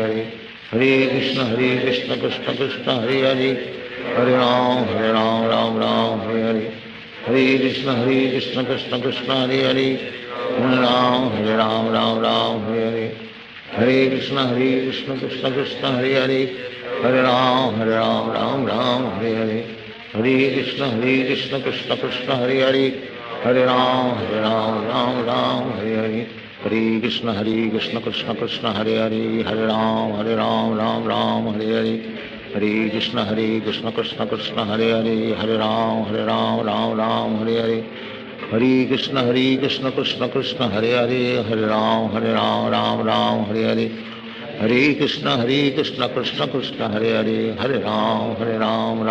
Hare, Hare Krishna Krishna Krishna Hare Hare, Hare Ram Hare Hare, Hare Krishna Krishna Krishna Hare Hare, Hare Ram Ram Hare Hare, Hare Krishna Krishna Krishna Hare Hare, Hare Ram Ram Hare Hare, Hare Krishna Krishna Krishna Hare Hare, Hare Ram Ram Hare Hare, Hare Krishna Krishna Krishna Hare Hare, Hare Ram Ram Hare Hare, Hare Krishna Krishna Krishna Hare Hare, Hare Ram Ram Hare Hare, Hare Krishna Krishna Krishna Hare Hare, Hare Ram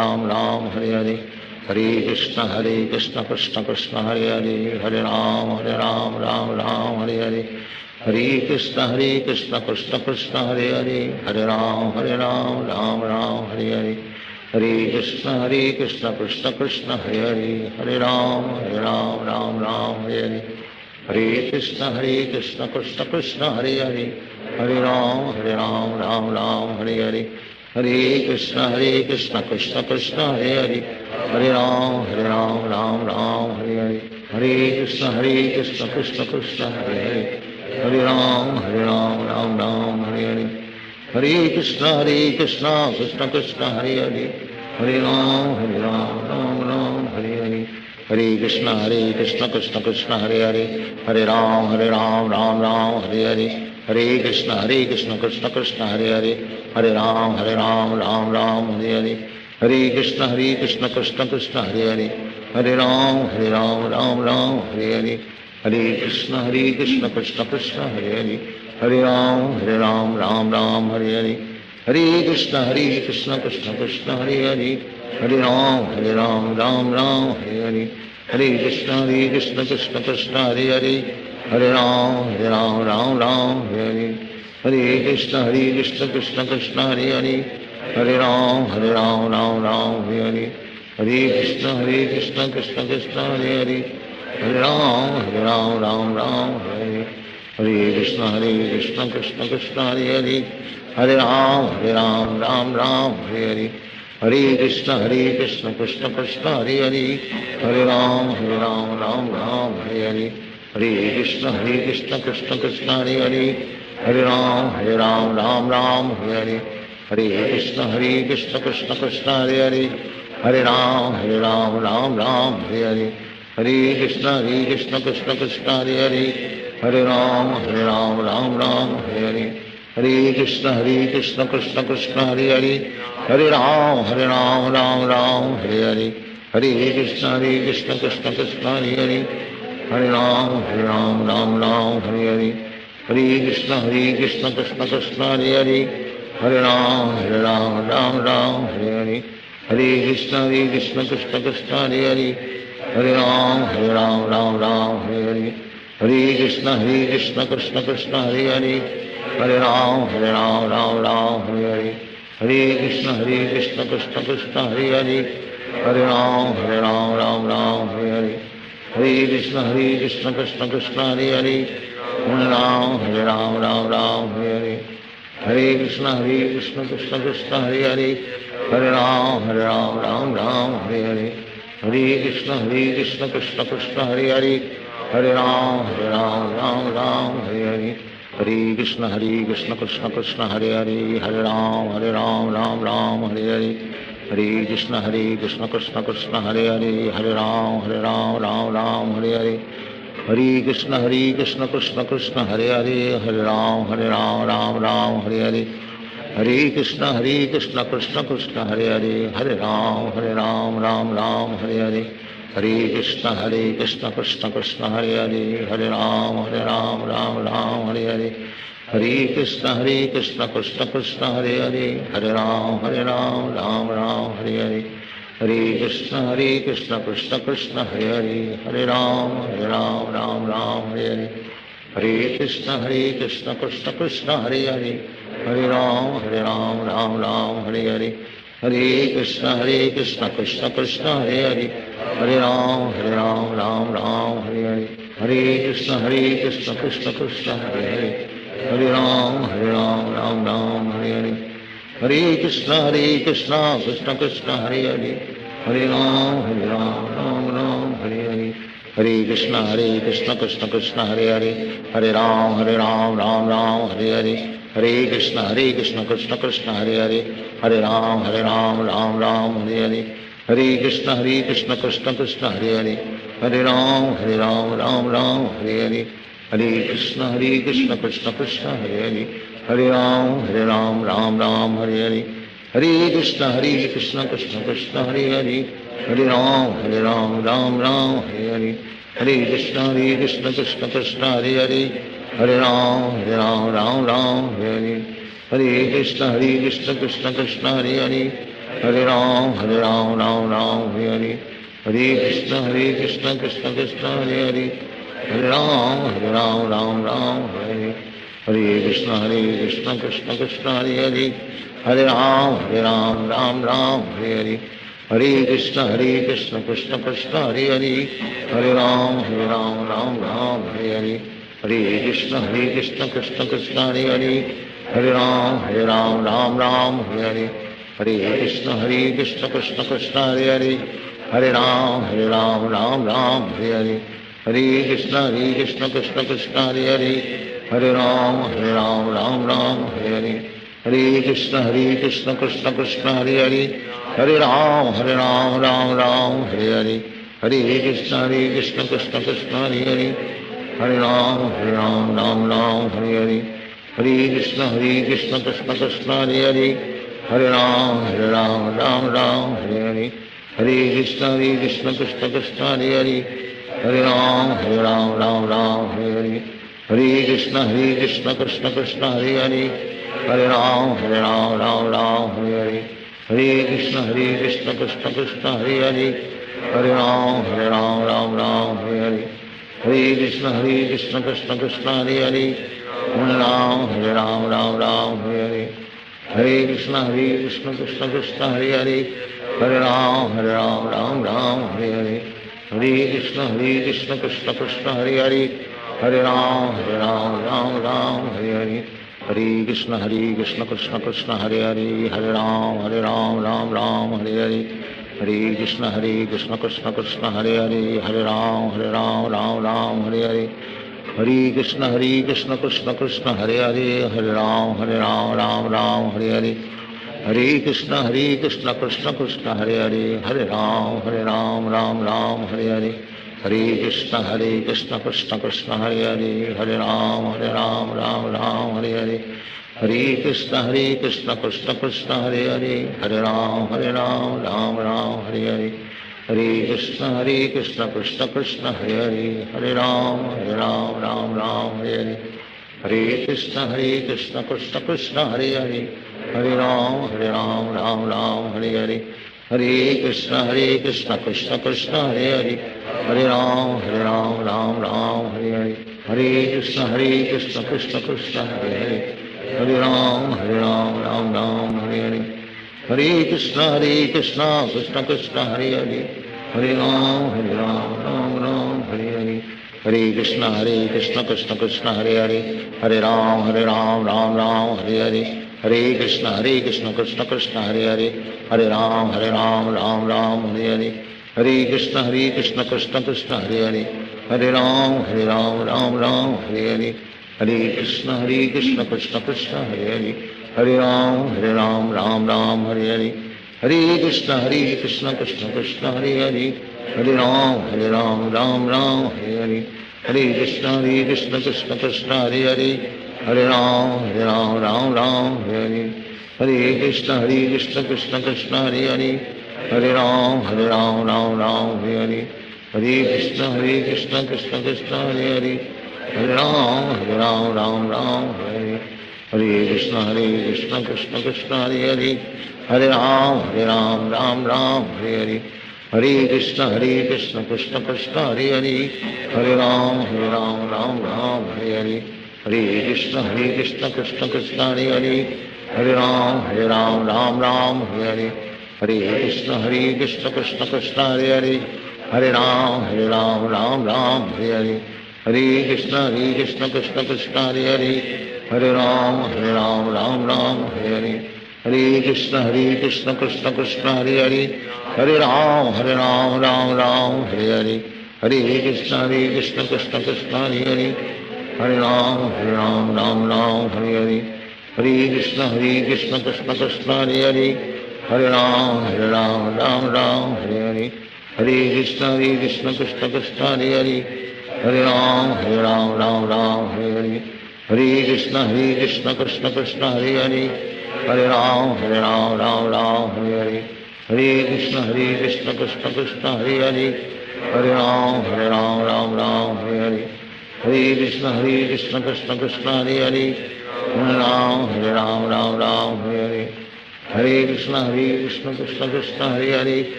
Ram Hare Hare, Hare Krishna Krishna Krishna Hare Hare, Hare Ram Ram Hare Hare, Hare Krishna Krishna Krishna Hare Hare, Hare Ram Ram Hare Hare, Hare Krishna Krishna Krishna Hare Hare, Hare Ram Ram Hare Hare, Hare Krishna Krishna Krishna Hare Hare, Hare Ram Ram Hare Hare, Hare Krishna Krishna Krishna Hare Hare, Hare Ram Ram Hare Hare, Hare Krishna Krishna Krishna Hare Hare, Hare Ram Ram Hare Hare, Hare Krishna Krishna Krishna Hare Hare, Hare Ram Hare Hare, Hare Krishna Krishna Krishna Hare Hare, Hare Ram Ram Ram Hare Hare, Hare Krishna Krishna Krishna Hare Hare, Hare Ram Ram Ram Hare Hare, Hare Krishna Krishna Krishna Hare Hare, Hare Ram Ram Ram Hare Hare, Hare Krishna Krishna Krishna Hare Hare, Hare Ram Ram Hare Hare, Hare Krishna Krishna Krishna Hare Hare, Hare Ram Ram Hare Hare, Hare Krishna Krishna Krishna Hare Hare, Hare Ram Ram Hare Hare, Hare Krishna Krishna Krishna Hare Hare, Hare Ram Ram Hare Hare, Hare Krishna Krishna Krishna Hare Hare, Hare Ram Ram Hare Hare, Hare Krishna Krishna Krishna Hare Hare, Hare Ram Ram Hare Hare, Hare Krishna Krishna Krishna Hare Hare, Hare Ram Ram Hare Hare, Hare Krishna Krishna Krishna Hare Hare, Hare Ram Ram Hare Hare, Hare Krishna Krishna Krishna Hare Hare, Hare Ram Ram Hare Hare, Hare Krishna Krishna Krishna Hare Hare, Hare Ram Ram Hare Hare, Hare Krishna Krishna Krishna Hare Hare, Hare Ram Ram Hare Hare, Hare Krishna Krishna Krishna Hare Hare, Hare Ram Ram Hare Hare, Hare Krishna Krishna Krishna Hare Hare, Hare Ram Ram Hare Hare, Hare Krishna Krishna Krishna Hare Hare, Hare Ram Ram Hare Hare, Hare Krishna Krishna Krishna Hare Hare, Hare Ram Ram Hare Hare, Hare Krishna Krishna Krishna Hare Hare, Hare Ram Ram Hare Hare, Hare Krishna Krishna Krishna Hare Hare, Hare Ram Hare Hare, Hare Krishna Krishna Krishna Hare Hare, Hare Ram Ram Hare Hare, Hare Krishna Krishna Krishna Hare Hare, Hare Ram Ram Hare Hare, Hare Krishna Krishna Krishna Hare Hare, Hare Ram Ram Hare Hare, Hare Krishna Krishna Krishna Hare Hare, Hare Ram Ram Hare Hare, Hare Krishna Krishna Krishna Hare Hare, Hare Ram Ram Hare Hare, Hare Krishna Krishna Krishna Hare Hare, Hare Ram Ram Hare Hare, Hare Krishna Krishna Krishna Hare Hare, Hare Ram Ram Hare Hare, Hare Krishna Krishna Krishna Hare Hare, Hare Ram Ram Hare Hare, Hare Krishna Krishna Krishna Hare Hare, Hare Ram Ram Hare Hare, Hare Krishna Krishna Krishna Hare Hare, Hare Ram Ram Hare Hare, Hare Krishna Krishna Krishna Hare Hare, Hare Ram Ram Hare Hare, Hare Krishna Krishna Krishna Hare Hare, Hare Ram Ram Hare Hare, Hare Krishna Krishna Krishna Hare Hare, Hare Ram Ram Hare Hare, Hare Krishna Krishna Krishna Hare Hare, Hare Ram Ram Hare Hare, Hare Krishna Krishna Krishna Hare Hare, Hare Ram Ram Hare Hare, Hare Krishna Krishna Krishna Hare Hare, Hare Ram Ram Hare Hare, Hare Krishna Krishna Krishna Hare Hare, Hare Ram Ram Hare Hare, Hare Krishna Krishna Krishna Hare Hare, Hare Ram Ram Hare Hare, Hare Krishna Krishna Krishna Hare Hare, Hare Ram Ram Hare Hare, Hare Krishna Krishna Krishna Hare Hare, Hare Ram Ram Hare Hare, Hare Krishna Krishna Krishna Hare Hare, Hare Ram Ram Hare Hare, Hare Krishna Krishna Krishna Hare Hare, Hare Ram Ram Hare Hare, Hare Krishna Krishna Krishna Hare Hare, Hare Ram Ram Hare Hare, Hare Krishna Krishna Krishna Hare Hare, Hare Ram Ram Hare Hare, Hare Krishna Krishna Krishna Hare Hare, Hare Ram Ram Hare Hare, Hare Krishna Krishna Krishna Hare Hare, Hare Ram Ram Hare Hare, Hare Krishna Krishna Krishna Hare Hare, Hare Ram Hare Hare, Hare Krishna Krishna Krishna Hare Hare, Hare Ram Ram Hare Hare, Hare Krishna Krishna Krishna Hare Hare, Hare Ram Ram Ram Hare Hare, Hare Krishna Krishna Krishna Hare Hare, Hare Ram Ram Ram Hare Hare, Hare Krishna Krishna Krishna Hare Hare, Hare Ram Ram Ram Hare Hare, Hare Krishna Krishna Krishna Hare Hare, Hare Ram Ram Hare Hare, Hare Krishna Krishna Krishna Hare Hare, Hare Ram Ram Hare Hare, Hare Krishna Krishna Krishna Hare Hare, Hare Ram Ram Hare Hare, Hare Krishna Krishna Krishna Hare Hare, Hare Ram Ram Hare Hare, Hare Krishna Krishna Krishna Hare Hare, Hare Ram Ram Hare Hare, Hare Krishna Krishna Krishna Hare Hare, Hare Ram Ram Hare Hare, Hare Krishna Krishna Krishna Hare Hare, Hare Ram Ram Hare Hare, Hare Krishna Krishna Krishna Hare Hare, Hare Ram Ram Hare Hare, Hare Krishna Krishna Krishna Hare Hare, Hare Ram Ram Hare Hare, Hare Krishna Krishna Krishna Hare Hare, Hare Ram Ram Hare Hare, Hare Krishna Krishna Krishna Hare Hare, Hare Ram Ram Hare Hare, Hare Krishna Krishna Krishna Hare Hare, Hare Ram Ram Hare Hare, Hare Krishna Krishna Krishna Hare Hare, Hare Ram Ram Hare Hare, Hare Krishna Krishna Krishna Hare Hare, Hare Ram Ram Hare Hare, Hare Krishna Krishna Krishna Hare Hare, Hare Ram Ram Hare Hare, Hare Krishna Krishna Krishna Hare Hare, Hare Ram Ram Hare Hare, Hare Krishna Krishna Krishna Hare Hare, Hare Ram Ram Hare Hare, Hare Krishna Krishna Krishna Hare Hare, Hare Ram Ram Hare Hare, Hare Krishna Krishna Krishna Hare Hare, Hare Ram Ram Hare Hare, Hare Krishna Krishna Krishna Hare Hare, Hare Ram Ram Hare Hare, Hare Krishna Krishna Krishna Hare Hare, Hare Ram Ram Hare Hare, Hare Krishna Krishna Krishna Hare Hare, Hare Ram Ram Hare Hare, Hare Krishna Krishna Krishna Hare Hare, Hare Ram Ram Hare Hare, Hare Krishna Krishna Krishna Hare Hare, Hare Ram Ram Hare Hare, Hare Krishna Krishna Krishna Hare Hare, Hare Ram Ram Hare Hare, Hare Krishna Krishna Krishna Hare Hare, Hare Ram Ram Hare Hare, Hare Krishna Krishna Krishna Hare Hare, Hare Ram Ram Hare Hare, Hare Krishna Krishna Krishna Hare Hare, Hare Ram Ram Hare Hare, Hare Krishna Krishna Krishna Hare Hare, Hare Ram Hare Hare, Hare Krishna Krishna Krishna Hare Hare, Hare Ram Ram Hare Hare, Hare Krishna Krishna Krishna Hare Hare, Hare Ram Ram Hare Hare, Hare Krishna Krishna Krishna Hare Hare, Hare Ram Ram Hare Hare, Hare Krishna Krishna Krishna Hare Hare, Hare Ram Ram Hare Hare, Hare Krishna Krishna Krishna Hare Hare, Hare Ram Ram Hare Hare, Hare Krishna Krishna Krishna Hare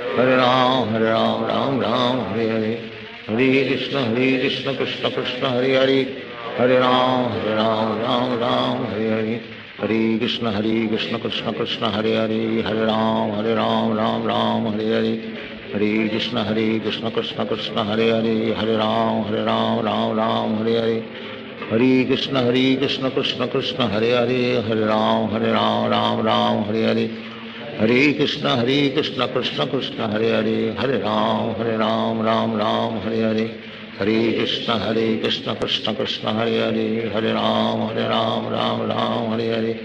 Hare, Hare Ram Hare Hare, Hare Krishna Krishna Krishna Hare Hare, Hare Ram Ram Hare Hare, Hare Krishna Krishna Krishna Hare Hare, Hare Ram Ram Hare Hare, Hare Krishna Krishna Krishna Hare Hare, Hare Ram Ram Hare Hare, Hare Krishna Krishna Krishna Hare Hare, Hare Ram Hare Hare, Hare Krishna Krishna Krishna Hare Hare, Hare Ram Hare Hare, Hare Krishna Krishna Krishna Hare Hare, Hare Ram Ram Hare Hare, Hare Krishna Krishna Krishna Hare Hare, Hare Ram Ram Hare Hare,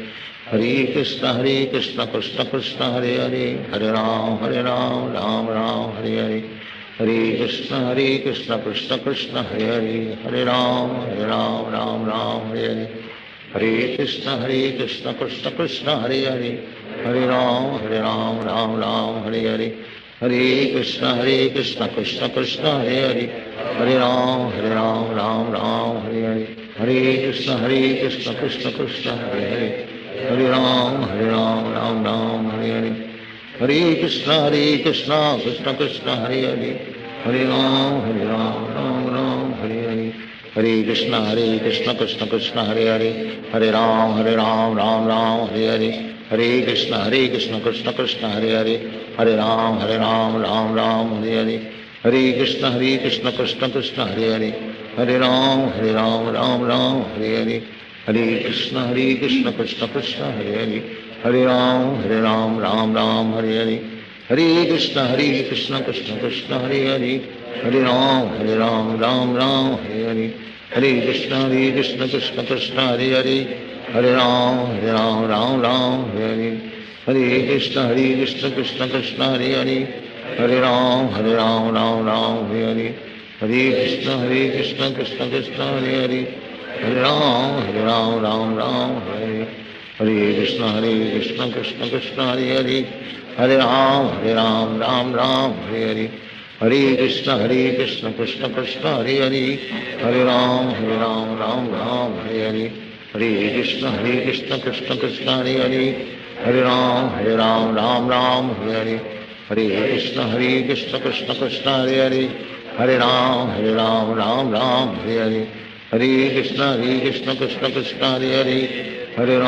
Hare Krishna Krishna Krishna Hare Hare, Hare Ram Ram Hare Hare, Hare Krishna Krishna Krishna Hare Hare, Hare Ram Ram Hare Hare, Hare Krishna Krishna Krishna Hare Hare, Hare Ram Ram Ram Hare Hare, Hare Krishna Krishna Krishna Hare Hare, Hare Ram Ram Ram Hare Hare, Hare Krishna Krishna Krishna Hare Hare, Hare Ram Ram Ram Hare Hare, Hare Krishna Krishna Krishna Hare Hare, Hare Ram Ram Hare Hare, Hare Krishna Krishna Krishna Hare Hare, Hare Ram Ram Ram Hare Hare, Hare Krishna Krishna Krishna Hare Hare, Hare Ram Ram Ram Hare Hare, Hare Krishna Krishna Krishna Hare Hare, Hare Ram Ram Ram Hare Hare, Hare Krishna Krishna Krishna Hare Hare, Hare Ram Ram Hare Hare, Hare Krishna Krishna Krishna Hare Hare, Hare Ram Ram Hare Hare, Hare Krishna Krishna Krishna Hare Hare, Hare Ram Ram Hare Hare, Hare Krishna Krishna Krishna Hare Hare, Hare Ram Ram Hare Hare, Hare Krishna Krishna Krishna Hare Hare, Hare Ram Ram Hare Hare, Hare Krishna Krishna Krishna Hare Hare, Hare Ram Ram Hare Hare, Hare Krishna Krishna Krishna Hare Hare, Hare Ram Ram Hare Hare, Hare Krishna Krishna Krishna Hare Hare, Hare Ram Ram Hare Hare, Hare Krishna Krishna Krishna Hare Hare, Hare Ram Ram Hare Hare, Hare Krishna Krishna Krishna Hare Hare, Hare Ram Ram Hare Hare, Hare Krishna Krishna Krishna Hare Hare, Hare Ram Ram Hare Hare, Hare Krishna Krishna Krishna Hare Hare, Hare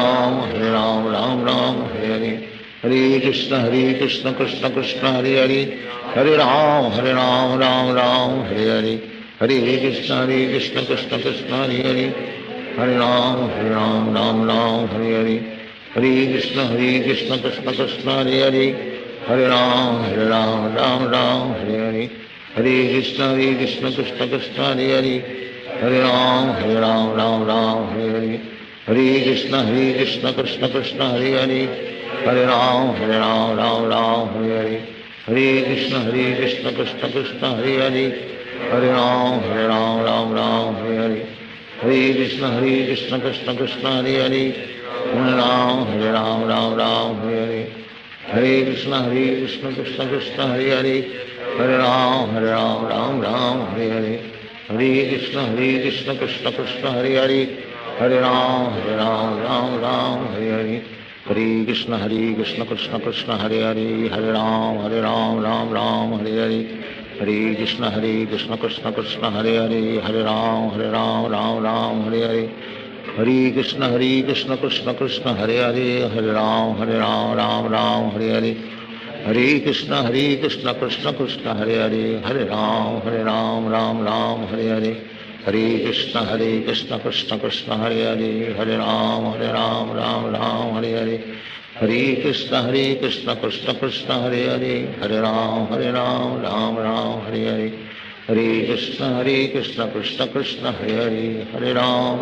Ram Ram Hare Hare, Hare Krishna Krishna Krishna Hare Hare, Hare Ram Ram Hare Hare, Hare Krishna Krishna Krishna Hare Hare, Hare Ram Ram Hare Hare, Hare Krishna Krishna Krishna Hare Hare, Hare Ram Ram Hare Hare, Hare Krishna Krishna Krishna Hare Hare, Hare Ram Ram Hare Hare, Hare Krishna Krishna Krishna Hare Hare, Hare Ram Ram Hare Hare, Hare Krishna Krishna Krishna Hare Hare, Hare Ram Ram Hare Hare, Hare Krishna Krishna Krishna Hare Hare, Hare Ram Ram Hare Hare, Hare Krishna Krishna Krishna Hare Hare, Hare Ram Ram Hare Hare, Hare Krishna Krishna Krishna Hare Hare, Hare Ram Ram Hare Hare, Hare Krishna Krishna Krishna Hare Hare, Hare Ram Ram Hare Hare, Hare Krishna Krishna Krishna Hare Hare, Hare Ram Ram Hare Hare, Hare Krishna Krishna Krishna Hare Hare, Hare Ram Ram Hare Hare, Hare Krishna Krishna Krishna Hare Hare, Hare Ram Ram Hare Hare, Hare Krishna Krishna Krishna Hare Hare, Hare Ram Ram Hare Hare, Hare Krishna Krishna Krishna Hare Hare, Hare Ram Ram Hare Hare, Hare Krishna Krishna Krishna Hare Hare, Hare Ram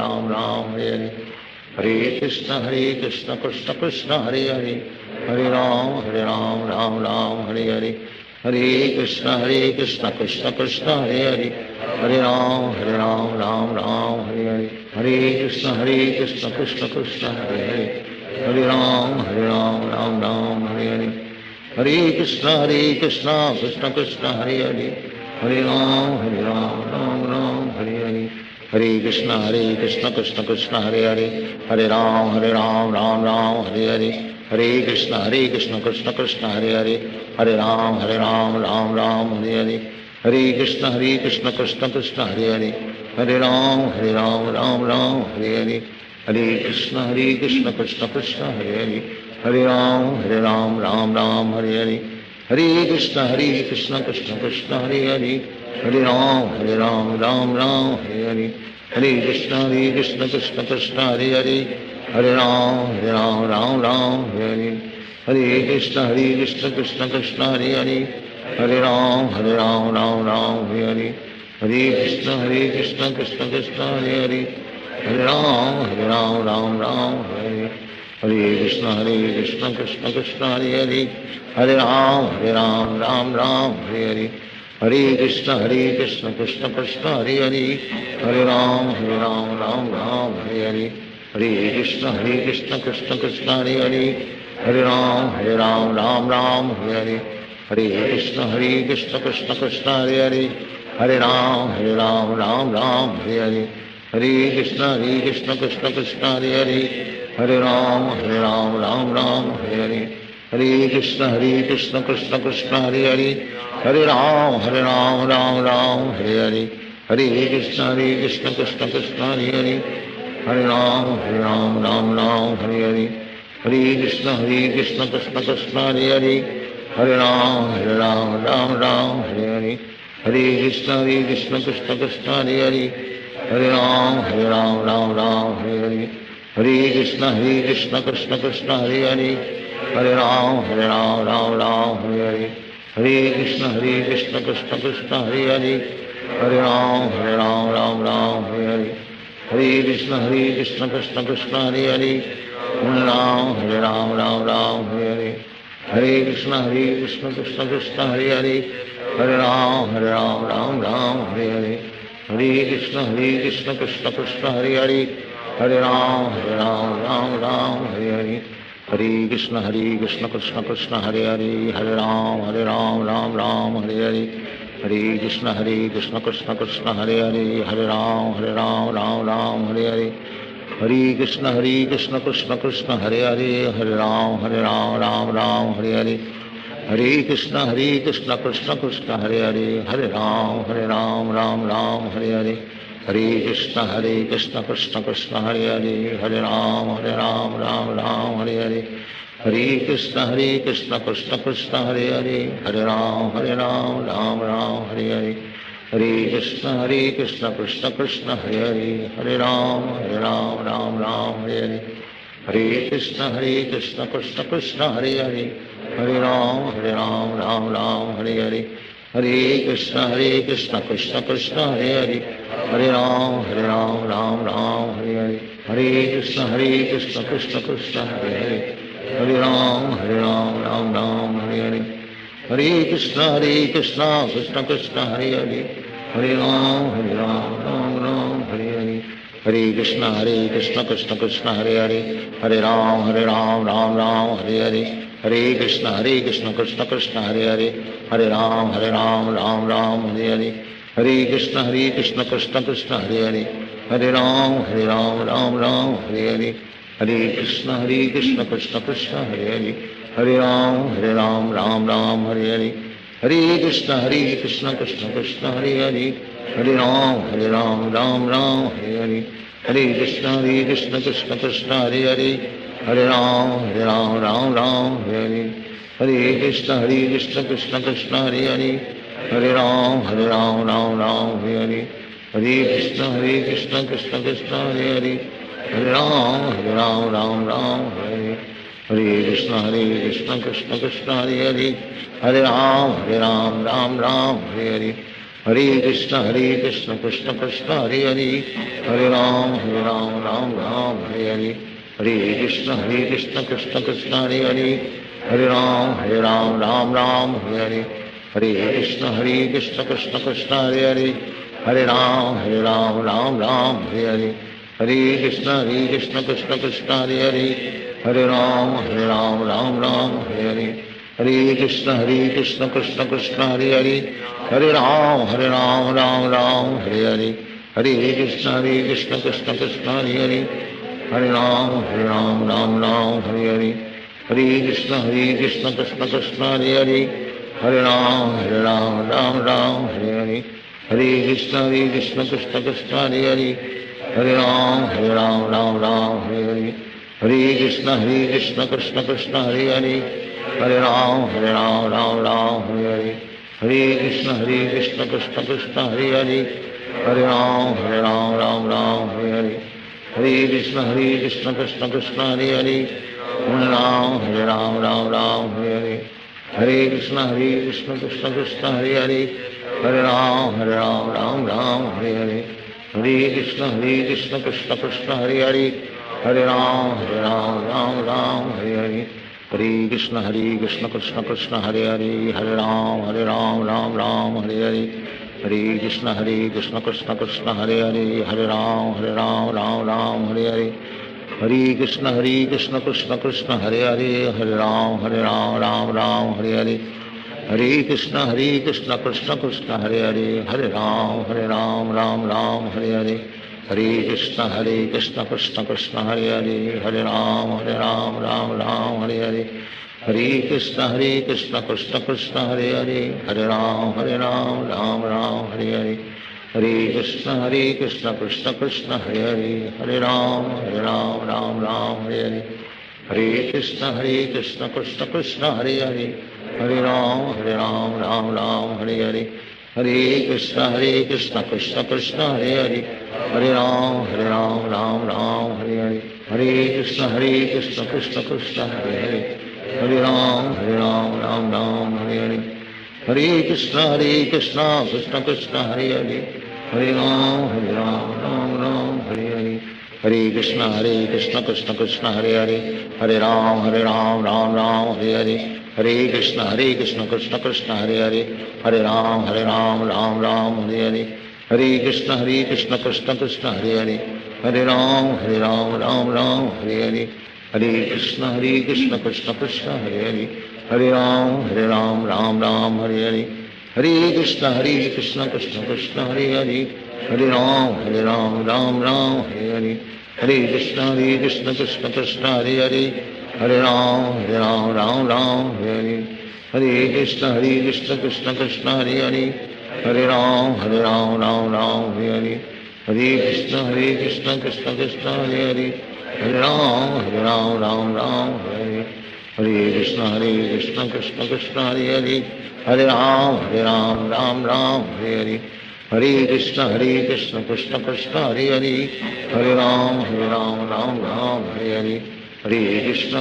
Ram Hare Hare, Hare Krishna Krishna Krishna Hare Hare, Hare Ram Ram Hare Hare, Hare Krishna Krishna Krishna Hare Hare, Hare Ram Ram Hare Hare, Hare Krishna Krishna Krishna Hare Hare, Hare Ram Ram Hare Hare, Hare Krishna Krishna Krishna Hare Hare, Hare Ram Ram Hare Hare, Hare Krishna Krishna Krishna Hare Hare, Hare Ram Ram Hare Hare, Hare Krishna Krishna Krishna Hare Hare, Hare Ram Ram Hare Hare, Hare Krishna Krishna Krishna Hare Hare, Hare Ram Ram Hare Hare, Hare Krishna Krishna Krishna Hare Hare, Hare Ram Ram Hare Hare, Hare Krishna Krishna Krishna Hare Hare, Hare Ram Ram Hare Hare, Hare Krishna Krishna Krishna Hare Hare, Hare Ram Ram Hare Hare, Hare Krishna Krishna Krishna Hare Hare, Hare Ram Ram Ram Hare Hare, Hare Krishna Krishna Krishna Hare Hare, Hare Ram Ram Ram Hare Hare, Hare Krishna Krishna Krishna Hare Hare, Hare Ram Ram Hare Hare, Hare Krishna Krishna Krishna Hare Hare, Hare Ram Ram Hare Hare, Hare Krishna Krishna Krishna Hare Hare, Hare Ram Ram Hare Hare, Hare Krishna Krishna Krishna Hare Hare, Hare Ram Ram Hare Hare, Hare Krishna Krishna Krishna Hare Hare, Hare Ram Ram Hare Hare, Hare Krishna Krishna Krishna Hare Hare, Hare Ram Ram Hare Hare, Hare Krishna Krishna Krishna Hare Hare, Hare Ram Ram Hare Hare, Hare Krishna Krishna Krishna Hare Hare, Hare Ram Ram Hare Hare, Hare Krishna Krishna Krishna Hare Hare, Hare Ram Ram Hare Hare, Hare Krishna Krishna Krishna Hare Hare, Hare Ram Ram Hare Hare, Hare Krishna Krishna Krishna Hare Hare, Hare Ram Ram Hare Hare, Hare Krishna Krishna Krishna Hare Hare, Hare Ram Ram Hare Hare, Hare Krishna Krishna Krishna Hare Hare, Hare Ram Ram Hare Hare, Hare Krishna Krishna Krishna Hare Hare, Hare Ram Ram Hare Hare, Hare Krishna Krishna Krishna Hare Hare, Hare Ram Ram Hare Hare, Hare Krishna Krishna Krishna Hare Hare, Hare Ram Ram Hare Hare, Hare Krishna Krishna Krishna Hare Hare, Hare Ram Ram Hare Hare, Hare Krishna Krishna Krishna Hare Hare, Hare Ram Ram Hare Hare, Hare Krishna Krishna Krishna Hare Hare, Hare Ram Ram Hare Hare, Hare Krishna Krishna Krishna Hare Hare, Hare Ram Ram Hare Hare, Hare Krishna Krishna Krishna Hare Hare, Hare Ram Ram Hare Hare, Hare Krishna Krishna Krishna Hare Hare, Hare Ram Ram Hare Hare, Hare Krishna Krishna Krishna Hare Hare, Hare Ram Ram Hare Hare, Hare Krishna Krishna Krishna Hare Hare, Hare Ram Ram Hare Hare, Hare Krishna Krishna Krishna Hare Hare, Hare Ram Ram Hare Hare, Hare Krishna Krishna Krishna Hare Hare, Hare Ram Ram Hare Hare, Hare Krishna Krishna Krishna Hare Hare, Hare Ram Ram Hare Hare, Hare Krishna Krishna Krishna Hare Hare, Hare Ram Ram Hare Hare, Hare Krishna Krishna Krishna Hare Hare, Hare Ram Ram Hare Hare, Hare Krishna Krishna Krishna Hare Hare, Hare Ram Ram Hare Hare, Hare Krishna Krishna Krishna Hare Hare, Hare Ram Ram Hare Hare, Hare Krishna Krishna Krishna Hare Hare, Hare Ram Ram Hare Hare, Hare Krishna Krishna Krishna Hare Hare, Hare Ram Ram Hare Hare, Hare Krishna Krishna Krishna Hare Hare, Hare Ram Ram Hare Hare, Hare Krishna Krishna Krishna Hare Hare, Hare Ram Ram Hare Hare, Hare Krishna Krishna Krishna Hare Hare, Hare Ram Ram Hare Hare, Hare Krishna Krishna Krishna Hare Hare, Hare Ram Ram Hare Hare, Hare Krishna Krishna Krishna Hare Hare, Hare Ram Ram Hare Hare, Hare Krishna Krishna Krishna Hare Hare, Hare Ram Ram Hare Hare, Hare Krishna Krishna Krishna Hare Hare, Hare Ram Ram Hare Hare, Hare Krishna Krishna Krishna Hare Hare, Hare Ram Ram Hare Hare, Hare Krishna Krishna Krishna Hare Hare, Hare Ram Ram Hare Hare, Hare Krishna Krishna Krishna Hare Hare, Hare Ram Hare Hare, Hare Krishna Krishna Krishna Hare Hare, Hare Ram Hare Hare, Hare Krishna Krishna Krishna Hare Hare, Hare Ram Ram Hare Hare, Hare Krishna Krishna Krishna Hare Hare, Hare Ram Ram Ram Hare Hare, Hare Krishna Krishna Krishna Hare Hare, Hare Ram Ram Hare Hare, Hare Krishna Krishna Krishna Hare Hare, Hare Ram Ram Hare Hare, Hare Krishna Krishna Krishna Hare Hare, Hare Ram Ram Hare Hare, Hare Krishna Krishna Krishna Hare Hare, Hare Ram Ram Hare Hare, Hare Krishna Krishna Krishna Hare Hare, Hare Ram Ram Hare Hare, Hare Krishna Krishna Krishna Hare Hare, Hare Ram Ram Hare Hare, Hare Krishna Krishna Krishna Hare Hare, Hare Ram Ram Hare Hare, Hare Krishna Krishna Krishna Hare Hare, Hare Ram Ram Hare Hare, Hare Krishna Krishna Krishna Hare Hare, Hare Ram Ram Hare Hare, Hare Krishna Krishna Krishna Hare Hare, Hare Ram Hare Hare, Hare Krishna Krishna Krishna Hare Hare, Hare Ram Ram Hare Hare, Hare Krishna Krishna Krishna Hare Hare, Hare Ram Ram Hare Hare, Hare Krishna Krishna Krishna Hare Hare, Hare Ram Ram Hare Hare, Hare Krishna Krishna Krishna Hare Hare, Hare Ram Ram Hare Hare, Hare Krishna Krishna Krishna Hare Hare, Hare Ram Ram Hare Hare, Hare Krishna Krishna Krishna Hare Hare, Hare Ram Ram Hare Hare, Hare Krishna Krishna Krishna Hare Hare, Hare Ram Ram Hare Hare, Hare Krishna Krishna Krishna Hare Hare, Hare Ram Ram Hare Hare, Hare Krishna Krishna Krishna Hare Hare, Hare Ram Ram Hare Hare, Hare Krishna Krishna Krishna Hare Hare, Hare Ram Ram Hare Hare, Hare Krishna Krishna Krishna Hare Hare, Hare Ram Ram Hare Hare, Hare Krishna Krishna Krishna Hare Hare, Hare Ram Ram Hare Hare, Hare Krishna Krishna Krishna Hare Hare, Hare Ram Ram Hare Hare, Hare Krishna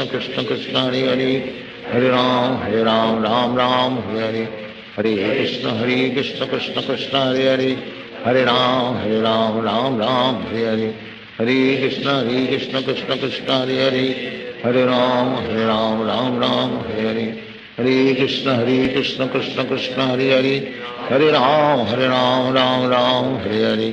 Krishna Krishna Hare Hare, Hare Ram Ram Hare Hare, Hare Krishna Krishna Krishna Hare Hare, Hare Ram Ram Hare Hare, Hare Krishna Krishna Krishna Hare Hare, Hare Ram Ram Hare Hare, Hare Krishna Krishna Krishna Hare Hare, Hare Ram Ram Hare Hare,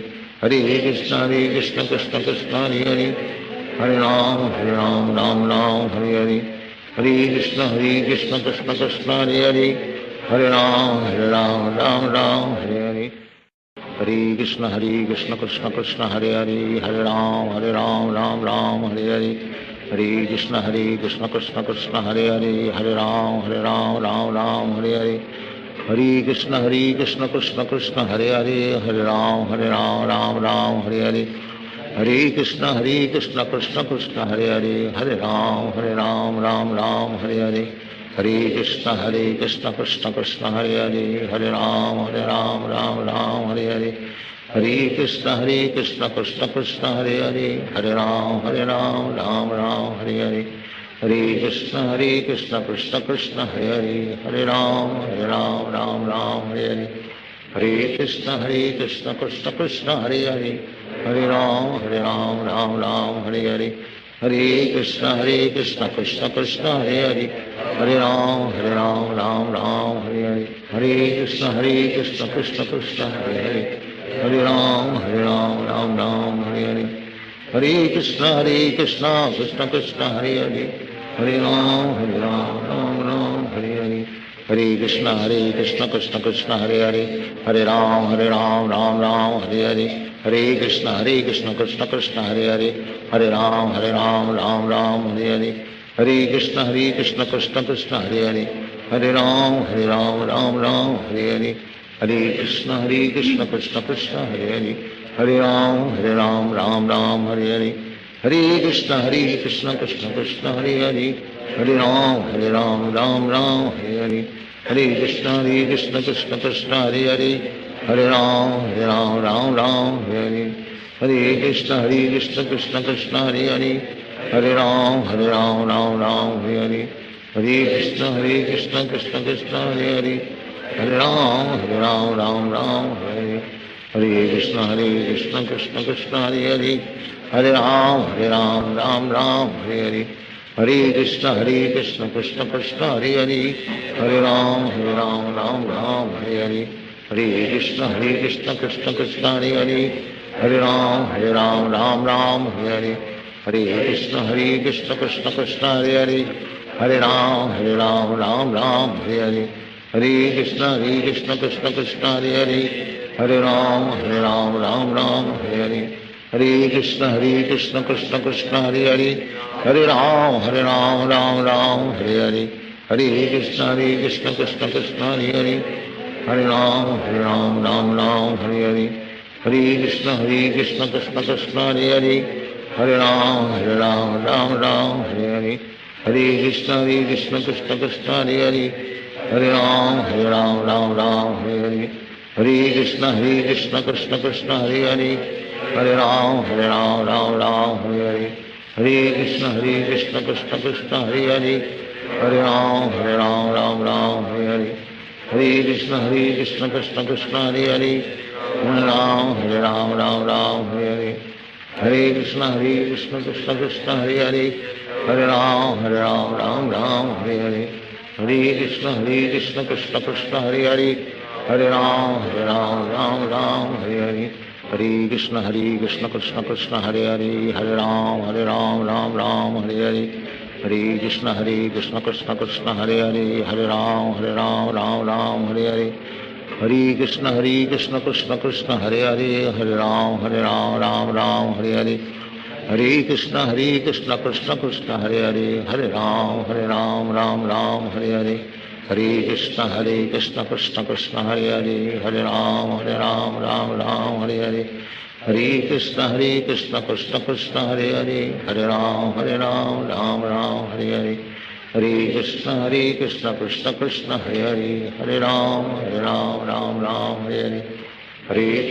Hare Krishna Krishna Krishna Hare Hare, Hare Ram Ram Hare Hare, Hare Krishna Krishna Krishna Hare Hare, Hare Ram Ram Hare Hare, Hare Krishna Krishna Krishna Hare Hare, Hare Ram Ram Hare Hare, Hare Krishna Krishna Krishna Hare Hare, Hare Ram Ram Hare Hare, Hare Krishna Krishna Krishna Hare Hare, Hare Ram Ram Hare Hare, Hare Krishna Krishna Krishna Hare Hare, Hare Ram Ram Hare Hare, Hare Krishna Krishna Krishna Hare Hare, Hare Ram Ram Hare Hare, Hare Krishna Krishna Krishna Hare Hare, Hare Ram Ram Hare Hare, Hare Krishna Krishna Krishna Hare Hare, Hare Ram Ram Hare Hare, Hare Krishna Krishna Krishna Hare Hare, Hare Ram Hare Hare, Hare Krishna Krishna Krishna Hare Hare, Hare Ram Ram Hare Hare, Hare Krishna Krishna Krishna Hare Hare, Hare Ram Ram Hare Hare, Hare Krishna Krishna Krishna Hare Hare, Hare Ram Ram Hare Hare, Hare Krishna Krishna Krishna Hare Hare, Hare Ram Ram Hare Hare, Hare Krishna Krishna Krishna Hare Hare, Hare Ram Ram Hare Hare, Hare Krishna Krishna Krishna Hare Hare, Hare Ram Ram Hare Hare, Hare Krishna Krishna Krishna Hare Hare, Hare Ram Ram Hare Hare, Hare Krishna Krishna Krishna Hare Hare, Hare Ram Ram Hare Hare, Hare Krishna Krishna Krishna Hare Hare, Hare Ram Ram Hare Hare, Hare Krishna Krishna Krishna Hare Hare, Hare Ram Ram Ram Hare Hare, Hare Krishna Krishna Krishna Hare Hare, Hare Ram Ram Hare Hare, Hare Krishna Krishna Krishna Hare Hare, Hare Ram Ram Hare Hare, Hare Krishna Krishna Krishna Hare Hare, Hare Ram Ram Hare Hare, Hare Krishna Krishna Krishna Hare Hare, Hare Ram Ram Hare Hare, Hare Krishna Krishna Krishna Hare Hare, Hare Ram Ram Hare Hare, Hare Krishna Krishna Krishna Hare Hare, Hare Ram Ram Hare Hare, Hare Krishna Krishna Krishna Hare Hare, Hare Ram Ram Hare Hare, Hare Krishna Krishna Krishna Hare Hare, Hare Ram Ram Hare Hare, Hare Krishna Krishna Krishna Hare Hare, Hare Ram Ram Hare Hare, Hare Krishna Krishna Krishna Hare Hare, Hare Ram Ram Hare Hare, Hare Krishna Krishna Krishna Hare Hare, Hare Ram Ram Hare Hare, Hare Krishna Krishna Krishna Hare Hare, Hare Ram Ram Hare Hare, Hare Krishna Krishna Krishna Hare Hare, Hare Ram Ram Hare Hare, Hare Krishna Krishna Krishna Hare Hare, Hare Ram Ram Hare Hare, Hare Krishna Krishna Krishna Hare Hare, Hare Ram Ram Hare Hare, Hare Krishna Krishna Krishna Hare Hare, Hare Ram Ram Hare Hare, Hare Krishna Krishna Krishna Hare Hare, Hare Ram Ram Hare Hare, Hare Krishna Krishna Krishna Hare Hare, Hare Ram Ram Hare Hare, Hare Krishna Krishna Krishna Hare Hare, Hare Ram Ram Hare Hare, Hare Krishna Krishna Krishna Hare Hare, Hare Ram Ram Hare Hare, Hare Krishna Krishna Krishna Hare Hare, Hare Ram Ram Hare Hare, Hare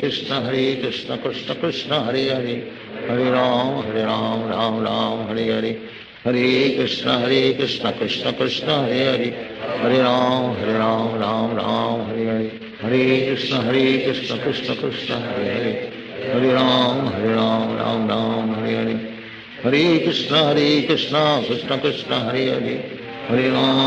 Krishna Krishna Krishna Hare Hare, Hare Ram Ram Hare Hare, Hare Krishna Krishna Krishna Hare Hare, Hare Ram Hare Hare, Hare Krishna Krishna Krishna Hare Hare, Hare Ram Ram Hare Hare, Hare Krishna Krishna Krishna Hare Hare, Hare Ram Ram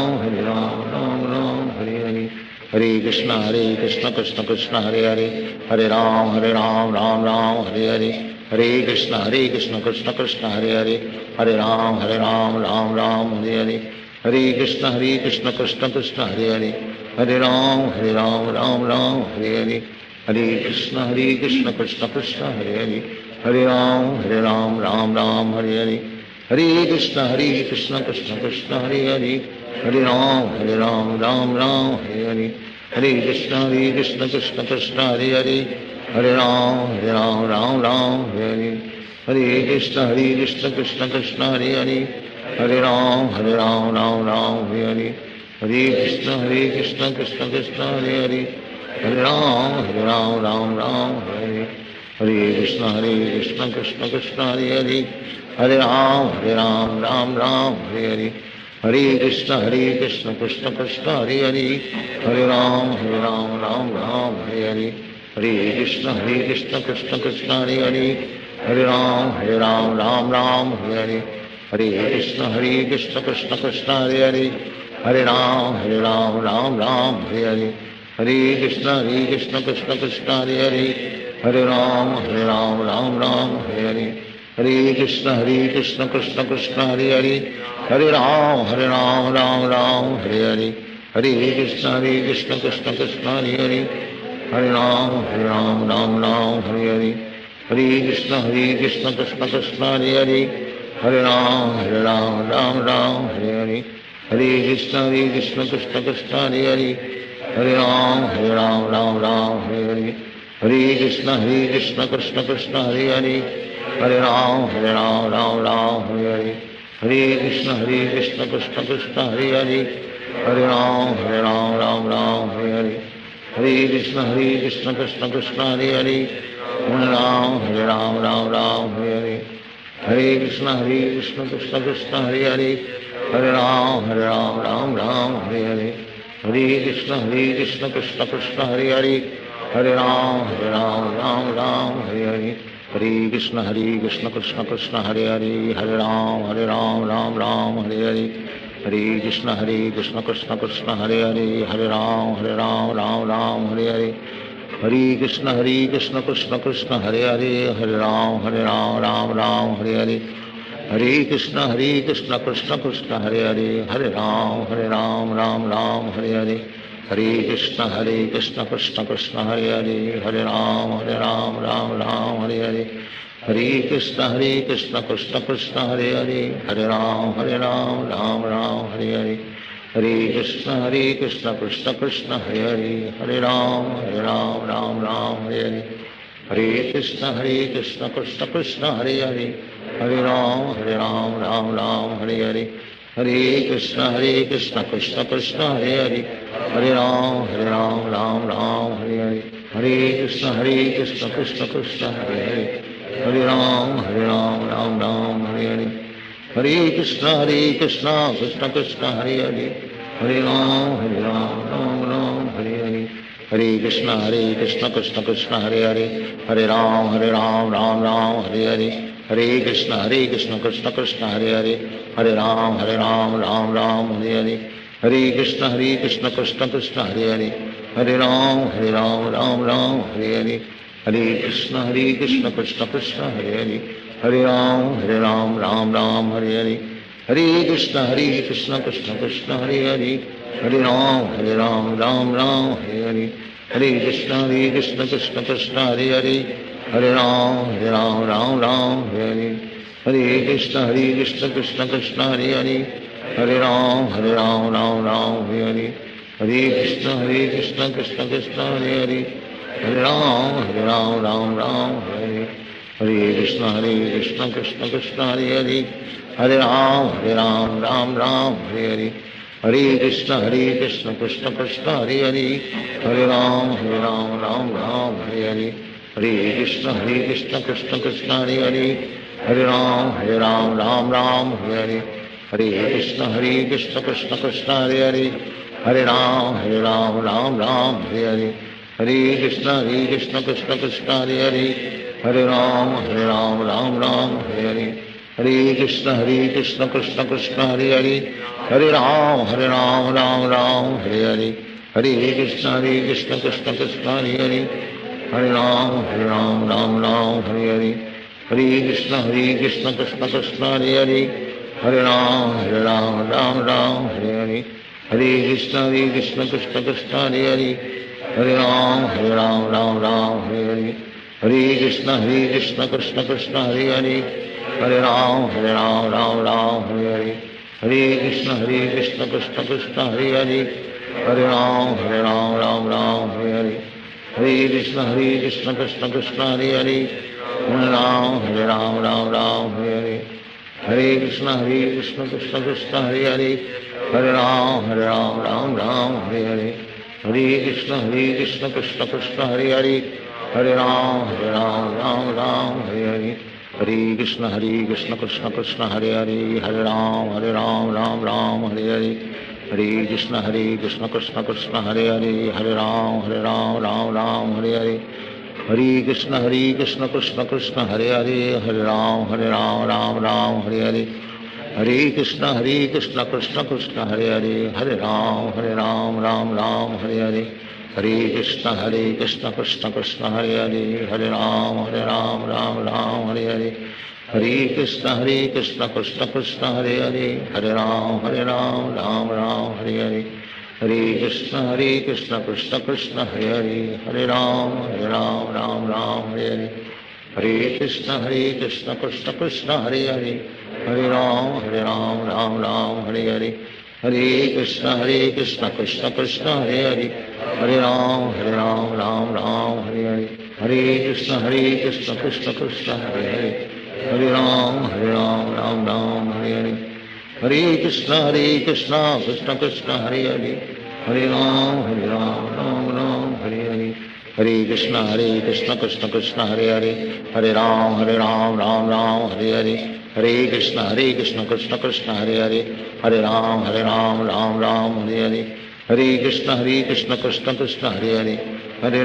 Hare Hare, Hare Krishna Krishna Krishna Hare Hare, Hare Ram Ram Hare Hare, Hare Krishna Krishna Krishna Hare Hare, Hare Ram Ram Hare Hare, Hare Krishna Krishna Krishna Hare Hare, Hare Ram Ram Hare Hare, Hare Krishna Krishna Krishna Hare Hare, Hare Ram Ram Hare Hare, Hare Krishna Krishna Krishna Hare Hare, Hare Ram Ram Hare Hare, Hare Krishna Krishna Krishna Hare Hare, Hare Ram Ram Hare Hare, Hare Krishna Krishna Krishna Hare Hare, Hare Ram Ram Hare Hare, Hare Krishna Krishna Krishna Hare Hare, Hare Ram Ram Hare Hare, Hare Krishna Krishna Krishna Hare Hare, Hare Ram Ram Hare Hare, Hare Krishna Krishna Krishna Hare Hare, Hare Ram Ram Hare Hare, Hare Krishna Krishna Krishna Hare Hare, Hare Ram Ram Hare Hare, Hare Krishna Krishna Krishna Hare Hare, Hare Ram Ram Hare Hare, Hare Krishna Krishna Krishna Hare Hare, Hare Ram Ram Hare Hare, Hare Krishna Krishna Krishna Hare Hare, Hare Ram Ram Hare Hare, Hare Krishna Krishna Krishna Hare Hare, Hare Ram Ram Hare Hare, Hare Krishna Krishna Krishna Hare Hare, Hare Ram Ram Hare Hare, Hare Krishna Krishna Krishna Hare Hare, Hare Ram Ram Hare Hare, Hare Krishna Krishna Krishna Hare Hare, Hare Ram Ram Hare Hare, Hare Krishna Krishna Krishna Hare Hare, Hare Ram Ram Hare Hare, Hare Krishna Krishna Krishna Hare Hare, Hare Ram Ram Hare Hare, Hare Krishna Krishna Krishna Hare Hare, Hare Ram Ram Ram Hare Hare, Hare Krishna Krishna Krishna Hare Hare, Hare Ram Ram Hare Hare, Hare Krishna Krishna Krishna Hare Hare, Hare Ram Ram Hare Hare, Hare Krishna Krishna Krishna Hare Hare, Hare Ram Ram Hare Hare, Hare Krishna Krishna Krishna Hare Hare, Hare Ram Ram Hare Hare, Hare Krishna Krishna Krishna Hare Hare, Hare Ram Ram Hare Hare, Hare Krishna Krishna Krishna Hare Hare, Hare Ram Ram Hare Hare, Hare Krishna Krishna Krishna Hare Hare, Hare Ram Ram Hare Hare, Hare Krishna Krishna Krishna Hare Hare, Hare Ram Ram Hare Hare, Hare Krishna Krishna Krishna Hare Hare, Hare Ram Ram Hare Hare, Hare Krishna Krishna Krishna Hare Hare, Hare Ram Ram Hare Hare, Hare Krishna Krishna Krishna Hare Hare, Hare Ram Ram Hare Hare, Hare Krishna Krishna Krishna Hare Hare, Hare Ram Ram Hare Hare, Hare Krishna Krishna Krishna Hare Hare, Hare Ram Ram Hare Hare, Hare Krishna Krishna Krishna Hare Hare, Hare Ram Ram Hare Hare, Hare Krishna Krishna Krishna Hare Hare, Hare Ram Ram Hare Hare, Hare Krishna Krishna Krishna Hare Hare, Hare Ram Ram Hare Hare, Hare Krishna Krishna Krishna Hare Hare, Hare Ram Ram Hare Hare, Hare Krishna Krishna Krishna Hare Hare, Hare Ram Ram Hare Hare, Hare Krishna Krishna Krishna Hare Hare, Hare Ram Ram Hare Hare, Hare Krishna Krishna Krishna Hare Hare, Hare Ram Ram Hare Hare, Hare Krishna Krishna Krishna Hare Hare, Hare Ram Ram Hare Hare, Hare Krishna Krishna Krishna Hare Hare, Hare Ram Ram Hare Hare, Hare Krishna Krishna Krishna Hare Hare, Hare Ram Ram Hare Hare, Hare Krishna Krishna Krishna Hare Hare, Hare Ram Ram Hare Hare, Hare Krishna Krishna Krishna Hare Hare, Hare Ram Ram Hare Hare, Hare Krishna Krishna Krishna Hare Hare, Hare Ram Ram Hare Hare, Hare Krishna Krishna Krishna Hare Hare, Hare Ram Ram Hare Hare, Hare Krishna Krishna Krishna Hare Hare, Hare Ram Ram Hare Hare, Hare Krishna Krishna Krishna Hare Hare, Hare Ram Ram Hare Hare, Hare Krishna Krishna Krishna Hare Hare, Hare Ram Hare Hare, Hare Krishna Krishna Krishna Hare Hare, Hare Ram Ram Hare Hare, Hare Krishna Krishna Krishna Hare Hare, Hare Ram Ram Hare Hare, Hare Krishna Krishna Krishna Hare Hare, Hare Ram Ram Hare Hare, Hare Krishna Krishna Krishna Hare Hare, Hare Ram Ram Hare Hare, Hare Krishna Krishna Krishna Hare Hare, Hare Ram Ram Hare Hare, Hare Krishna Krishna Krishna Hare Hare, Hare Ram Ram Hare Hare, Hare Krishna Krishna Krishna Hare Hare, Hare Ram Ram Hare Hare, Hare Krishna Krishna Krishna Hare Hare, Hare Ram Ram Hare Hare, Hare Krishna Krishna Krishna Hare Hare, Hare Ram Ram Hare Hare, Hare Krishna Krishna Krishna Hare Hare, Hare Ram Ram Hare Hare, Hare Krishna Krishna Krishna Hare Hare, Hare Ram Ram Hare Hare, Hare Krishna Krishna Krishna Hare Hare, Hare Ram Ram Hare Hare, Hare Krishna Krishna Krishna Hare Hare, Hare Ram Ram Hare Hare, Hare Krishna Krishna Krishna Hare Hare, Hare Ram Ram Hare Hare, Hare Krishna Krishna Krishna Hare Hare, Hare Ram Ram Hare Hare, Hare Krishna Krishna Krishna Hare Hare, Hare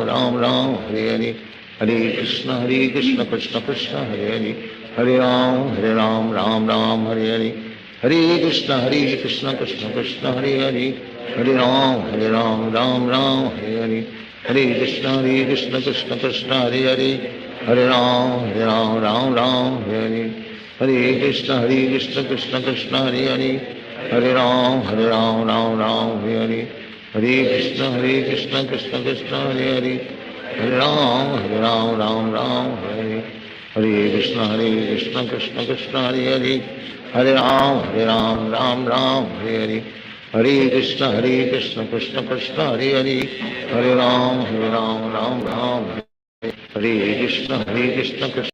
Ram Ram Hare Hare, Hare Krishna Krishna Krishna Hare Hare, Hare Ram Ram Ram Hare Hare, Hare Krishna Krishna Krishna Hare Hare, Hare Ram Ram Ram Hare Hare, Hare Krishna Krishna Krishna Hare Hare, Hare Ram Ram Ram Hare Hare, Hare Krishna Krishna Krishna Hare Hare, Hare Ram Ram Ram Hare Hare, Hare Krishna Krishna Krishna Hare Hare, Hare Ram Ram Ram Hare Hare, Hare Krishna Krishna Krishna Hare Hare, Hare Ram Ram Ram Hare Hare, Hare Krishna Krishna Krishna Hare Hare, Hare Ram Ram Ram Hare, Hare Krishna Krishna